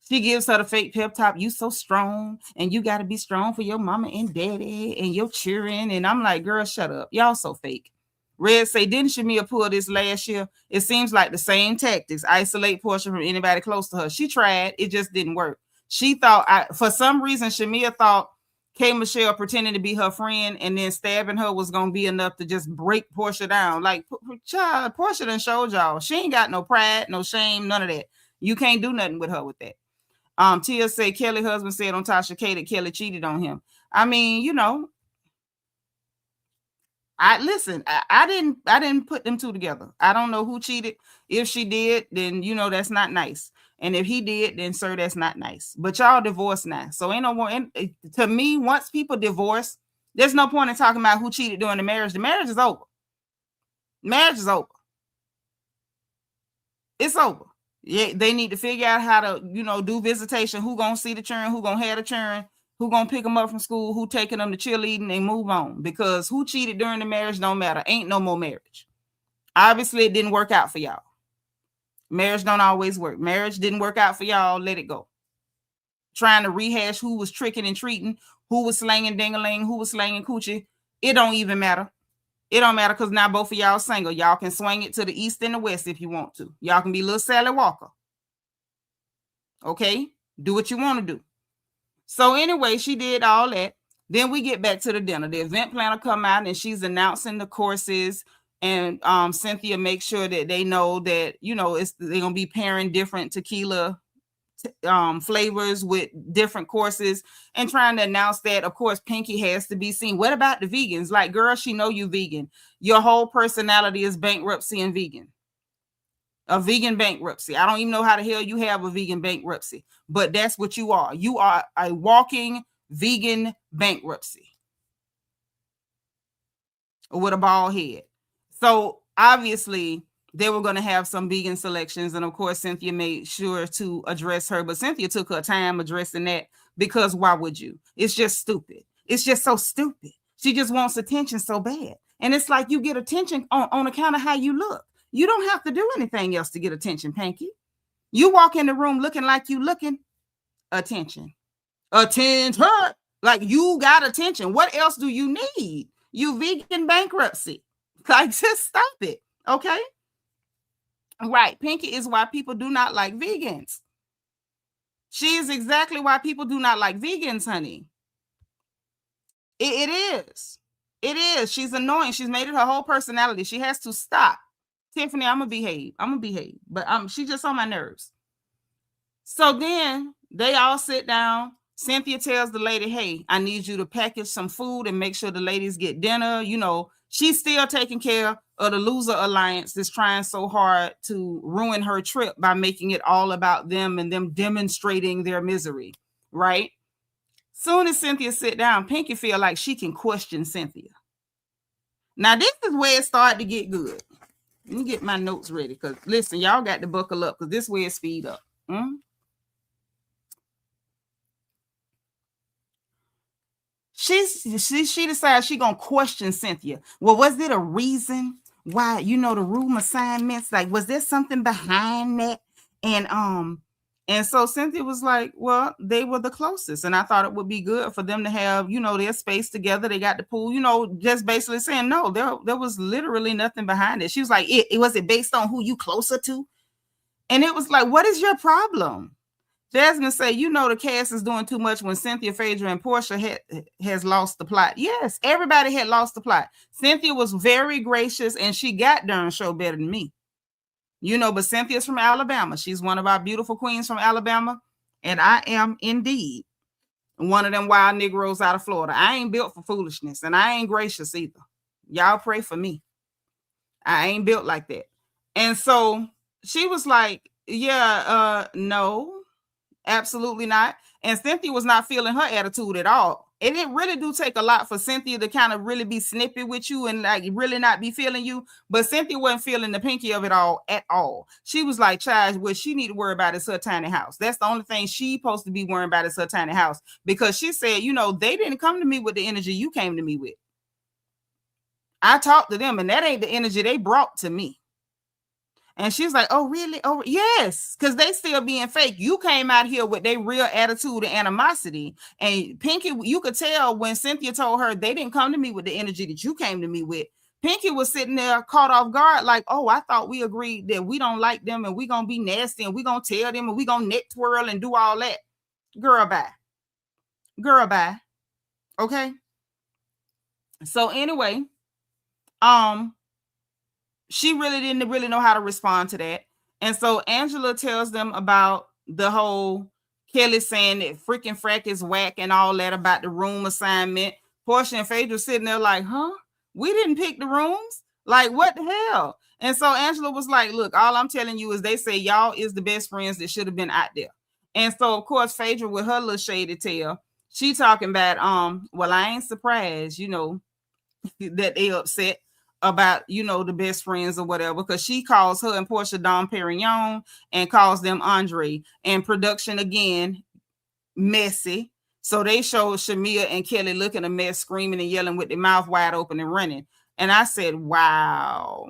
She gives her the fake pep talk. You so strong, and you got to be strong for your mama and daddy and your children. And I'm like, girl, shut up. Y'all so fake. Red say, didn't Shamia pull this last year? It seems like the same tactics. Isolate Portia from anybody close to her. She tried. It just didn't work. She thought, for some reason, Shamia thought K. Michelle pretending to be her friend and then stabbing her was going to be enough to just break Portia down. Like, child, Portia done showed y'all. She ain't got no pride, no shame, none of that. You can't do nothing with her with that. Tia say Kelly's husband said on Tasha K that Kelly cheated on him. I mean, I didn't put them two together. I don't know who cheated. If she did, then that's not nice. And if he did, then sir, that's not nice. But y'all divorced now. So ain't no more. To me, once people divorce, there's no point in talking about who cheated during the marriage. The marriage is over. Marriage is over. It's over. Yeah, they need to figure out how to, do visitation. Who gonna see the children? Who gonna have the children? Who gonna pick them up from school? Who taking them to cheerleading and move on? Because who cheated during the marriage don't matter. Ain't no more marriage. Obviously, it didn't work out for y'all. Marriage don't always work. Marriage didn't work out for y'all. Let it go. Trying to rehash who was tricking and treating, who was slanging ding-a-ling, who was slanging coochie. It don't even matter. It don't matter, because now both of y'all single. Y'all can swing it to the east and the west if you want to. Y'all can be little Sally Walker. Okay? Do what you want to do. So anyway, she did all that. Then we get back to the dinner. The event planner come out, and she's announcing the courses. And Cynthia makes sure that they know that, they're going to be pairing different tequila flavors with different courses, and trying to announce that, of course, Pinky has to be seen. What about the vegans? Like, girl, she know you vegan. Your whole personality is bankruptcy and vegan. A vegan bankruptcy. I don't even know how the hell you have a vegan bankruptcy, but that's what you are. You are a walking vegan bankruptcy with a bald head. So obviously they were going to have some vegan selections. And of course, Cynthia made sure to address her, but Cynthia took her time addressing that, because why would you? It's just stupid. It's just so stupid. She just wants attention so bad. And it's like, you get attention on account of how you look. You don't have to do anything else to get attention, Pinky. You walk in the room looking like you looking, attention. Attention. Like, you got attention. What else do you need? You vegan bankruptcy. Like, just stop it. Okay? Right. Pinky is why people do not like vegans. She is exactly why people do not like vegans, honey. It is. It is. She's annoying. She's made it her whole personality. She has to stop. Tiffany, I'm gonna behave. I'm gonna behave. But she just on my nerves. So then they all sit down. Cynthia tells the lady, hey, I need you to package some food and make sure the ladies get dinner. You know, she's still taking care of the loser alliance that's trying so hard to ruin her trip by making it all about them and them demonstrating their misery, right? Soon as Cynthia sit down, Pinky feel like she can question Cynthia. Now, this is where it started to get good. Let me get my notes ready, because listen, y'all got to buckle up, because this way it speed up. She decides she gonna question Cynthia. Well, was it a reason why, you know, the room assignments, like, was there something behind that? And so Cynthia was like, well, they were the closest, and I thought it would be good for them to have, you know, their space together. They got the pool, you know, just basically saying, no, there was literally nothing behind it. She was like, it was it based on who you closer to? And it was like, what is your problem? Jasmine say, you know, the cast is doing too much when Cynthia, Phaedra, and Portia has lost the plot. Yes, everybody had lost the plot. Cynthia was very gracious, and she got darn show better than me. You know, but Cynthia's from Alabama. She's one of our beautiful queens from Alabama. And I am indeed one of them wild Negroes out of Florida. I ain't built for foolishness, and I ain't gracious either. Y'all pray for me. I ain't built like that. And so she was like, yeah, no. Absolutely not. And Cynthia was not feeling her attitude at all. And it really do take a lot for Cynthia to kind of really be snippy with you and like really not be feeling you. But Cynthia wasn't feeling the Pinky of it all at all. She was like, child, what she need to worry about is her tiny house. That's the only thing she supposed to be worrying about is her tiny house. Because she said, you know, they didn't come to me with the energy you came to me with. I talked to them, and that ain't the energy they brought to me. And she's like, oh, really? Oh, yes, because they still being fake. You came out here with their real attitude and animosity. And Pinky, you could tell when Cynthia told her they didn't come to me with the energy that you came to me with. Pinky was sitting there caught off guard like, oh, I thought we agreed that we don't like them and we're going to be nasty and we're going to tell them and we're going to neck twirl and do all that. Girl, bye. Girl, bye. Okay? So anyway, she really didn't really know how to respond to that. And so Angela tells them about the whole Kelly saying that freaking frack is whack and all that about the room assignment. Portia and Phaedra sitting there like, huh? We didn't pick the rooms? Like, what the hell? And so Angela was like, look, all I'm telling you is they say y'all is the best friends that should have been out there. And so, of course, Phaedra with her little shady tail, she talking about, well, I ain't surprised, you know, that they upset about, you know, the best friends or whatever, because she calls her and Portia Dom Perignon and calls them Andre. And production again, messy. So they show Shamia and Kelly looking a mess, screaming and yelling with their mouth wide open and running. And I said, wow.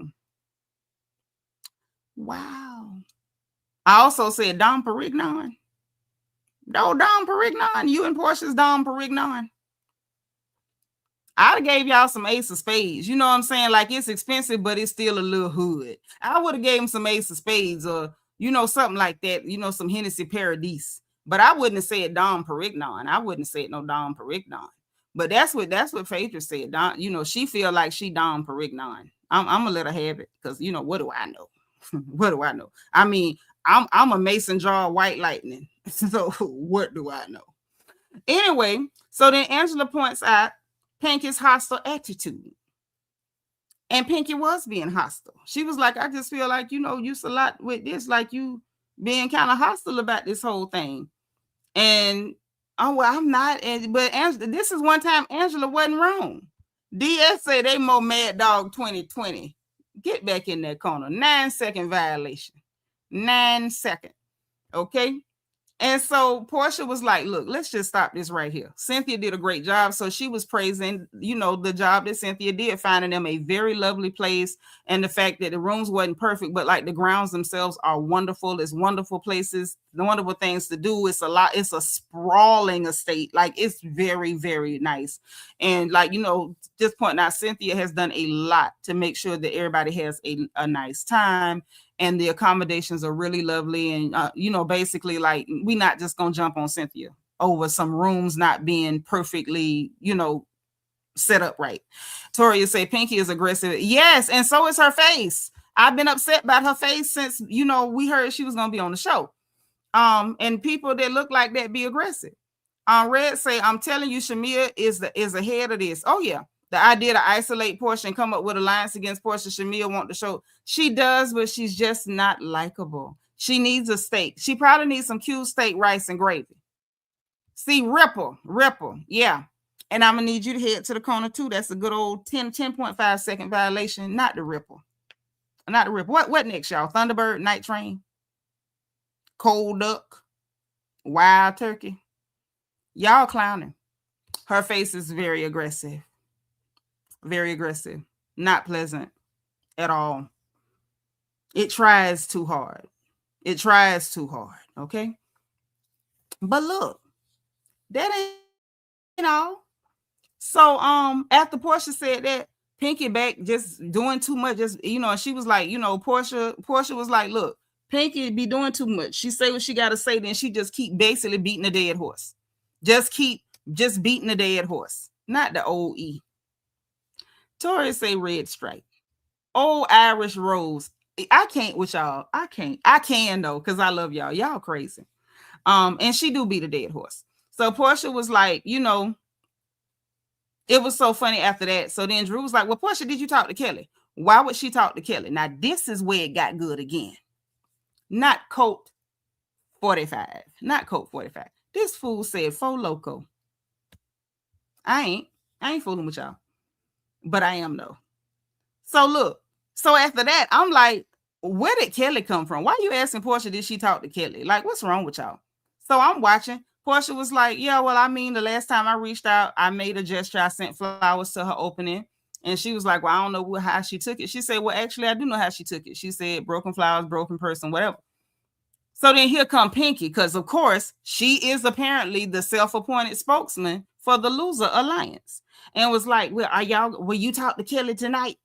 Wow. I also said Dom Perignon. No, Dom Perignon. You and Portia's Dom Perignon. I'd have gave y'all some Ace of Spades. You know what I'm saying? Like, it's expensive, but it's still a little hood. I would have gave him some Ace of Spades or, you know, something like that. You know, some Hennessy Paradise. But I wouldn't have said Dom Perignon. I wouldn't have said no Dom Perignon. But that's what Phaedra said. Dom, you know, she feel like she Dom Perignon. I'm gonna let her have it because, you know, what do I know? What do I know? I mean, I'm a mason jar of white lightning. So what do I know? Anyway, so then Angela points out Pinky's hostile attitude. And Pinky was being hostile. She was like, I just feel like, you know, you a lot with this, like you being kind of hostile about this whole thing. And, oh, well, I'm not. But Angela, this is one time Angela wasn't wrong. DS said they more Mad Dog 2020. Get back in that corner. 9-second violation. 9 seconds. Okay? And so Portia was like, look, let's just stop this right here. Cynthia did a great job. So she was praising, you know, the job that Cynthia did, finding them a very lovely place. And the fact that the rooms wasn't perfect, but like the grounds themselves are wonderful. It's wonderful places, the wonderful things to do. It's a sprawling estate. Like, it's very, very nice. And like, you know, just pointing out, Cynthia has done a lot to make sure that everybody has a nice time. And the accommodations are really lovely. And, you know, basically, like, we're not just going to jump on Cynthia over some rooms not being perfectly, you know, set up right. Toria say Pinky is aggressive. Yes, and so is her face. I've been upset about her face since, you know, we heard she was going to be on the show. And people that look like that be aggressive. Red say, I'm telling you, Shamia is ahead of this. Oh yeah. The idea to isolate Portia and come up with alliance against Portia, Shamia want to show. She does, but she's just not likable. She needs a steak. She probably needs some cute steak, rice, and gravy. See, Ripple. Yeah. And I'm going to need you to head to the corner too. That's a good old 10.5 second violation. Not the Ripple. Not the Ripple. What next, y'all? Thunderbird, Night Train, Cold Duck, Wild Turkey. Y'all clowning. Her face is very aggressive. Very aggressive. Not pleasant at all. It tries too hard. It tries too hard. Okay. But look, that ain't all. So after Portia said that, Pinky back just doing too much, just, you know, she was like, you know, Portia was like, look, Pinky be doing too much. She say what she got to say, then she just keep basically beating a dead horse. Just beating a dead horse. Not the old E. Tori say red stripe. Old Irish rose. I can't with y'all. I can though, because I love y'all. Y'all crazy. And she do beat a dead horse. So Portia was like, you know, it was so funny after that. So then Drew was like, well, Portia, did you talk to Kelly? Why would she talk to Kelly? Now, this is where it got good again. Not Colt 45. Not Colt 45. This fool said Fo Loco. I ain't fooling with y'all. But I am though. So look. So after that, I'm like, where did Kelly come from? Why are you asking Portia, did she talk to Kelly? Like, what's wrong with y'all? So I'm watching. Portia was like, yeah, well, I mean, the last time I reached out, I made a gesture. I sent flowers to her opening. And she was like, well, I don't know how she took it. She said, well, actually, I do know how she took it. She said, broken flowers, broken person, whatever. So then here come Pinky, because, of course, she is apparently the self-appointed spokesman for the Loser Alliance. And was like, well, will you talk to Kelly tonight,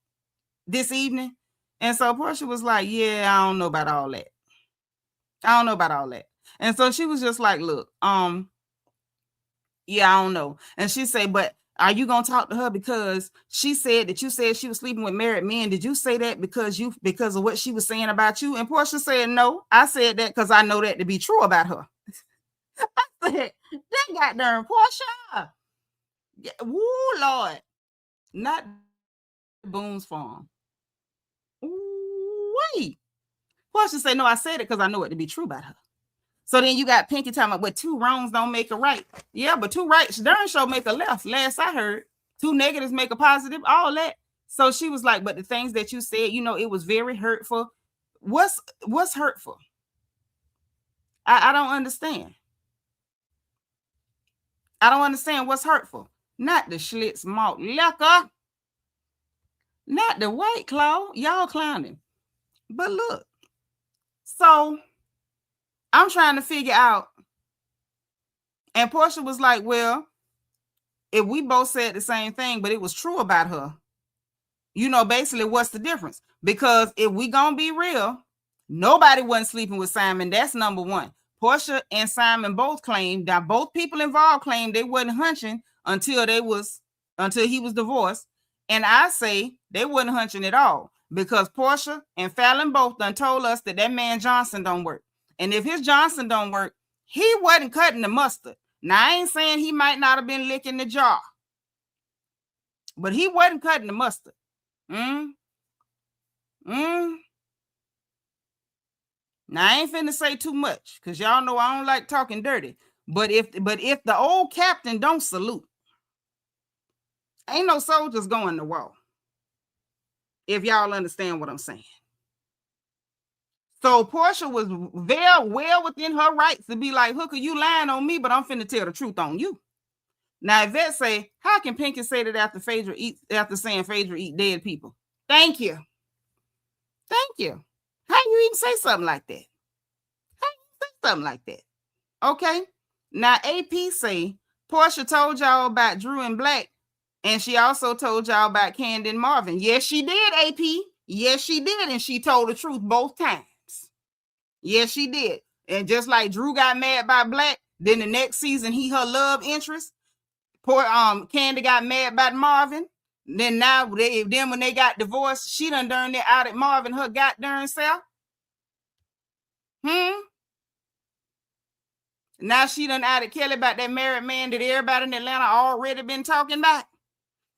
this evening? And so Portia was like, yeah, I don't know about all that. And so she was just like, look, yeah, I don't know. And she said, but are you going to talk to her because she said that you said she was sleeping with married men? Did you say that because of what she was saying about you? And Portia said, no, I said that because I know that to be true about her. I said, that goddamn Portia. Yeah, woo, Lord. Not Boone's Farm. Wait. Portia said, no, I said it because I know it to be true about her. So then you got Pinky talking about, well, 2 wrongs don't make a right. Yeah, but 2 rights darn sure make a left. Last I heard, 2 negatives make a positive, all that. So she was like, but the things that you said, you know, it was very hurtful. What's hurtful? I don't understand. I don't understand what's hurtful. Not the Schlitz malt liquor. Not the White Claw. Y'all clowning. But look. So I'm trying to figure out. And Portia was like, well, if we both said the same thing, but it was true about her, you know, basically what's the difference? Because if we gonna be real, nobody wasn't sleeping with Simon. That's number one. Portia and Simon both claimed that both people involved claimed they wasn't hunching until he was divorced. And I say they wasn't hunching at all because Portia and Fallon both done told us that man Johnson don't work. And if his Johnson don't work, he wasn't cutting the mustard. Now, I ain't saying he might not have been licking the jar, but he wasn't cutting the mustard. Now, I ain't finna say too much because y'all know I don't like talking dirty. But if the old captain don't salute, ain't no soldiers going to war. If y'all understand what I'm saying. So Portia was very well within her rights to be like, Hooker, you lying on me, but I'm finna tell the truth on you. Now, Yvette say, how can Pinky say that after saying Phaedra eat dead people? Thank you. How you even say something like that? Okay. Now, AP say, Portia told y'all about Drew and Black, and she also told y'all about Candy and Marvin. Yes, she did, AP. Yes, she did, and she told the truth both times. Yes, she did. And just like Drew got mad by Black, then the next season, her love interest. Poor Candy got mad by Marvin. Then now then when they got divorced, she done it out at Marvin her goddamn self. Now she done out at Kelly about that married man that everybody in Atlanta already been talking about.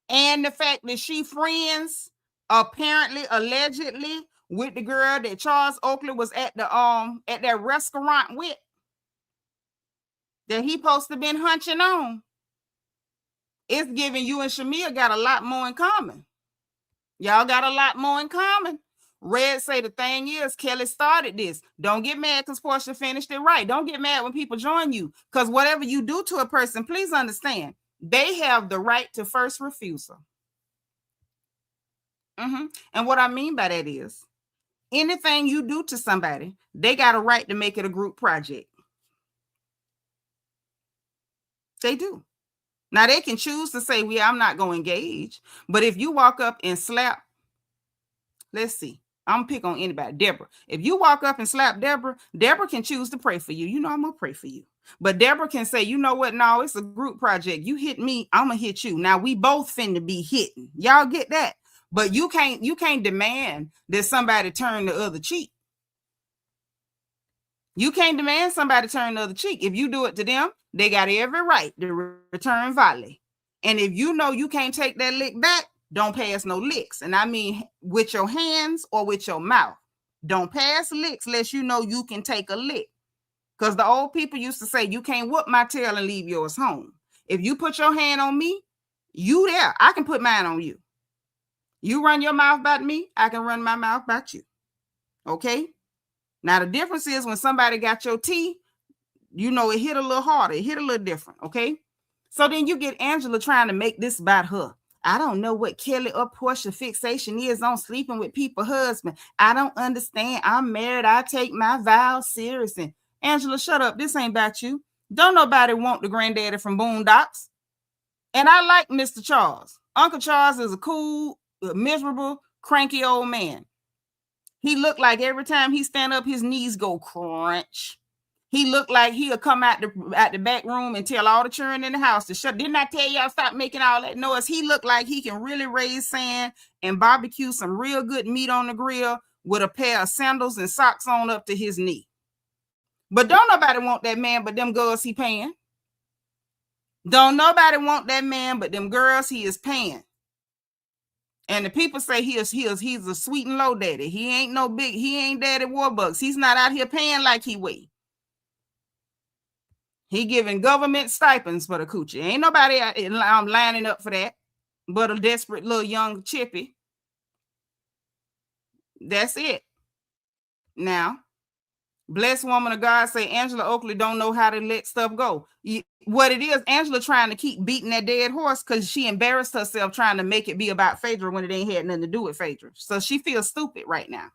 And the fact that she friends, apparently, allegedly, with the girl that Charles Oakley was at that restaurant with, that he supposed to been hunching on. It's giving you and Shamia got a lot more in common. Y'all got a lot more in common. Red say the thing is, Kelly started this. Don't get mad because Portia finished it right. Don't get mad when people join you, because whatever you do to a person, please understand, they have the right to first refusal. And what I mean by that is, anything you do to somebody, they got a right to make it a group project. They do. Now, they can choose to say, well, I'm not going to engage. But if you walk up and slap, let's see, I'm going to pick on anybody. Deborah. If you walk up and slap Deborah, Deborah can choose to pray for you. You know, I'm going to pray for you. But Deborah can say, you know what? No, it's a group project. You hit me, I'm going to hit you. Now, we both finna be hitting. Y'all get that? But you can't demand that somebody turn the other cheek. You can't demand somebody turn the other cheek. If you do it to them, they got every right to return volley. And if you know you can't take that lick back, don't pass no licks. And I mean with your hands or with your mouth. Don't pass licks unless you know you can take a lick. Because the old people used to say, you can't whoop my tail and leave yours home. If you put your hand on me, you there. I can put mine on you. You run your mouth about me, I can run my mouth about you. Okay? Now, the difference is when somebody got your teeth, you know, it hit a little harder. It hit a little different. Okay? So then you get Angela trying to make this about her. I don't know what Kelly or Portia fixation is on sleeping with people's husband. I don't understand. I'm married. I take my vows serious. And Angela, shut up. This ain't about you. Don't nobody want the granddaddy from Boondocks. And I like Mr. Charles. Uncle Charles is a cool, miserable, cranky old man. He looked like every time he stand up, his knees go crunch. He looked like he'll come out the back room and tell all the children in the house to shut. Didn't I tell y'all stop making all that noise? He looked like he can really raise sand and barbecue some real good meat on the grill with a pair of sandals and socks on up to his knee. But don't nobody want that man but them girls he paying. Don't nobody want that man but them girls he is paying. And the people say he's a sweet and low daddy. He ain't Daddy Warbucks. He's not out here paying like he weigh. He giving government stipends for the coochie. Ain't nobody lining up for that but a desperate little young chippy. That's it. Now, blessed woman of God say Angela Oakley don't know how to let stuff go. What it is, Angela trying to keep beating that dead horse because she embarrassed herself trying to make it be about Phaedra when it ain't had nothing to do with Phaedra. So she feels stupid right now.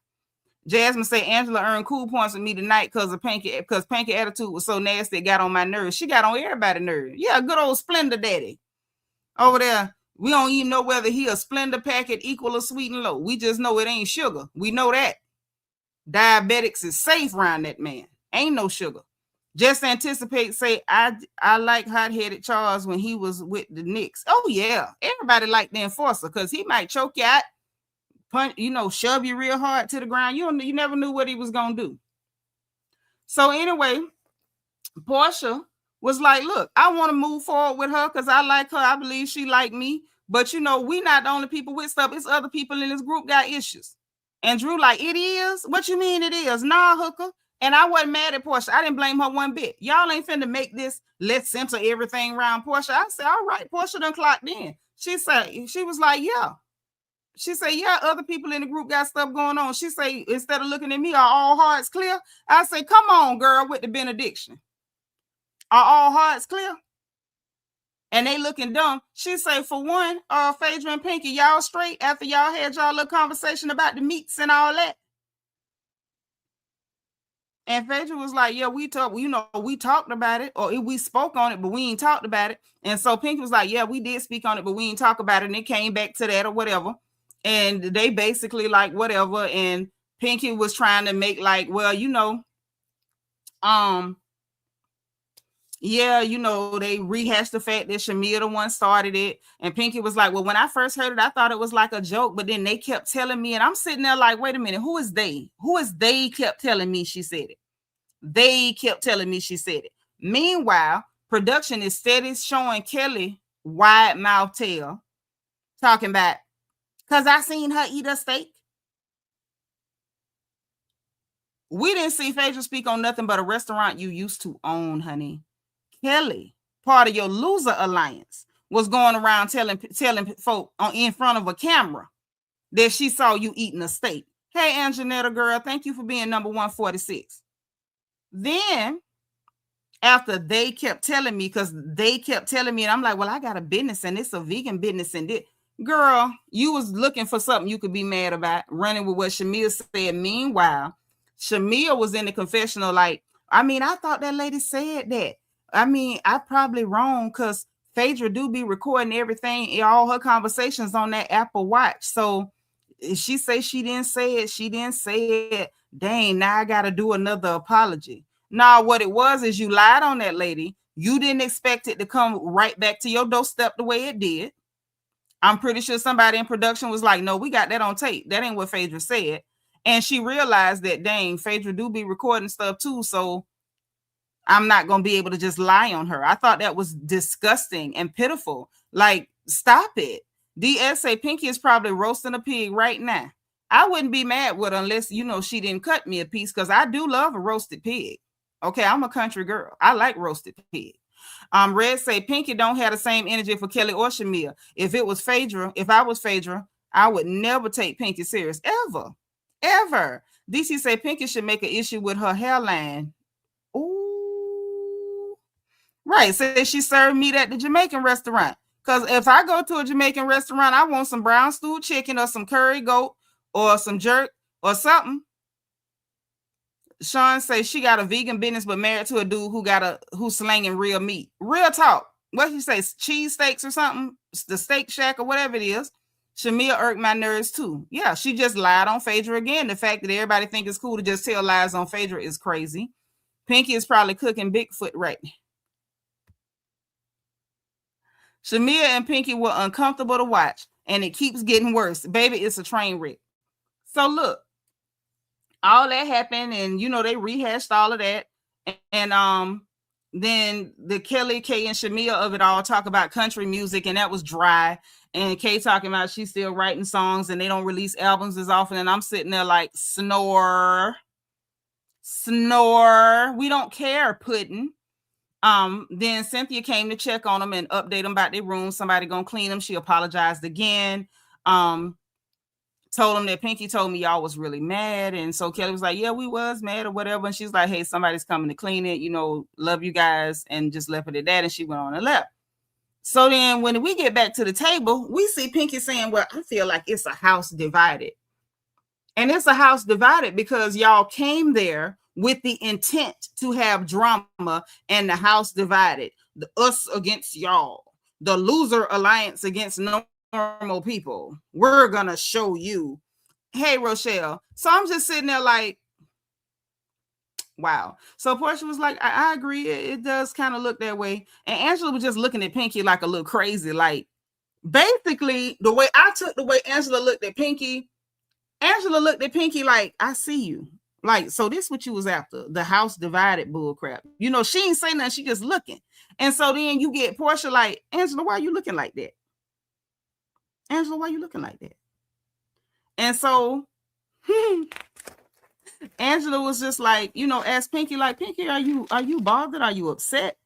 Jasmine say Angela earned cool points with me tonight because Panky attitude was so nasty it got on my nerves. She got on everybody's nerves. Yeah, good old Splendor daddy. Over there, we don't even know whether he a Splendor packet equal or sweet and low. We just know it ain't sugar. We know that. Diabetics is safe around that man. Ain't no sugar. Just anticipate say I like hot-headed Charles when he was with the Knicks. Oh yeah, everybody like the enforcer because he might choke you out, punch, shove you real hard to the ground. You never knew what he was gonna do. So anyway, Portia was like, look, I want to move forward with her because I like her. I believe she like me. But we not the only people with stuff. It's other people in this group got issues. And Drew like, it is? What you mean it is? Nah, hooker. And I wasn't mad at Portia. I didn't blame her one bit. Y'all ain't finna make this, let's censor everything around Portia. I said, all right, Portia done clocked in. She was like, yeah. She said, yeah, other people in the group got stuff going on. She said, instead of looking at me, are all hearts clear? I say, come on, girl, with the benediction. Are all hearts clear? And they looking dumb. She say, for one, Phaedra and Pinky, y'all straight after y'all had y'all little conversation about the meats and all that. And Phaedra was like, yeah, we talked about it, or we spoke on it, but we ain't talked about it. And so Pinky was like, yeah, we did speak on it, but we ain't talk about it. And it came back to that or whatever. And they basically like whatever. And Pinky was trying to make like, well, Yeah, they rehashed the fact that Shamia the one started it. And Pinky was like, well, when I first heard it, I thought it was like a joke. But then they kept telling me, and I'm sitting there like, wait a minute, who is they? Who is they kept telling me she said it? They kept telling me she said it. Meanwhile, production is steady showing Kelly wide mouth tail talking about, because I seen her eat a steak. We didn't see Phaedra speak on nothing but a restaurant you used to own, honey. Kelly, part of your loser alliance, was going around telling folk in front of a camera that she saw you eating a steak. Hey, Anjanetta girl, thank you for being number 146. Then, after they kept telling me, and I'm like, well, I got a business and it's a vegan business and it. Girl, you was looking for something you could be mad about, running with what Shamia said. Meanwhile, Shamia was in the confessional like, I thought that lady said that. I probably wrong because Phaedra do be recording everything, all her conversations on that Apple Watch. So if she say she didn't say it, dang, now I got to do another apology. Nah, what it was is you lied on that lady. You didn't expect it to come right back to your doorstep the way it did. I'm pretty sure somebody in production was like, no, we got that on tape. That ain't what Phaedra said. And she realized that, dang, Phaedra do be recording stuff too. So I'm not going to be able to just lie on her. I thought that was disgusting and pitiful. Like, stop it. DS say Pinky is probably roasting a pig right now. I wouldn't be mad with her unless, she didn't cut me a piece because I do love a roasted pig. Okay, I'm a country girl. I like roasted pig. Red say Pinky don't have the same energy for Kelly or Shamia. If I was Phaedra, I would never take Pinky serious. Ever. DC say Pinky should make an issue with her hairline. Ooh. Right. Say she served meat at the Jamaican restaurant. Because if I go to a Jamaican restaurant, I want some brown stewed chicken or some curry goat or some jerk or something. Sean says she got a vegan business but married to a dude who's slanging real meat. Real talk. What she say? Cheese steaks or something? The Steak Shack or whatever it is. Shamia irked my nerves too. Yeah, she just lied on Phaedra again. The fact that everybody think it's cool to just tell lies on Phaedra is crazy. Pinky is probably cooking Bigfoot right now. Shamia and Pinky were uncomfortable to watch, and it keeps getting worse. Baby, it's a train wreck. So look, all that happened, and they rehashed all of that, and then the Kelly, Kay, and Shamia of it all talk about country music, and that was dry. And Kay talking about she's still writing songs, and they don't release albums as often. And I'm sitting there like, snore. We don't care, Puddin'. Then Cynthia came to check on them and update them about their room. Somebody gonna clean them. She apologized again. Told them that Pinky told me y'all was really mad. And so Kelly was like, yeah, we was mad or whatever. And she's like, hey, somebody's coming to clean it. Love you guys. And just left it at that. And she went on and left. So then when we get back to the table, we see Pinky saying, well, I feel like it's a house divided. And it's a house divided because y'all came there with the intent to have drama, and the house divided. Us against y'all. The loser alliance against normal people. We're going to show you. Hey, Rochelle. So I'm just sitting there like, wow. So Portia was like, I agree. It does kind of look that way. And Angela was just looking at Pinky like a little crazy. Like, basically, the way Angela looked at Pinky, like, I see you. Like, so this what you was after, the house divided bullcrap. She ain't saying nothing. She just looking. And so then you get Portia like, Angela, why are you looking like that? Angela, why are you looking like that? And so Angela was just like, asked Pinky, like, Pinky, are you bothered? Are you upset?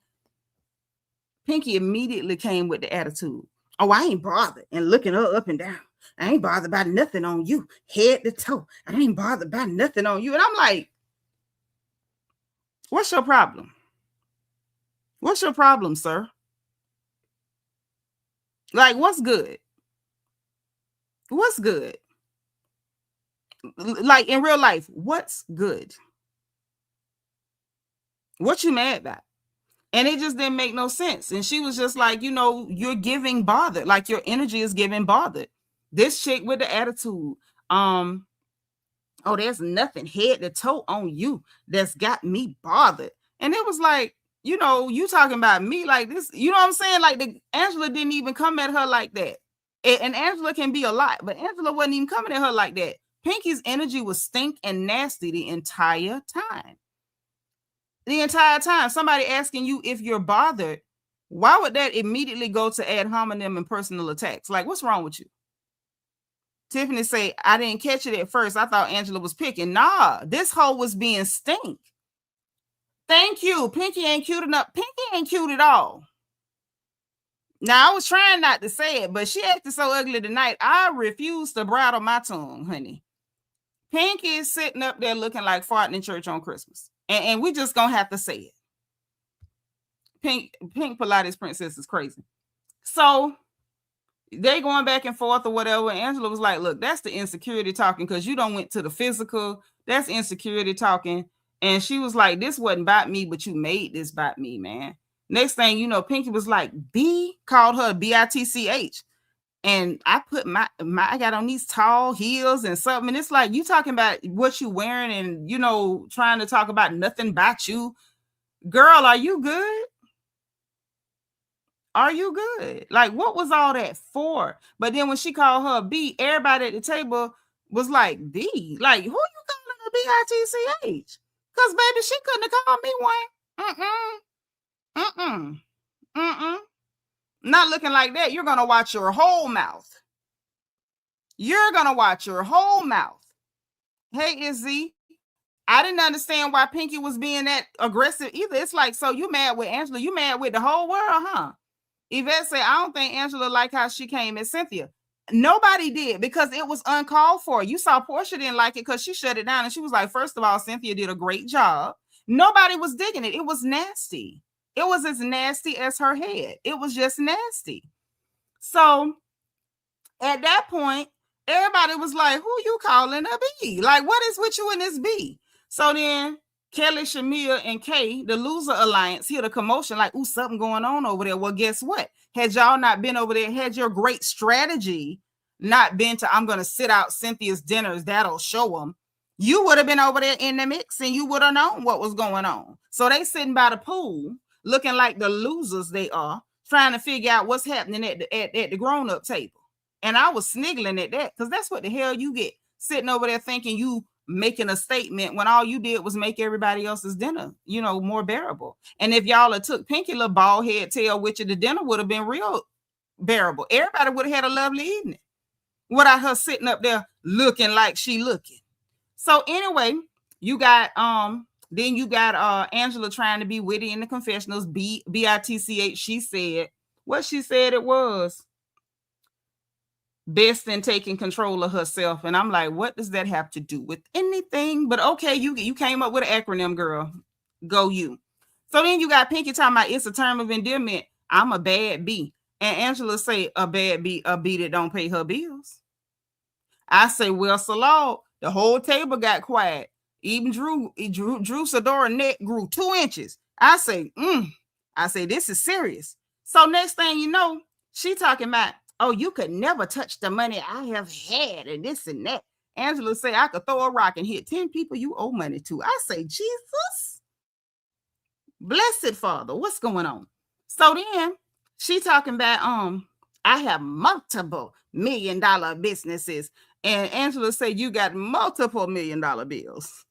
Pinky immediately came with the attitude. Oh, I ain't bothered. And looking her up and down. I ain't bothered by nothing on you, head to toe. I ain't bothered by nothing on you. And I'm like, what's your problem? What's your problem, sir? Like, what's good? What's good? Like, in real life, what's good? What you mad about? And it just didn't make no sense. And she was just like, you're giving bothered. Like, your energy is giving bothered. This chick with the attitude, oh, there's nothing head to toe on you that's got me bothered. And it was like, You know, you talking about me like this. You know what I'm saying? Like Angela didn't even come at her like that. And Angela can be a lot, but Angela wasn't even coming at her like that. Pinky's energy was stink and nasty the entire time. The entire time. Somebody asking you if you're bothered, why would that immediately go to ad hominem and personal attacks? Like, what's wrong with you? Tiffany say, I didn't catch it at first. I thought Angela was picking. Nah, this hoe was being stink. Thank you. Pinky ain't cute enough. Pinky ain't cute at all. Now, I was trying not to say it, but she acted so ugly tonight. I refuse to bridle my tongue, honey. Pinky is sitting up there looking like farting in church on Christmas. And we just gonna have to say it. Pink Pilates princess is crazy. So they going back and forth or whatever. And Angela was like, look, that's the insecurity talking because you don't went to the physical. That's insecurity talking. And she was like, this wasn't about me, but you made this about me, man. Next thing you know, Pinky was like, called her BITCH. And I put I got on these tall heels and something. And it's like, you talking about what you wearing and, you know, trying to talk about nothing about you. Girl, are you good? Are you good? Like, what was all that for? But then when she called her B, everybody at the table was like, B? Like, who you calling her BITCH? Because, baby, she couldn't have called me one. Not looking like that. You're going to watch your whole mouth. You're going to watch your whole mouth. Hey, Izzy. I didn't understand why Pinky was being that aggressive either. It's like, so you mad with Angela? You mad with the whole world, huh? Yvette said, I don't think Angela liked how she came at Cynthia. Nobody did because it was uncalled for. You saw Portia didn't like it because she shut it down. And she was like, first of all, Cynthia did a great job. Nobody was digging it. It was nasty. It was as nasty as her head. It was just nasty. So at that point, everybody was like, who you calling a B? Like, what is with you in this B? So then Kelly, Shamia, and Kay, the loser alliance, hear the commotion like, ooh, something going on over there. Well, guess what? Had y'all not been over there, had your great strategy not been to, I'm going to sit out Cynthia's dinners, that'll show them, you would have been over there in the mix and you would have known what was going on. So they sitting by the pool looking like the losers they are, trying to figure out what's happening at the grown-up table. And I was sniggling at that because that's what the hell you get, sitting over there thinking you making a statement when all you did was make everybody else's dinner, you know, more bearable. And if y'all had took Pinky little bald head tail with you, the dinner would have been real bearable. Everybody would have had a lovely evening without her sitting up there looking like she looking. So anyway, you got then you got Angela trying to be witty in the confessionals. BITCH, she said what she said it was best in taking control of herself. And I'm like, what does that have to do with anything? But okay, you came up with an acronym, girl. Go you. So then you got Pinky talking about it's a term of endearment. I'm a bad B. And Angela say a bad B, a B that don't pay her bills. I say, well, Salud, the whole table got quiet. Even Drew Sadora neck grew 2 inches. I say, this is serious. So next thing you know, she talking about, oh, you could never touch the money I have had and this and that. Angela say, I could throw a rock and hit 10 people you owe money to. I say, Jesus, blessed Father, what's going on? So then she talking about, I have multiple $1 million businesses. And Angela said, you got multiple $1 million bills.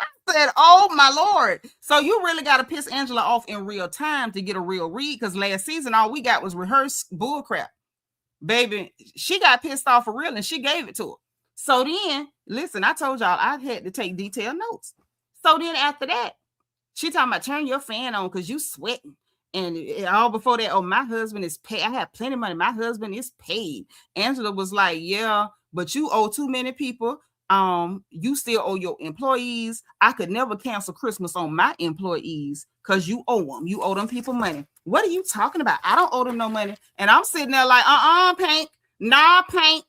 I said, oh, my Lord. So you really got to piss Angela off in real time to get a real read because last season, all we got was rehearsed bullcrap. Baby, she got pissed off for real and she gave it to her. So then, listen, I told y'all I had to take detailed notes. So then after that, she talking about turn your fan on because you sweating. And all before that, oh, my husband is paid. I have plenty of money. My husband is paid. Angela was like, yeah, but you owe too many people. You still owe your employees. I could never cancel Christmas on my employees because you owe them. You owe them people money. What are you talking about? I don't owe them no money. And I'm sitting there like, Pink. Nah, Pink.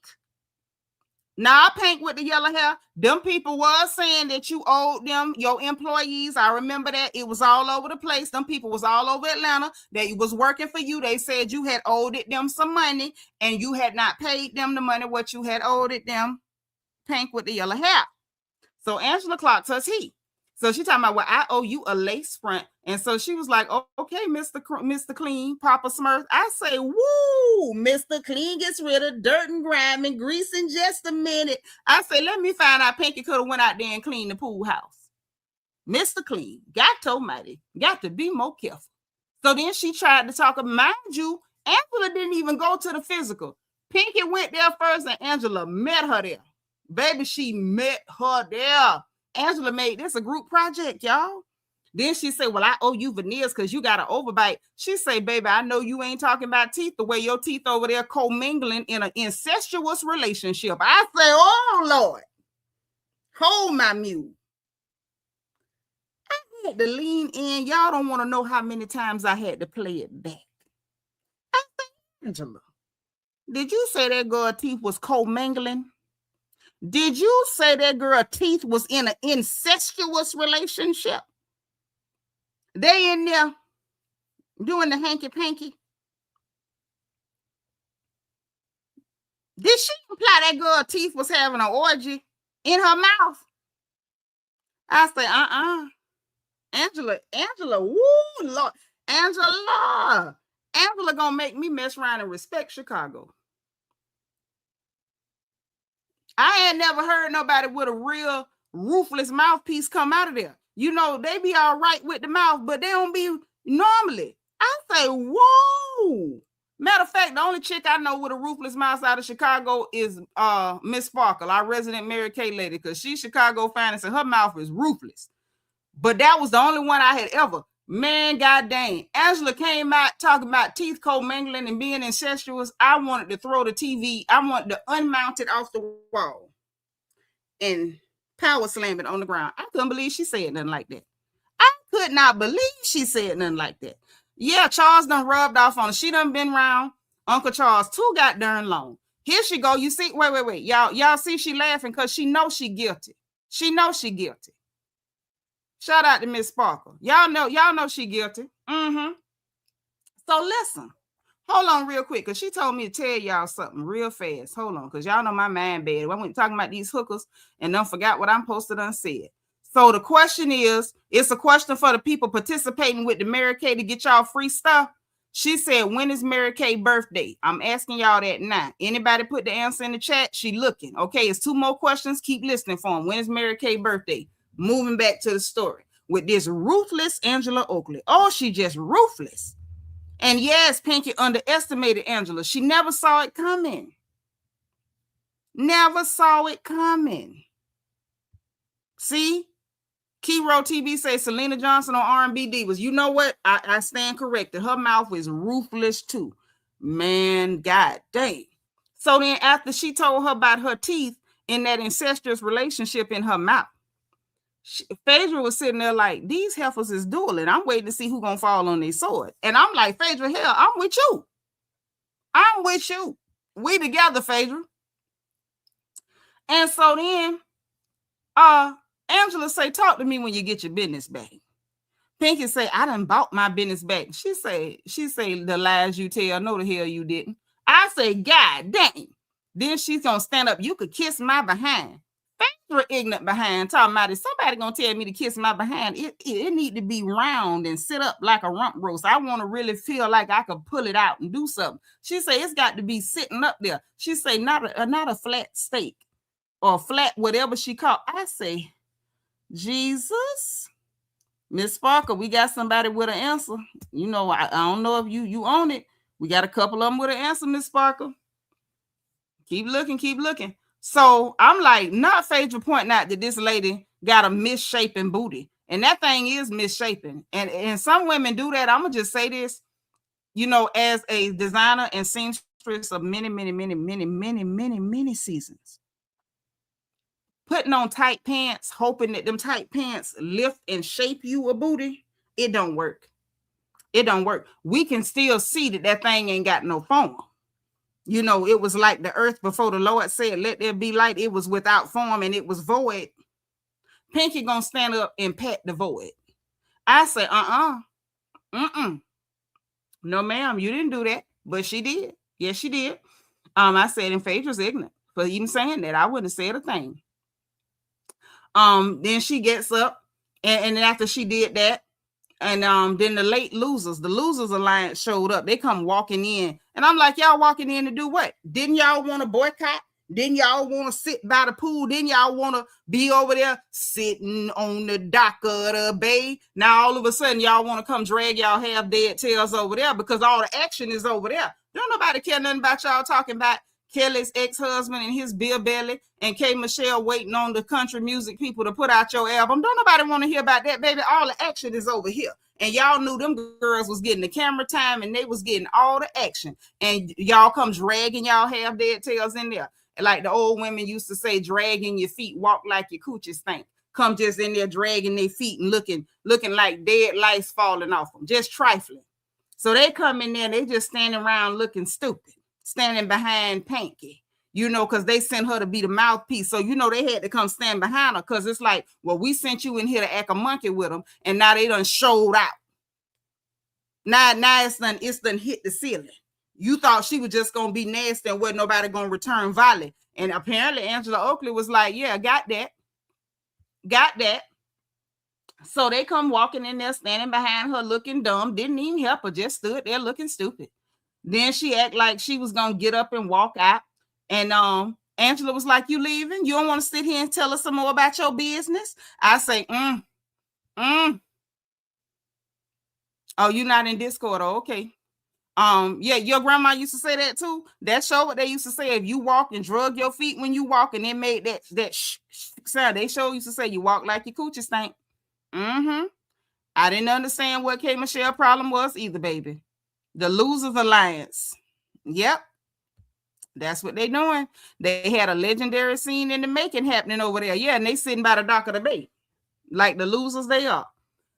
Nah, Pink with the yellow hair. Them people was saying that you owed them, your employees. I remember that. It was all over the place. Them people was all over Atlanta. They was working for you. They said you had owed them some money and you had not paid them the money what you had owed them. Pink with the yellow hair. So Angela clocked her tea. So she talking about, well, I owe you a lace front. And so she was like, oh, okay, Mr. Clean, Papa Smurf. I say, woo, Mr. Clean gets rid of dirt and grime and grease in just a minute. I say, let me find out Pinky could have went out there and cleaned the pool house. Mr. Clean, got to almighty, got to be more careful. So then she tried to talk, mind you, Angela didn't even go to the physical. Pinky went there first and Angela met her there. Baby, she met her there. Angela made this a group project, y'all. Then she said, well, I owe you veneers because you got an overbite. She say, baby, I know you ain't talking about teeth the way your teeth over there commingling in an incestuous relationship. I say, oh, Lord, hold my mule. I had to lean in. Y'all don't want to know how many times I had to play it back. I say, Angela, did you say that girl teeth was commingling? Did you say that girl teeth was in an incestuous relationship? They in there doing the hanky-panky. Did she imply that girl teeth was having an orgy in her mouth? I say, Angela, woo, Lord. Angela gonna make me mess around and respect Chicago. I ain't never heard nobody with a real ruthless mouthpiece come out of there. You know, they be all right with the mouth, but they don't be normally. I say, whoa. Matter of fact, the only chick I know with a ruthless mouth out of Chicago is Miss Sparkle, our resident Mary Kay lady, because she's Chicago finest and her mouth is ruthless. But that was the only one I had ever. Man, god dang. Angela came out talking about teeth commingling and being incestuous. I wanted to throw the TV. I wanted to unmount it off the wall and power slam it on the ground. I couldn't believe she said nothing like that. I could not believe she said nothing like that. Yeah, Charles done rubbed off on her. She done been around Uncle Charles too goddamn long. Here she go. You see, wait. Y'all see she laughing because she knows she guilty. She knows she guilty. Shout out to Miss Sparkle. Y'all know she guilty. So listen, hold on real quick, because she told me to tell y'all something real fast. Hold on, because y'all know my mind bad. I went talking about these hookers and don't forgot what I'm supposed to done said. So the question is, it's a question for the people participating with the Mary Kay to get y'all free stuff. She said, when is Mary Kay's birthday? I'm asking y'all that now. Anybody put the answer in the chat? She looking. Okay, it's 2 more questions. Keep listening for them. When is Mary Kay's birthday? Moving back to the story with this ruthless Angela Oakley. Oh, she just ruthless. And yes, Pinky underestimated Angela. She never saw it coming. Never saw it coming. See? Keyro TV says Selena Johnson on R&B Divas. You know what? I stand corrected. Her mouth is ruthless too. Man, god dang. So then after she told her about her teeth in that incestuous relationship in her mouth, Phaedra was sitting there like, these heifers is dueling. I'm waiting to see who gonna fall on their sword. And I'm like, Phaedra, hell, I'm with you. I'm with you. We together, Phaedra. And so then Angela say, talk to me when you get your business back. Pinky say, I done bought my business back. She say, the lies you tell, no the hell you didn't. I say, god dang. Then she's gonna stand up. You could kiss my behind. Phaedra ignorant behind talking about it. Somebody gonna tell me to kiss my behind. It need to be round and sit up like a rump roast. I want to really feel like I could pull it out and do something. She say it's got to be sitting up there. She say not a flat steak or flat whatever she called. I say, Jesus, Miss Sparkle, we got somebody with an answer. You know, I don't know if you own it. We got a couple of them with an answer, Miss Sparkle. Keep looking. So I'm like, not Phaedra pointing out that this lady got a misshapen booty. And that thing is misshapen. And some women do that. I'm going to just say this, you know, as a designer and seamstress of many seasons. Putting on tight pants, hoping that them tight pants lift and shape you a booty, it don't work. It don't work. We can still see that thing ain't got no form. You know, it was like the earth before the Lord said, let there be light. It was without form and it was void. Pinky gonna stand up and pat the void. I say, no, ma'am, you didn't do that. But she did. Yes, she did. I said, and Phaedra's ignorant for even saying that. I wouldn't have said a thing. Then she gets up And then after she did that, and then the losers alliance showed up. They come walking in, and I'm like, y'all walking in to do what? Didn't y'all want to boycott? Didn't y'all want to sit by the pool? Didn't y'all want to be over there sitting on the dock of the bay? Now all of a sudden y'all want to come drag y'all half dead tails over there because all the action is over there. Don't nobody care nothing about y'all talking about Kelly's ex-husband and his beer belly and K. Michelle waiting on the country music people to put out your album. Don't nobody want to hear about that, baby. All the action is over here. And y'all knew them girls was getting the camera time and they was getting all the action. And y'all come dragging y'all half dead tails in there. Like the old women used to say, dragging your feet, walk like your coochie stink. Come just in there dragging their feet and looking like dead lice falling off them, just trifling. So they come in there, they just standing around looking stupid, standing behind Pinky, you know, because they sent her to be the mouthpiece. So, you know, they had to come stand behind her because it's like, well, we sent you in here to act a monkey with them, and now they done showed out. Now it's done hit the ceiling. You thought she was just going to be nasty and wasn't nobody going to return volley. And apparently Angela Oakley was like, yeah, got that. So they come walking in there, standing behind her, looking dumb, didn't even help her, just stood there looking stupid. Then she act like she was going to get up and walk out. And Angela was like, you leaving? You don't want to sit here and tell us some more about your business? I say, Oh, you're not in Discord. Oh, okay. Yeah, your grandma used to say that too. That show what they used to say, if you walk and drug your feet when you walk, and it made that sound. They show used to say you walk like your coochie stink. I didn't understand what K. Michelle problem was either, baby. The Losers Alliance. Yep. That's what they doing. They had a legendary scene in the making happening over there. Yeah, and they sitting by the dock of the bay. Like the losers they are.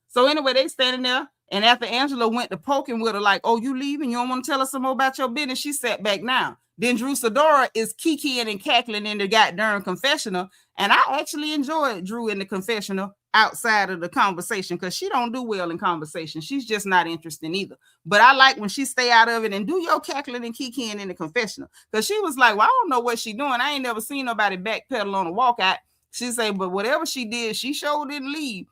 So anyway, they standing there. And after Angela went to poking with her, like, oh, you leaving? You don't want to tell us some more about your business? She sat back down. Then Drew Sidora is kikiing and cackling in the goddamn confessional. And I actually enjoyed Drew in the confessional outside of the conversation because she don't do well in conversation. She's just not interested either. But I like when she stay out of it and do your cackling and kikiing in the confessional. Because she was like, well, I don't know what she doing. I ain't never seen nobody backpedal on a walkout. She said, but whatever she did, she sure didn't leave.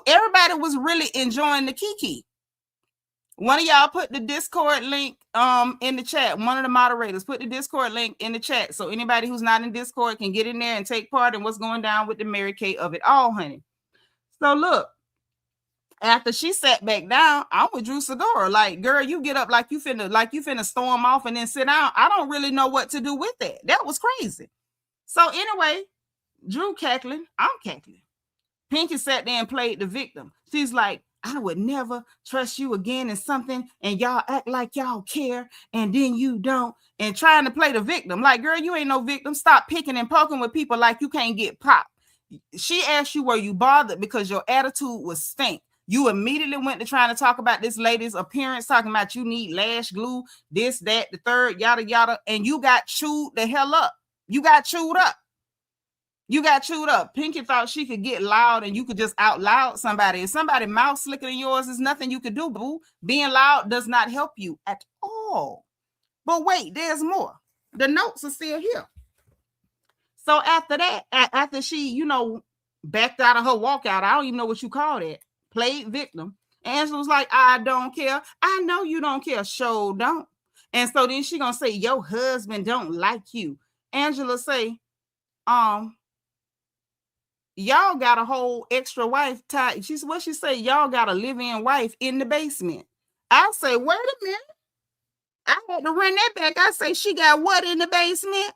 Everybody was really enjoying the kiki. One of y'all put the Discord link in the chat. One of the moderators put the Discord link in the chat so anybody who's not in Discord can get in there and take part in what's going down with the Mary Kay of it all, honey. So look, after she sat back down, I'm with Drew Sidora. Like, girl, you get up like you finna storm off and then sit down. I don't really know what to do with that. That was crazy. So anyway, Drew cackling, I'm cackling. Pinky sat there and played the victim. She's like, I would never trust you again in something, and y'all act like y'all care, and then you don't, and trying to play the victim. Like, girl, you ain't no victim. Stop picking and poking with people like you can't get popped. She asked you, were you bothered because your attitude was stink? You immediately went to trying to talk about this lady's appearance, talking about you need lash glue, this, that, the third, yada, yada, and you got chewed the hell up. You got chewed up. Pinky thought she could get loud and you could just out loud somebody. If somebody's mouth slicker than yours, there's nothing you could do, boo. Being loud does not help you at all. But wait, there's more. The notes are still here. So after that, after she, you know, backed out of her walkout, I don't even know what you call that, played victim, Angela was like, I don't care. I know you don't care. Sure don't. And so then she gonna say, your husband don't like you. Angela say, y'all got a whole extra wife tied. She say, y'all got a live-in wife in the basement. I say, wait a minute. I had to run that back. I say, she got what in the basement?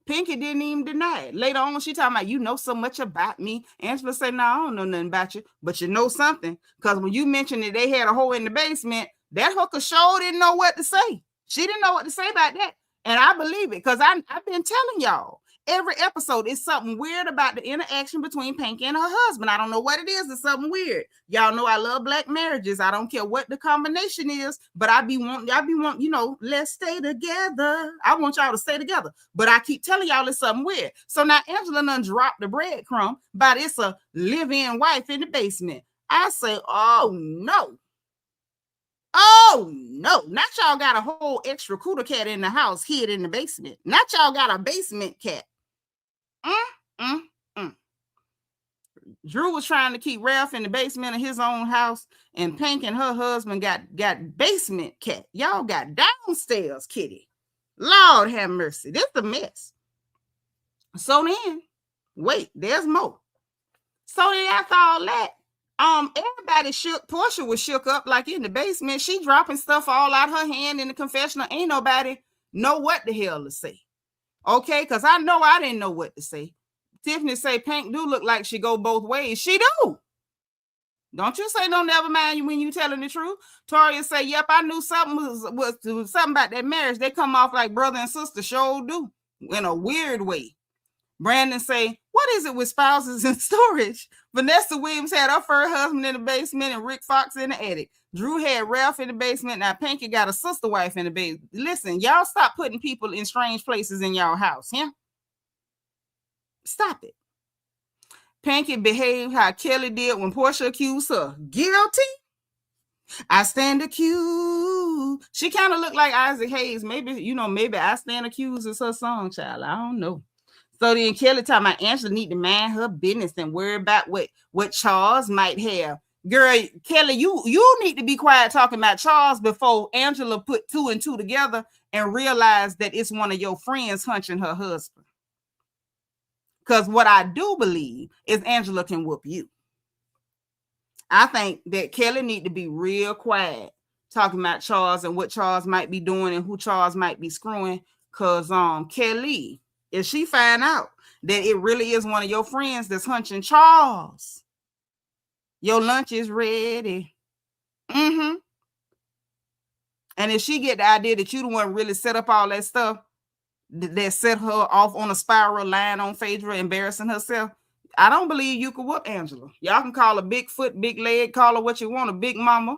Pinky didn't even deny it. Later on, she talking about, you know so much about me. Angela said, no, I don't know nothing about you, but you know something. Because when you mentioned that they had a hole in the basement, that hooker sure didn't know what to say. She didn't know what to say about that. And I believe it because I've been telling y'all every episode is something weird about the interaction between Pinky and her husband. I don't know what it is. It's something weird. Y'all know I love black marriages. I don't care what the combination is, but y'all be wanting, you know, let's stay together. I want y'all to stay together. But I keep telling y'all it's something weird. So now Angela done dropped the breadcrumb, but it's a live-in wife in the basement. I say, oh no. Oh, no. Not y'all got a whole extra cooter cat in the house hid in the basement. Not y'all got a basement cat. Drew was trying to keep Ralph in the basement of his own house, and Pink and her husband got basement cat. Y'all got downstairs kitty. Lord have mercy. This is a mess. So then, wait, there's more. So then after all that, everybody shook. Portia was shook up like in the basement. She dropping stuff all out her hand in the confessional. Ain't nobody know what the hell to say. Okay, because I know I didn't know what to say. Tiffany say Pink do look like she go both ways. She do. Don't you say no never mind when you telling the truth. Toria say, yep, I knew something was something about that marriage. They come off like brother and sister, sure do. In a weird way. Brandon say, what is it with spouses in storage? Vanessa Williams had her first husband in the basement and Rick Fox in the attic. Drew had Ralph in the basement. Now Pinky got a sister wife in the basement. Listen, y'all stop putting people in strange places in y'all house, yeah? Stop it. Pinky behaved how Kelly did when Portia accused her. Guilty? I stand accused. She kind of looked like Isaac Hayes. Maybe, maybe I stand accused is her song, child. I don't know. So then Kelly talking about Angela need to mind her business and worry about what Charles might have. Girl, Kelly, you need to be quiet talking about Charles before Angela put 2 and 2 together and realize that it's one of your friends hunching her husband. Because what I do believe is Angela can whoop you. I think that Kelly need to be real quiet talking about Charles and what Charles might be doing and who Charles might be screwing. Because Kelly, if she find out that it really is one of your friends that's hunching Charles, your lunch is ready. And if she get the idea that you the one really set up all that stuff, that set her off on a spiral line on Phaedra, embarrassing herself, I don't believe you could whoop Angela. Y'all can call her big foot, big leg, call her what you want, a big mama.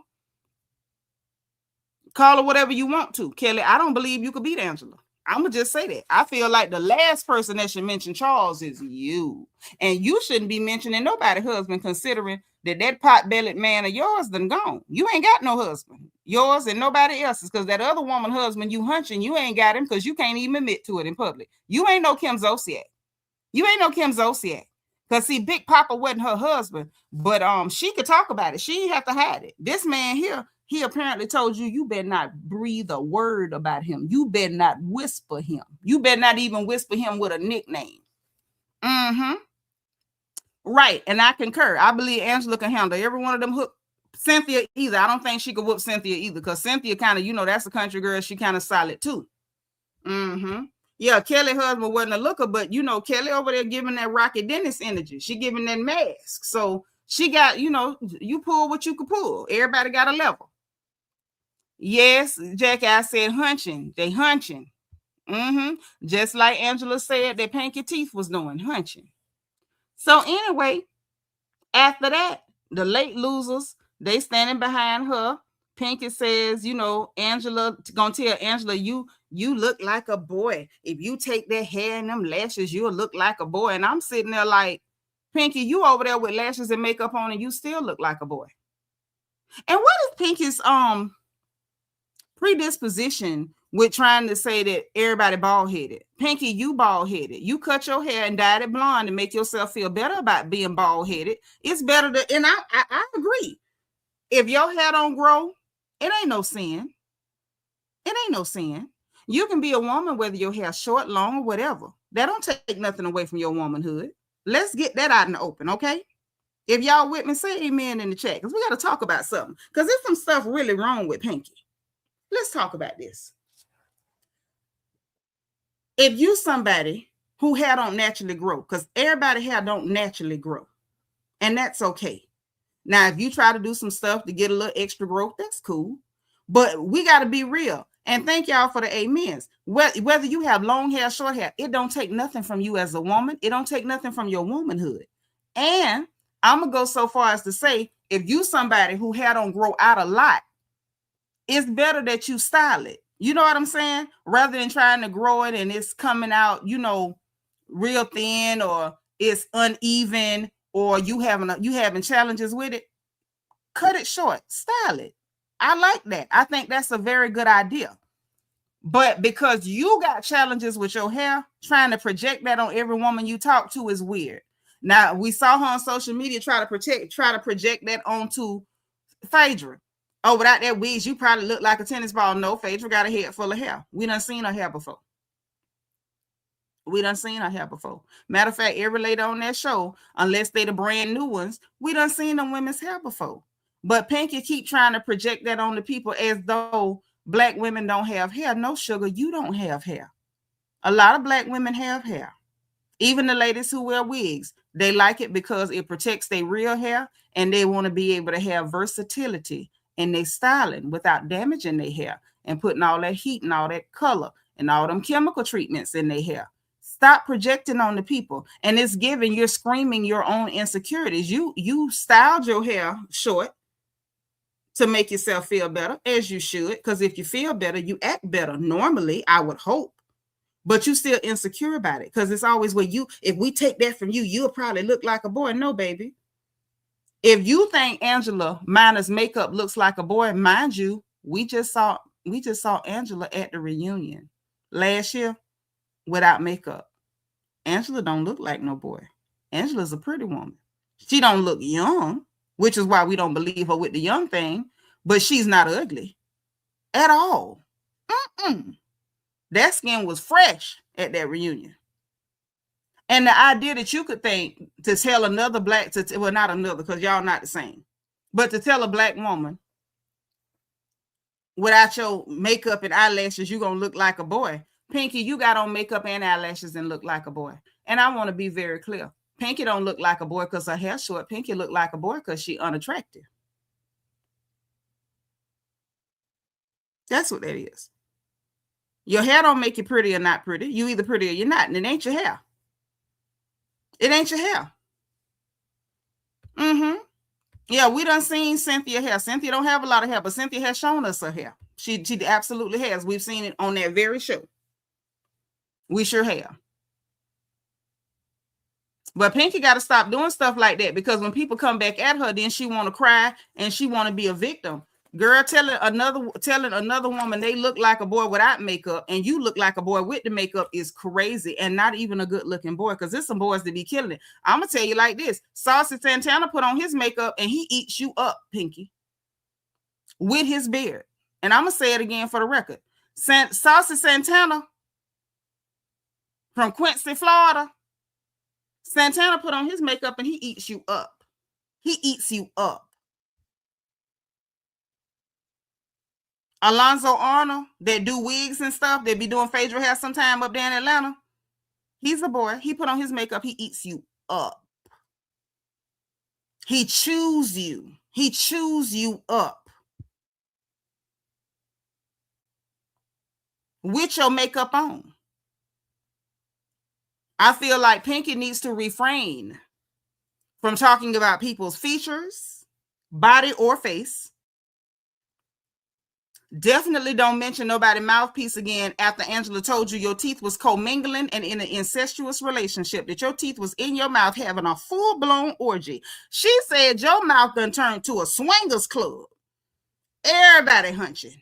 Call her whatever you want to. Kelly, I don't believe you could beat Angela. I'm going to just say that. I feel like the last person that should mention Charles is you. And you shouldn't be mentioning nobody's husband, considering that pot-bellied man of yours done gone. You ain't got no husband. Yours and nobody else's, because that other woman husband you hunching, you ain't got him because you can't even admit to it in public. You ain't no Kim Zolciak. Because see, Big Papa wasn't her husband, but she could talk about it. She didn't have to hide it. This man here, he apparently told you better not breathe a word about him. You better not whisper him. You better not even whisper him with a nickname. Right, and I concur. I believe Angela can handle every one of them hook. Cynthia either. I don't think she could whoop Cynthia either, because Cynthia kind of, that's a country girl. She kind of solid too. Yeah, Kelly husband wasn't a looker, but Kelly over there giving that Rocky Dennis energy. She giving that mask. So she got, you pull what you could pull. Everybody got a level. Yes, Jackie, I said hunching. They hunching. Just like Angela said that Pinky Teeth was doing, hunching. So anyway, after that, the late losers, they standing behind her. Pinky says, Angela, gonna tell Angela, you look like a boy. If you take that hair and them lashes, you'll look like a boy. And I'm sitting there like, Pinky, you over there with lashes and makeup on and you still look like a boy. And what is Pinky's predisposition with trying to say that everybody bald-headed? Pinky, you bald-headed. You cut your hair and dyed it blonde to make yourself feel better about being bald-headed. It's better to, and I agree. If your hair don't grow, it ain't no sin. You can be a woman whether your hair short, long, or whatever. That don't take nothing away from your womanhood. Let's get that out in the open, okay? If y'all with me, say amen in the chat, because we got to talk about something. Because there's some stuff really wrong with Pinky. Let's talk about this. If you somebody who hair don't naturally grow, because everybody hair don't naturally grow, and that's okay. Now, if you try to do some stuff to get a little extra growth, that's cool. But we got to be real. And thank y'all for the amens. Whether you have long hair, short hair, it don't take nothing from you as a woman. It don't take nothing from your womanhood. And I'm going to go so far as to say, if you somebody who hair don't grow out a lot, it's better that you style it. You know what I'm saying? Rather than trying to grow it and it's coming out, real thin, or it's uneven, or you having challenges with it. Cut it short, style it. I like that. I think that's a very good idea. But because you got challenges with your hair, trying to project that on every woman you talk to is weird. Now, we saw her on social media try to project that onto Phaedra. Oh, without that wig, you probably look like a tennis ball. No, Phaedra got a head full of hair. We done seen her hair before. Matter of fact, every lady on that show, unless they the brand new ones, we done seen them women's hair before. But Pinky keep trying to project that on the people as though Black women don't have hair. No, sugar, you don't have hair. A lot of Black women have hair. Even the ladies who wear wigs, they like it because it protects their real hair, and they want to be able to have versatility in their styling without damaging their hair and putting all that heat and all that color and all them chemical treatments in their hair. Stop projecting on the people. And it's giving, you're screaming your own insecurities. You styled your hair short to make yourself feel better, as you should, because if you feel better, you act better. Normally, I would hope. But you still insecure about it, because it's always where if we take that from you, you'll probably look like a boy. No, baby. If you think Angela minus makeup looks like a boy, mind you, we just saw Angela at the reunion last year without makeup. Angela don't look like no boy. Angela's a pretty woman. She don't look young, which is why we don't believe her with the young thing, but she's not ugly at all. That skin was fresh at that reunion. And the idea that you could think to tell another Black, well, not another, because y'all not the same, but to tell a Black woman without your makeup and eyelashes, you're going to look like a boy. Pinky, you got on makeup and eyelashes and look like a boy. And I want to be very clear. Pinky don't look like a boy because her hair's short. Pinky look like a boy because she unattractive. That's what that is. Your hair don't make you pretty or not pretty. You either pretty or you're not, and it ain't your hair. It ain't your hair. Yeah, we done seen Cynthia hair. Cynthia don't have a lot of hair, but Cynthia has shown us her hair. She absolutely has. We've seen it on that very show. We sure have. But Pinky got to stop doing stuff like that, because when people come back at her, then she want to cry and she want to be a victim. Girl, telling another woman they look like a boy without makeup and you look like a boy with the makeup is crazy, and not even a good looking boy, because there's some boys that be killing it. I'm gonna tell you like this: Saucy Santana put on his makeup and he eats you up, Pinky, with his beard. And I'm gonna say it again for the record: Saucy Santana from Quincy, Florida. Santana put on his makeup and he eats you up. He eats you up. Alonzo Arnold, that do wigs and stuff, that be doing facial hair sometime up there in Atlanta, he's a boy. He put on his makeup. He eats you up. He chews you. He chews you up with your makeup on. I feel like Pinky needs to refrain from talking about people's features, body, or face. Definitely don't mention nobody's mouthpiece again after Angela told you your teeth was commingling and in an incestuous relationship, that your teeth was in your mouth having a full-blown orgy. She said your mouth done turned to a swingers club. Everybody hunching.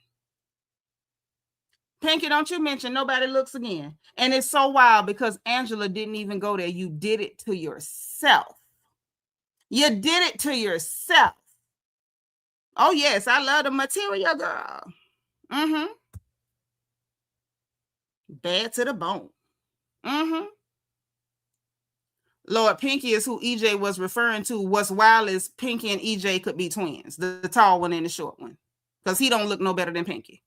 Pinky, don't you mention nobody looks again. And it's so wild because Angela didn't even go there. You did it to yourself. You did it to yourself. Oh, yes, I love the material, girl. Bad to the bone. Lord, Pinky is who EJ was referring to. What's wild is Pinky and EJ could be twins, the tall one and the short one, because he don't look no better than Pinky.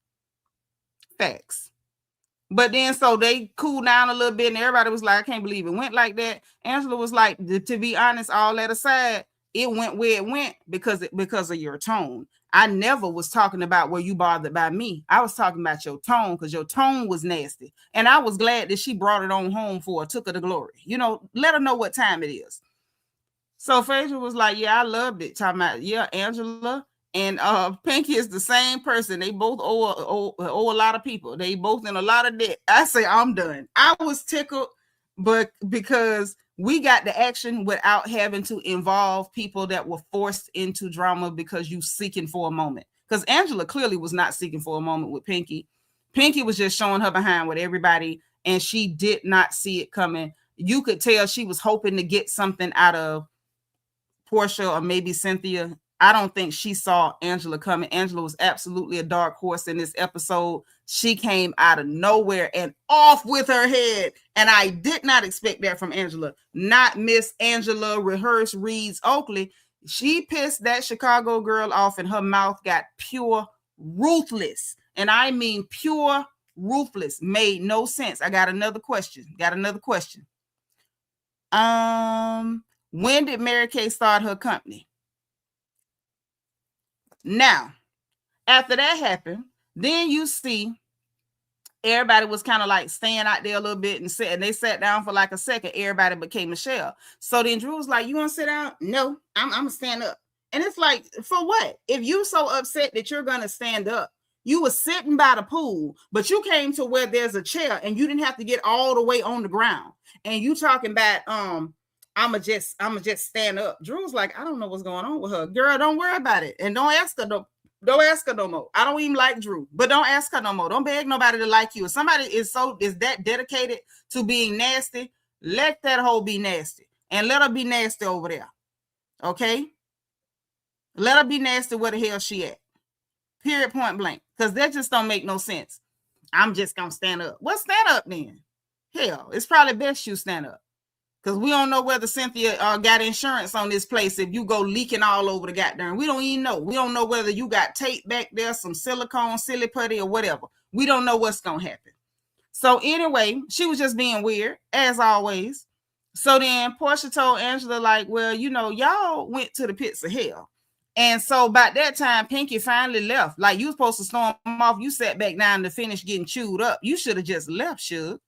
Facts. But then so they cooled down a little bit and everybody was like, I can't believe it went like that. Angela was like, to be honest, all that aside, it went where it went because of your tone. I never was talking about were you bothered by me. I was talking about your tone, because your tone was nasty. And I was glad that she brought it on home for her, took her to glory. You know, let her know what time it is. So Phaedra was like, yeah, I loved it. Talking about, yeah, Angela and Pinky is the same person. They both owe a lot of people. They both in a lot of debt. I say, I'm done. I was tickled, but because we got the action without having to involve people that were forced into drama because you seeking for a moment. Because Angela clearly was not seeking for a moment with Pinky. Pinky was just showing her behind with everybody, and she did not see it coming. You could tell she was hoping to get something out of Portia or maybe Cynthia. I don't think she saw Angela coming. Angela was absolutely a dark horse in this episode. She came out of nowhere and off with her head. And I did not expect that from Angela. Not Miss Angela Rehearse Reeds Oakley. She pissed that Chicago girl off and her mouth got pure ruthless. And I mean pure ruthless. Made no sense. I got another question. When did Mary Kay start her company? Now, after that happened, then you see everybody was kind of like staying out there a little bit and they sat down for like a second. Everybody became Michelle. So then Drew was like, you want to sit down? No, I'm going to stand up. And it's like, for what? If you're so upset that you're going to stand up, you were sitting by the pool, but you came to where there's a chair and you didn't have to get all the way on the ground. And you talking about, I'ma just stand up. Drew's like, I don't know what's going on with her. Girl, don't worry about it. And don't ask her no more. I don't even like Drew, but don't ask her no more. Don't beg nobody to like you. If somebody is that dedicated to being nasty, let that hoe be nasty. And let her be nasty over there. Okay? Let her be nasty where the hell she at. Period, point blank. Because that just don't make no sense. I'm just gonna stand up. Well, stand up then. Hell, it's probably best you stand up. Because we don't know whether Cynthia got insurance on this place if you go leaking all over the goddamn. We don't even know. We don't know whether you got tape back there, some silicone, silly putty, or whatever. We don't know what's going to happen. So anyway, she was just being weird, as always. So then Portia told Angela, like, well, you know, y'all went to the pits of hell. And so by that time, Pinky finally left. Like, you were supposed to storm off. You sat back down to finish getting chewed up. You should have just left, Suge.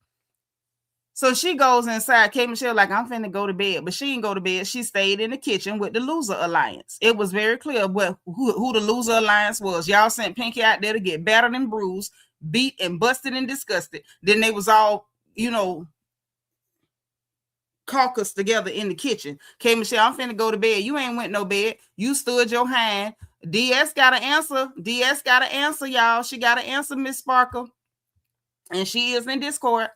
So she goes inside. Kay Michelle like, I'm finna go to bed. But she didn't go to bed. She stayed in the kitchen with the Loser Alliance. It was very clear who the Loser Alliance was. Y'all sent Pinky out there to get battered and bruised, beat and busted and disgusted. Then they was all, you know, caucus together in the kitchen. Kay Michelle, I'm finna go to bed. You ain't went no bed. You stood your hand. DS got an answer. DS got an answer, y'all. She got an answer, Miss Sparkle. And she is in Discord.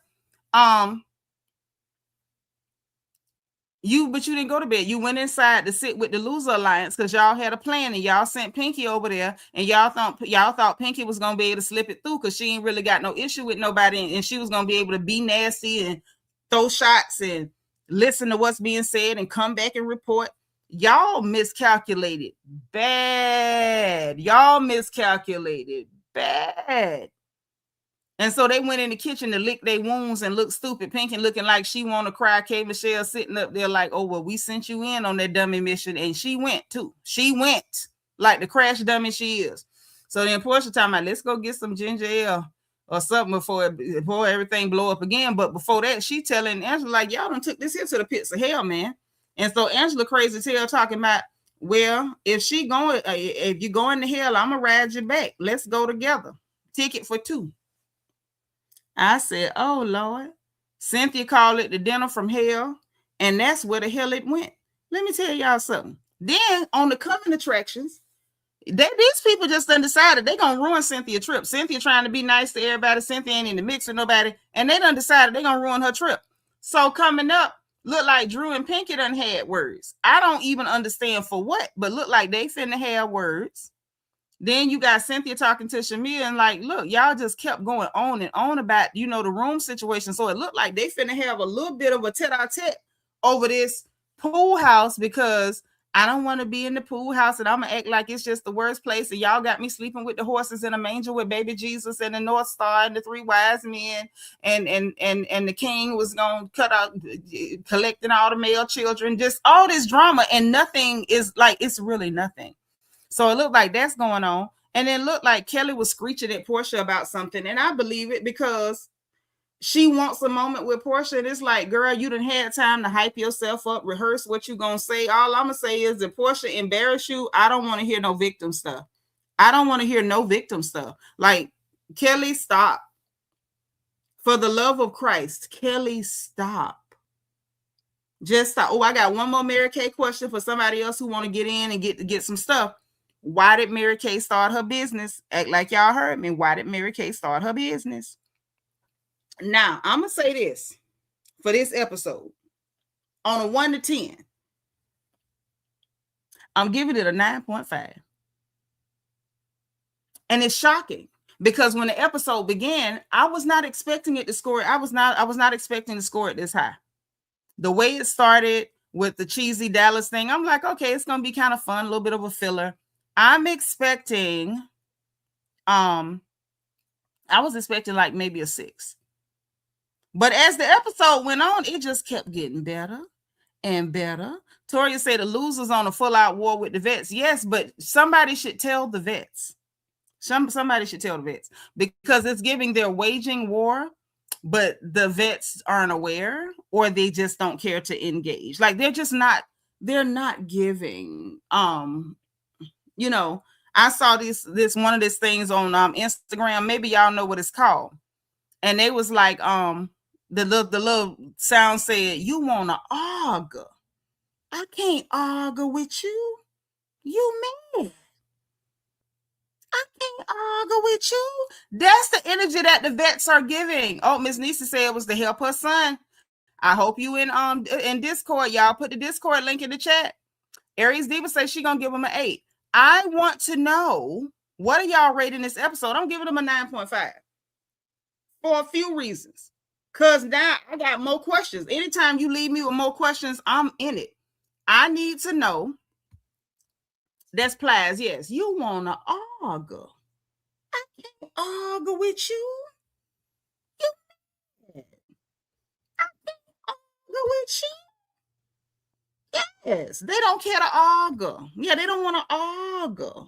But you didn't go to bed. You went inside to sit with the Loser Alliance because y'all had a plan and y'all sent Pinky over there and y'all thought Pinky was gonna be able to slip it through because she ain't really got no issue with nobody and she was gonna be able to be nasty and throw shots and listen to what's being said and come back and report. Y'all miscalculated bad. And so they went in the kitchen to lick their wounds and look stupid. Pinky looking like she want to cry. Kay Michelle sitting up there like, oh, well, we sent you in on that dummy mission. And she went too. She went like the crash dummy she is. So then Portia talking about, let's go get some ginger ale or something before everything blow up again. But before that, she telling Angela like, y'all done took this here to the pits of hell, man. And so Angela crazy tail talking about, well, if you going to hell, I'm going to ride you back. Let's go together. Ticket for 2. I said, oh, Lord. Cynthia called it the dinner from hell, and that's where the hell it went. Let me tell y'all something. Then on the coming attractions, these people just done decided they're going to ruin Cynthia's trip. Cynthia trying to be nice to everybody. Cynthia ain't in the mix with nobody, and they done decided they're going to ruin her trip. So coming up, look like Drew and Pinky done had words. I don't even understand for what, but look like they finna have words. Then you got Cynthia talking to Shamia and like, look, y'all just kept going on and on about, you know, the room situation. So it looked like they finna have a little bit of a tete-a-tete over this pool house because I don't want to be in the pool house and I'm gonna act like it's just the worst place. And y'all got me sleeping with the horses in a manger with baby Jesus and the North Star and the 3 wise men and the king was gonna cut out collecting all the male children, just all this drama, and nothing is like, it's really nothing. So it looked like that's going on. And then looked like Kelly was screeching at Portia about something. And I believe it because she wants a moment with Portia. And it's like, girl, you done had time to hype yourself up, rehearse what you going to say. All I'm going to say is if Portia embarrass you, I don't want to hear no victim stuff. Like, Kelly, stop. For the love of Christ, Kelly, stop. Just stop. Oh, I got one more Mary Kay question for somebody else who want to get in and get some stuff. Why did Mary Kay start her business? Act like y'all heard me. Why did Mary Kay start her business? Now, I'm going to say this for this episode. On a 1 to 10, I'm giving it a 9.5. And it's shocking because when the episode began, I was not expecting it to score. I was not expecting to score it this high. The way it started with the cheesy Dallas thing, I'm like, okay, it's going to be kind of fun, a little bit of a filler. I'm expecting, I was expecting like maybe a 6. But as the episode went on, it just kept getting better and better. Toria said the losers on a full-out war with the vets. Yes, but somebody should tell the vets. Somebody should tell the vets because it's giving their waging war, but the vets aren't aware or they just don't care to engage. Like they're not giving, you know, I saw this one of these things on Instagram. Maybe y'all know what it's called. And they was like, the little sound said, you want to argue. I can't argue with you. You mad. I can't argue with you. That's the energy that the vets are giving. Oh, Miss Nisa said it was to help her son. I hope you in Discord. Y'all put the Discord link in the chat. Aries Diva says she's gonna give him an 8. I want to know, what are y'all rating this episode? I'm giving them a 9.5 for a few reasons. Because now I got more questions. Anytime you leave me with more questions, I'm in it. I need to know. That's Plies. Yes, you want to argue. I can't argue with you. You mad. I can't argue with you. Yes, they don't care to argue. Yeah, they don't want to argue.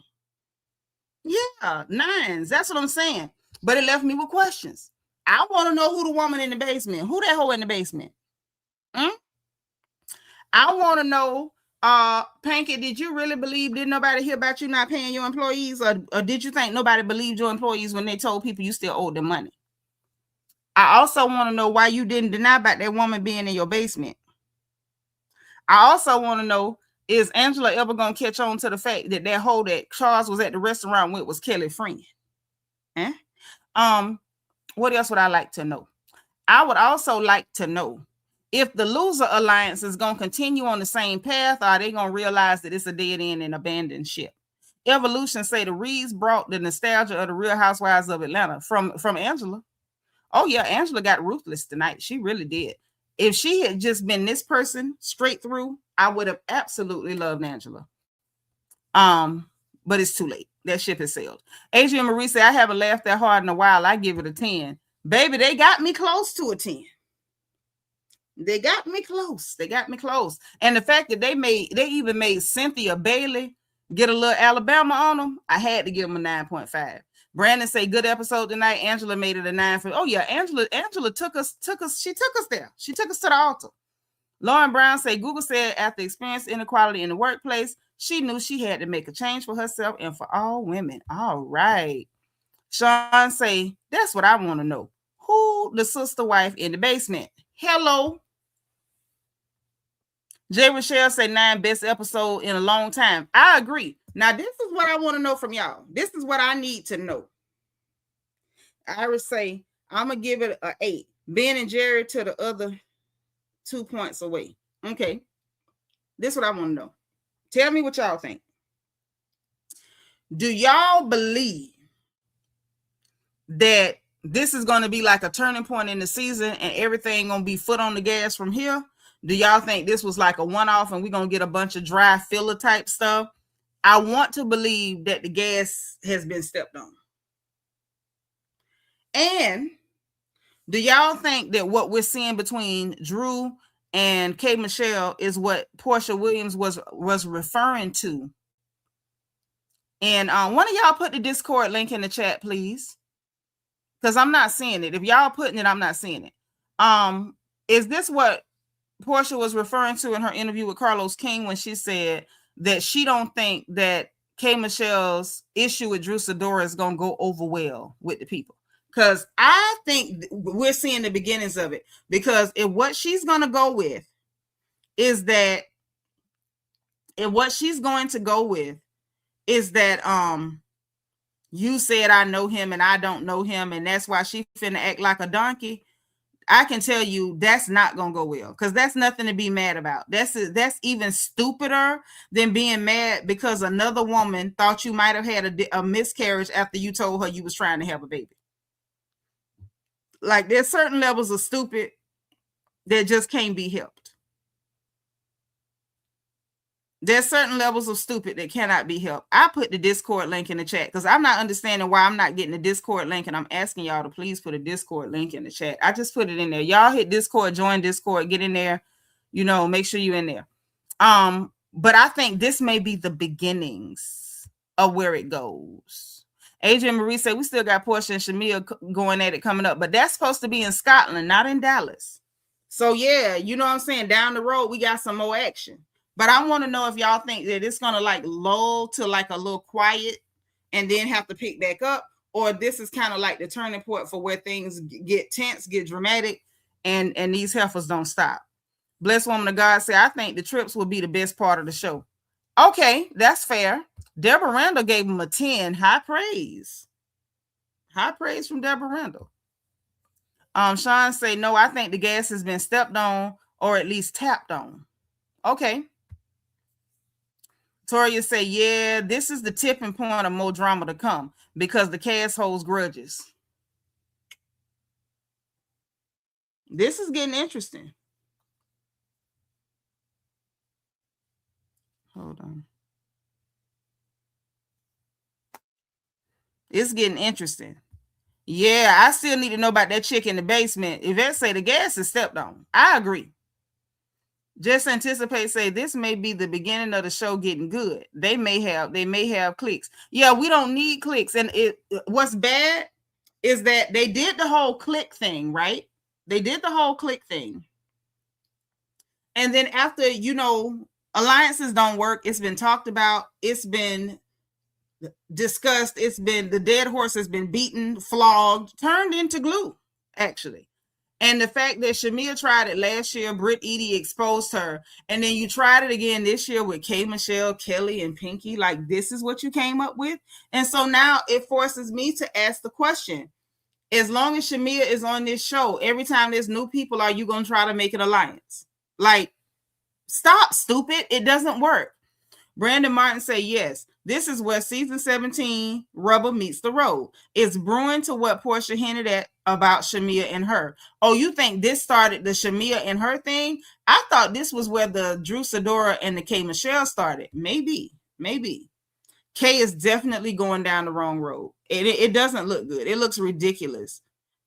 Yeah, 9s. That's what I'm saying. But it left me with questions. I want to know who the woman in the basement. Who that hoe in the basement? I want to know, Panky, did you really believe, did nobody hear about you not paying your employees? Or did you think nobody believed your employees when they told people you still owed them money? I also want to know why you didn't deny about that woman being in your basement. I also want to know, is Angela ever going to catch on to the fact that hoe that Charles was at the restaurant with was Kelly's friend? What else would I like to know? I would also like to know if the loser alliance is going to continue on the same path, or are they going to realize that it's a dead end and abandon ship? Evolution say the Reeds brought the nostalgia of the Real Housewives of Atlanta from Angela. Oh yeah, Angela got ruthless tonight. She really did. If she had just been this person straight through, I would have absolutely loved Angela. But it's too late. That ship has sailed. Adrian Marie said, I haven't laughed that hard in a while. I give it a 10. Baby, they got me close to a 10. They got me close. They got me close. And the fact that they even made Cynthia Bailey get a little Alabama on them, I had to give them a 9.5. Brandon say, good episode tonight. Angela made it a 9 for. Oh yeah, Angela took us. She took us there. She took us to the altar. Lauren Brown say, Google said after experiencing inequality in the workplace, she knew she had to make a change for herself and for all women. All right. Sean say, that's what I want to know. Who the sister wife in the basement? Hello. Jay Rochelle say 9, best episode in a long time. I agree. Now, this is what I want to know from y'all. This is what I need to know. Iris say, I'm going to give it an 8. Ben and Jerry to the other 2 points away. Okay. This is what I want to know. Tell me what y'all think. Do y'all believe that this is going to be like a turning point in the season and everything going to be foot on the gas from here? Do y'all think this was like a one-off and we're going to get a bunch of dry filler type stuff? I want to believe that the gas has been stepped on. And do y'all think that what we're seeing between Drew and K. Michelle is what Portia Williams was referring to? And one of y'all put the Discord link in the chat, please. Because I'm not seeing it. If y'all putting it, I'm not seeing it. Is this what Portia was referring to in her interview with Carlos King when she said that she don't think that K. Michelle's issue with Drew Sidora is going to go over well with the people? Because I think we're seeing the beginnings of it. Because if what she's going to go with is that, if what she's going to go with is that you said I know him and I don't know him, and that's why she finna act like a donkey. I can tell you that's not gonna go well, because that's nothing to be mad about. That's even stupider than being mad because another woman thought you might have had a miscarriage after you told her you was trying to have a baby. Like, there's certain levels of stupid that just can't be helped. There's certain levels of stupid that cannot be helped. I put the Discord link in the chat because I'm not understanding why I'm not getting the Discord link, and I'm asking y'all to please put a Discord link in the chat. I just put it in there. Y'all hit Discord, join Discord, get in there, make sure you're in there. But I think this may be the beginnings of where it goes. Adrian Marie said we still got Portia and Shamia going at it coming up, but that's supposed to be in Scotland, not in Dallas. So yeah, you know what I'm saying? Down the road, we got some more action. But I want to know if y'all think that it's going to like lull to like a little quiet and then have to pick back up, or this is kind of like the turning point for where things get tense, get dramatic, and these heifers don't stop. Blessed Woman of God said, I think the trips will be the best part of the show. Okay, that's fair. Deborah Randall gave him a 10. High praise. High praise from Deborah Randall. Sean say, no, I think the gas has been stepped on or at least tapped on. Okay. Toria say, yeah, this is the tipping point of more drama to come because the cast holds grudges. This is getting interesting. Hold on. It's getting interesting. Yeah, I still need to know about that chick in the basement. Yvette say the gas is stepped on. I agree. Just anticipate say this may be the beginning of the show getting good. They may have clicks. Yeah, we don't need clicks. And what's bad is that they did the whole click thing, right? They did the whole click thing. And then after, alliances don't work. It's been talked about. It's been discussed. It's been, the dead horse has been beaten, flogged, turned into glue, actually. And the fact that Shamia tried it last year, Britt Edie exposed her, and then you tried it again this year with K. Michelle, Kelly, and Pinky, like this is what you came up with. And so now it forces me to ask the question, as long as Shamia is on this show, every time there's new people, are you going to try to make an alliance? Like, stop, stupid. It doesn't work. Brandon Martin say, yes, this is where season 17 rubber meets the road. It's brewing to what Portia hinted at about Shamia and her. Oh, you think this started the Shamia and her thing? I thought this was where the Drew Sidora and the K. Michelle started. Maybe. K is definitely going down the wrong road. It doesn't look good. It looks ridiculous.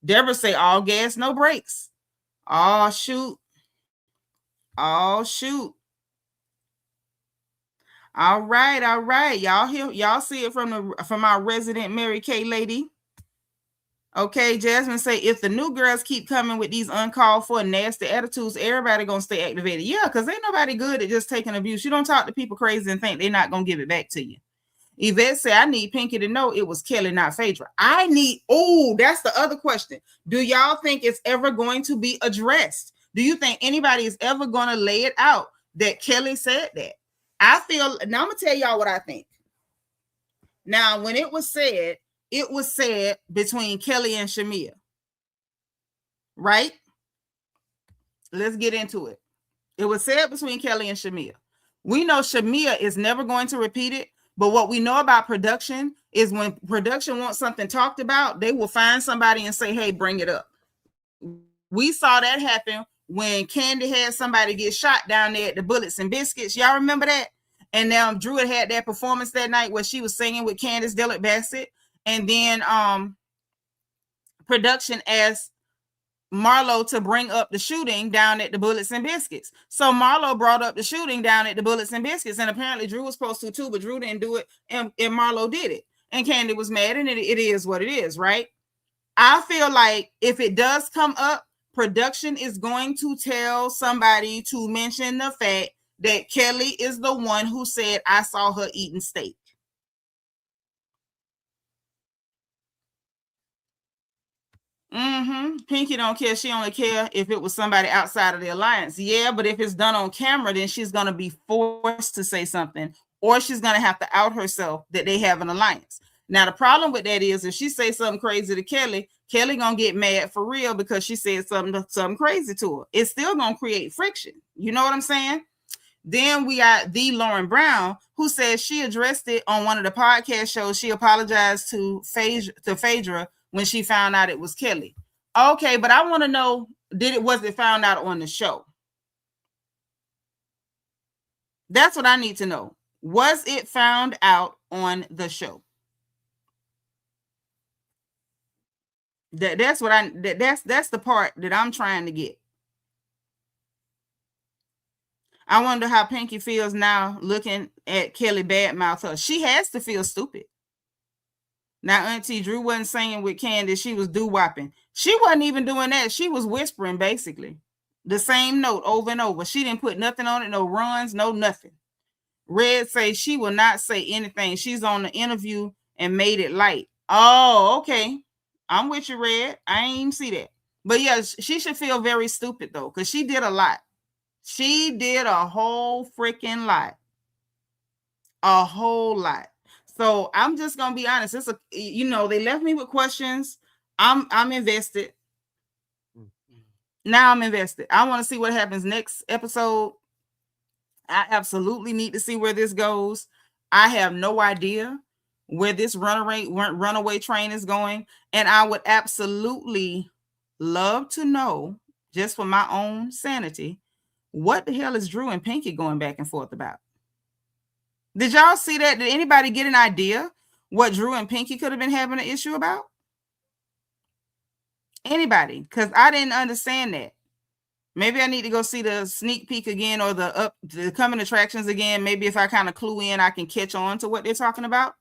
Deborah say, all gas, no brakes. Oh, shoot. All right. Y'all see it from our resident Mary Kay lady. Okay, Jasmine say, if the new girls keep coming with these uncalled for nasty attitudes, everybody gonna stay activated. Yeah, because ain't nobody good at just taking abuse. You don't talk to people crazy and think they're not gonna give it back to you. Yvette say, I need Pinky to know it was Kelly, not Phaedra. That's the other question. Do y'all think it's ever going to be addressed? Do you think anybody is ever gonna lay it out that Kelly said that? Now I'm gonna tell y'all what I think. Now, when it was said between Kelly and Shamia, right? Let's get into it. It was said between Kelly and Shamia. We know Shamia is never going to repeat it, but what we know about production is when production wants something talked about, they will find somebody and say, hey, bring it up. We saw that happen when Candy had somebody get shot down there at the Bullets and Biscuits. Y'all remember that? And now Drew had that performance that night where she was singing with Candace Dillard Bassett. And then production asked Marlo to bring up the shooting down at the Bullets and Biscuits. So Marlo brought up the shooting down at the Bullets and Biscuits. And apparently Drew was supposed to too, but Drew didn't do it. And Marlo did it. And Candy was mad, and it is what it is, right? I feel like if it does come up, production is going to tell somebody to mention the fact that Kelly is the one who said, I saw her eating steak. Pinky don't care. She only care if it was somebody outside of the alliance. Yeah, but if it's done on camera, then she's going to be forced to say something. or she's going to have to out herself that they have an alliance. Now, the problem with that is if she says something crazy to Kelly, Kelly going to get mad for real because she said something crazy to her. It's still going to create friction. You know what I'm saying? Then we got the Lauren Brown, who says she addressed it on one of the podcast shows. She apologized to Phaedra when she found out it was Kelly. Okay, but I want to know, was it found out on the show? That's what I need to know. Was it found out on the show? That's the part that I'm trying to get. I wonder how Pinky feels now looking at Kelly badmouth her. She has to feel stupid. Now, Auntie Drew wasn't singing with Candace. She was doo-wopping. She wasn't even doing that. She was whispering, basically. The same note over and over. She didn't put nothing on it, no runs, no nothing. Red says she will not say anything. She's on the interview and made it light. Oh, okay. I'm with you, Red. I ain't even see that. But yeah, she should feel very stupid, though, because she did a lot. She did a whole freaking lot. A whole lot. So I'm just gonna be honest. It's they left me with questions. I'm invested. Now I'm invested. I want to see what happens next episode. I absolutely need to see where this goes. I have no idea where this runaway train is going. And I would absolutely love to know, just for my own sanity, what the hell is Drew and Pinky going back and forth about? Did y'all see that? Did anybody get an idea what Drew and Pinky could have been having an issue about? Anybody? Because I didn't understand that. Maybe I need to go see the sneak peek again or the coming attractions again. Maybe if I kind of clue in, I can catch on to what they're talking about.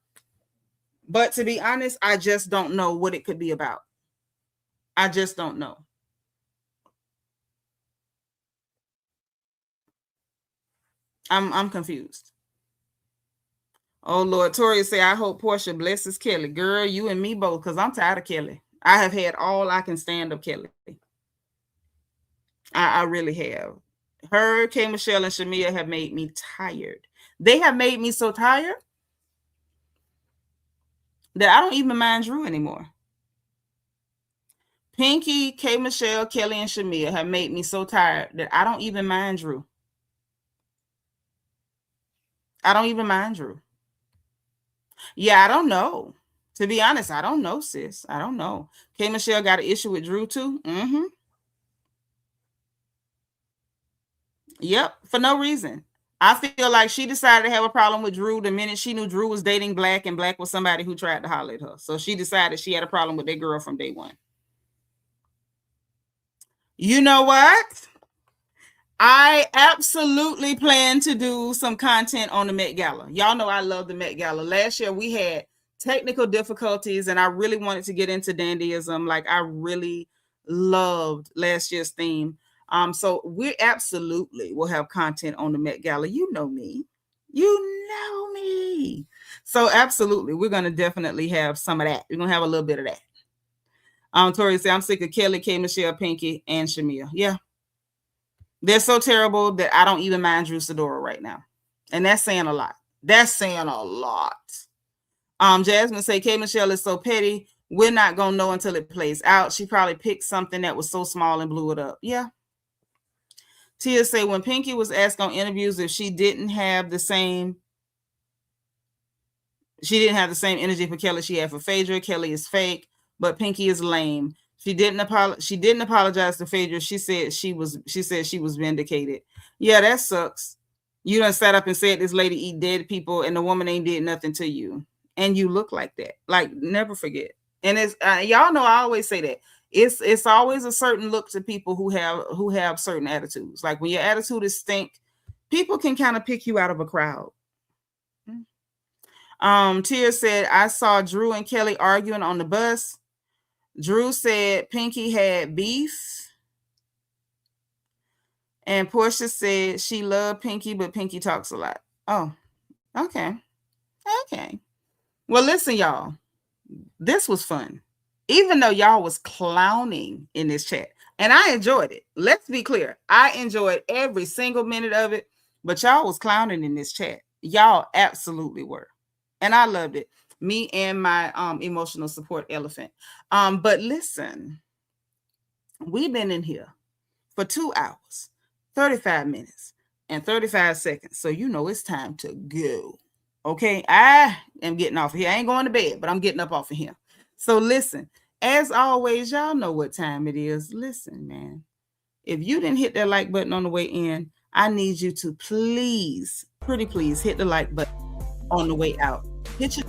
But to be honest, I just don't know what it could be about. I just don't know. I'm confused. Oh, Lord. Tori say, I hope Portia blesses Kelly. Girl, you and me both, because I'm tired of Kelly. I have had all I can stand of Kelly. I really have. Her, K. Michelle, and Shamia have made me tired. They have made me so tired that I don't even mind Drew anymore. Pinky, K. Michelle, Kelly, and Shamia have made me so tired that I don't even mind Drew. I don't even mind Drew. Yeah, I don't know. To be honest, I don't know, sis. I don't know. K. Michelle got an issue with Drew too. Mm-hmm. Yep, for no reason. I feel like she decided to have a problem with Drew the minute she knew Drew was dating Black and Black was somebody who tried to holler at her. So she decided she had a problem with that girl from day one. You know what? I absolutely plan to do some content on the Met Gala. Y'all know I love the Met Gala. Last year we had technical difficulties and I really wanted to get into dandyism. Like I really loved last year's theme. So we absolutely will have content on the Met Gala. You know me. You know me. So absolutely, we're going to definitely have some of that. We're going to have a little bit of that. Tori say, I'm sick of Kelly, K. Michelle, Pinky, and Shamia. Yeah. They're so terrible that I don't even mind Drew Sidora right now. And that's saying a lot. That's saying a lot. Jasmine say, K. Michelle is so petty. We're not going to know until it plays out. She probably picked something that was so small and blew it up. Yeah. Tia say, when Pinky was asked on interviews if she didn't have the same energy for Kelly she had for Phaedra. Kelly is fake, but Pinky is lame. She didn't apologize to Phaedra. She said she was vindicated. Yeah, that sucks. You done sat up and said this lady eat dead people and the woman ain't did nothing to you. And you look like that. Like, never forget. And it's y'all know I always say that. It's always a certain look to people who have certain attitudes. Like when your attitude is stink, people can kind of pick you out of a crowd. Tia said, I saw Drew and Kelly arguing on the bus. Drew said Pinky had beef. And Portia said she loved Pinky, but Pinky talks a lot. Oh, okay. Okay. Well, listen, y'all. This was fun. Even though y'all was clowning in this chat. And I enjoyed it. Let's be clear. I enjoyed every single minute of it. But y'all was clowning in this chat. Y'all absolutely were. And I loved it. Me and my emotional support elephant. But listen, we've been in here for 2 hours, 35 minutes, and 35 seconds. So you know it's time to go. Okay, I am getting off of here. I ain't going to bed, but I'm getting up off of here. So listen, as always, y'all know what time it is. Listen, man, if you didn't hit that like button on the way in, I need you to please, pretty please, hit the like button on the way out. Hit your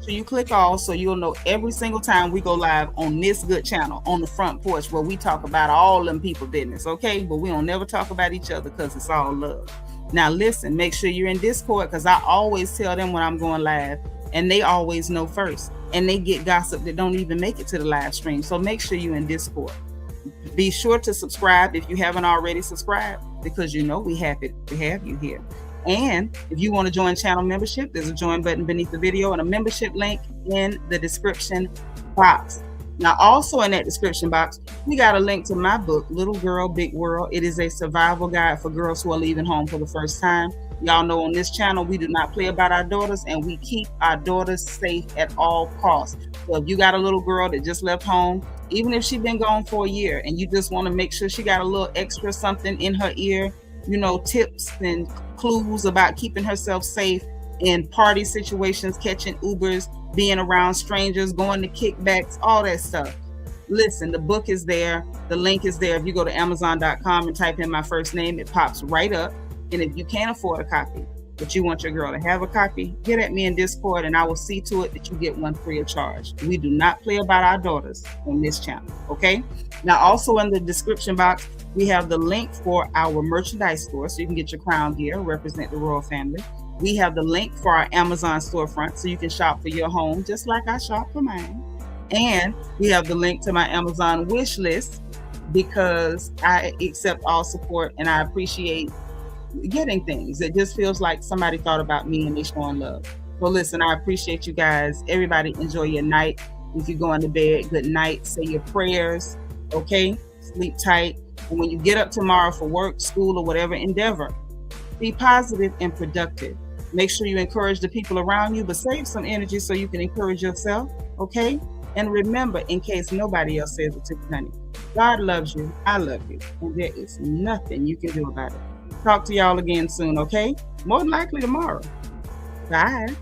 so you click all so you'll know every single time we go live on this good channel on the front porch where we talk about all them people business, okay? But we don't never talk about each other because it's all love. Now listen, make sure you're in Discord because I always tell them when I'm going live and they always know first and they get gossip that don't even make it to the live stream. So make sure you're in Discord. Be sure to subscribe if you haven't already subscribed because you know we're happy to have you here. And if you want to join channel membership, there's a join button beneath the video and a membership link in the description box. Now, also in that description box, we got a link to my book, Little Girl, Big World. It is a survival guide for girls who are leaving home for the first time. Y'all know on this channel, we do not play about our daughters and we keep our daughters safe at all costs. So if you got a little girl that just left home, even if she's been gone for a year and you just want to make sure she got a little extra something in her ear, you know, tips and clues about keeping herself safe in party situations, catching Ubers, being around strangers, going to kickbacks, all that stuff. Listen, the book is there. The link is there. If you go to Amazon.com and type in my first name, it pops right up. And if you can't afford a copy, but you want your girl to have a copy, get at me in Discord and I will see to it that you get one free of charge. We do not play about our daughters on this channel, okay? Now, also in the description box, we have the link for our merchandise store so you can get your crown gear, represent the royal family. We have the link for our Amazon storefront so you can shop for your home just like I shop for mine. And we have the link to my Amazon wish list because I accept all support and I appreciate getting things. It just feels like somebody thought about me and they showing love. So listen, I appreciate you guys. Everybody enjoy your night. If you're going to bed, good night. Say your prayers, okay? Sleep tight. And when you get up tomorrow for work, school, or whatever endeavor, be positive and productive. Make sure you encourage the people around you, but save some energy so you can encourage yourself, okay? And remember, in case nobody else says it to you, honey, God loves you, I love you, and there is nothing you can do about it. Talk to y'all again soon, okay? More than likely tomorrow. Bye.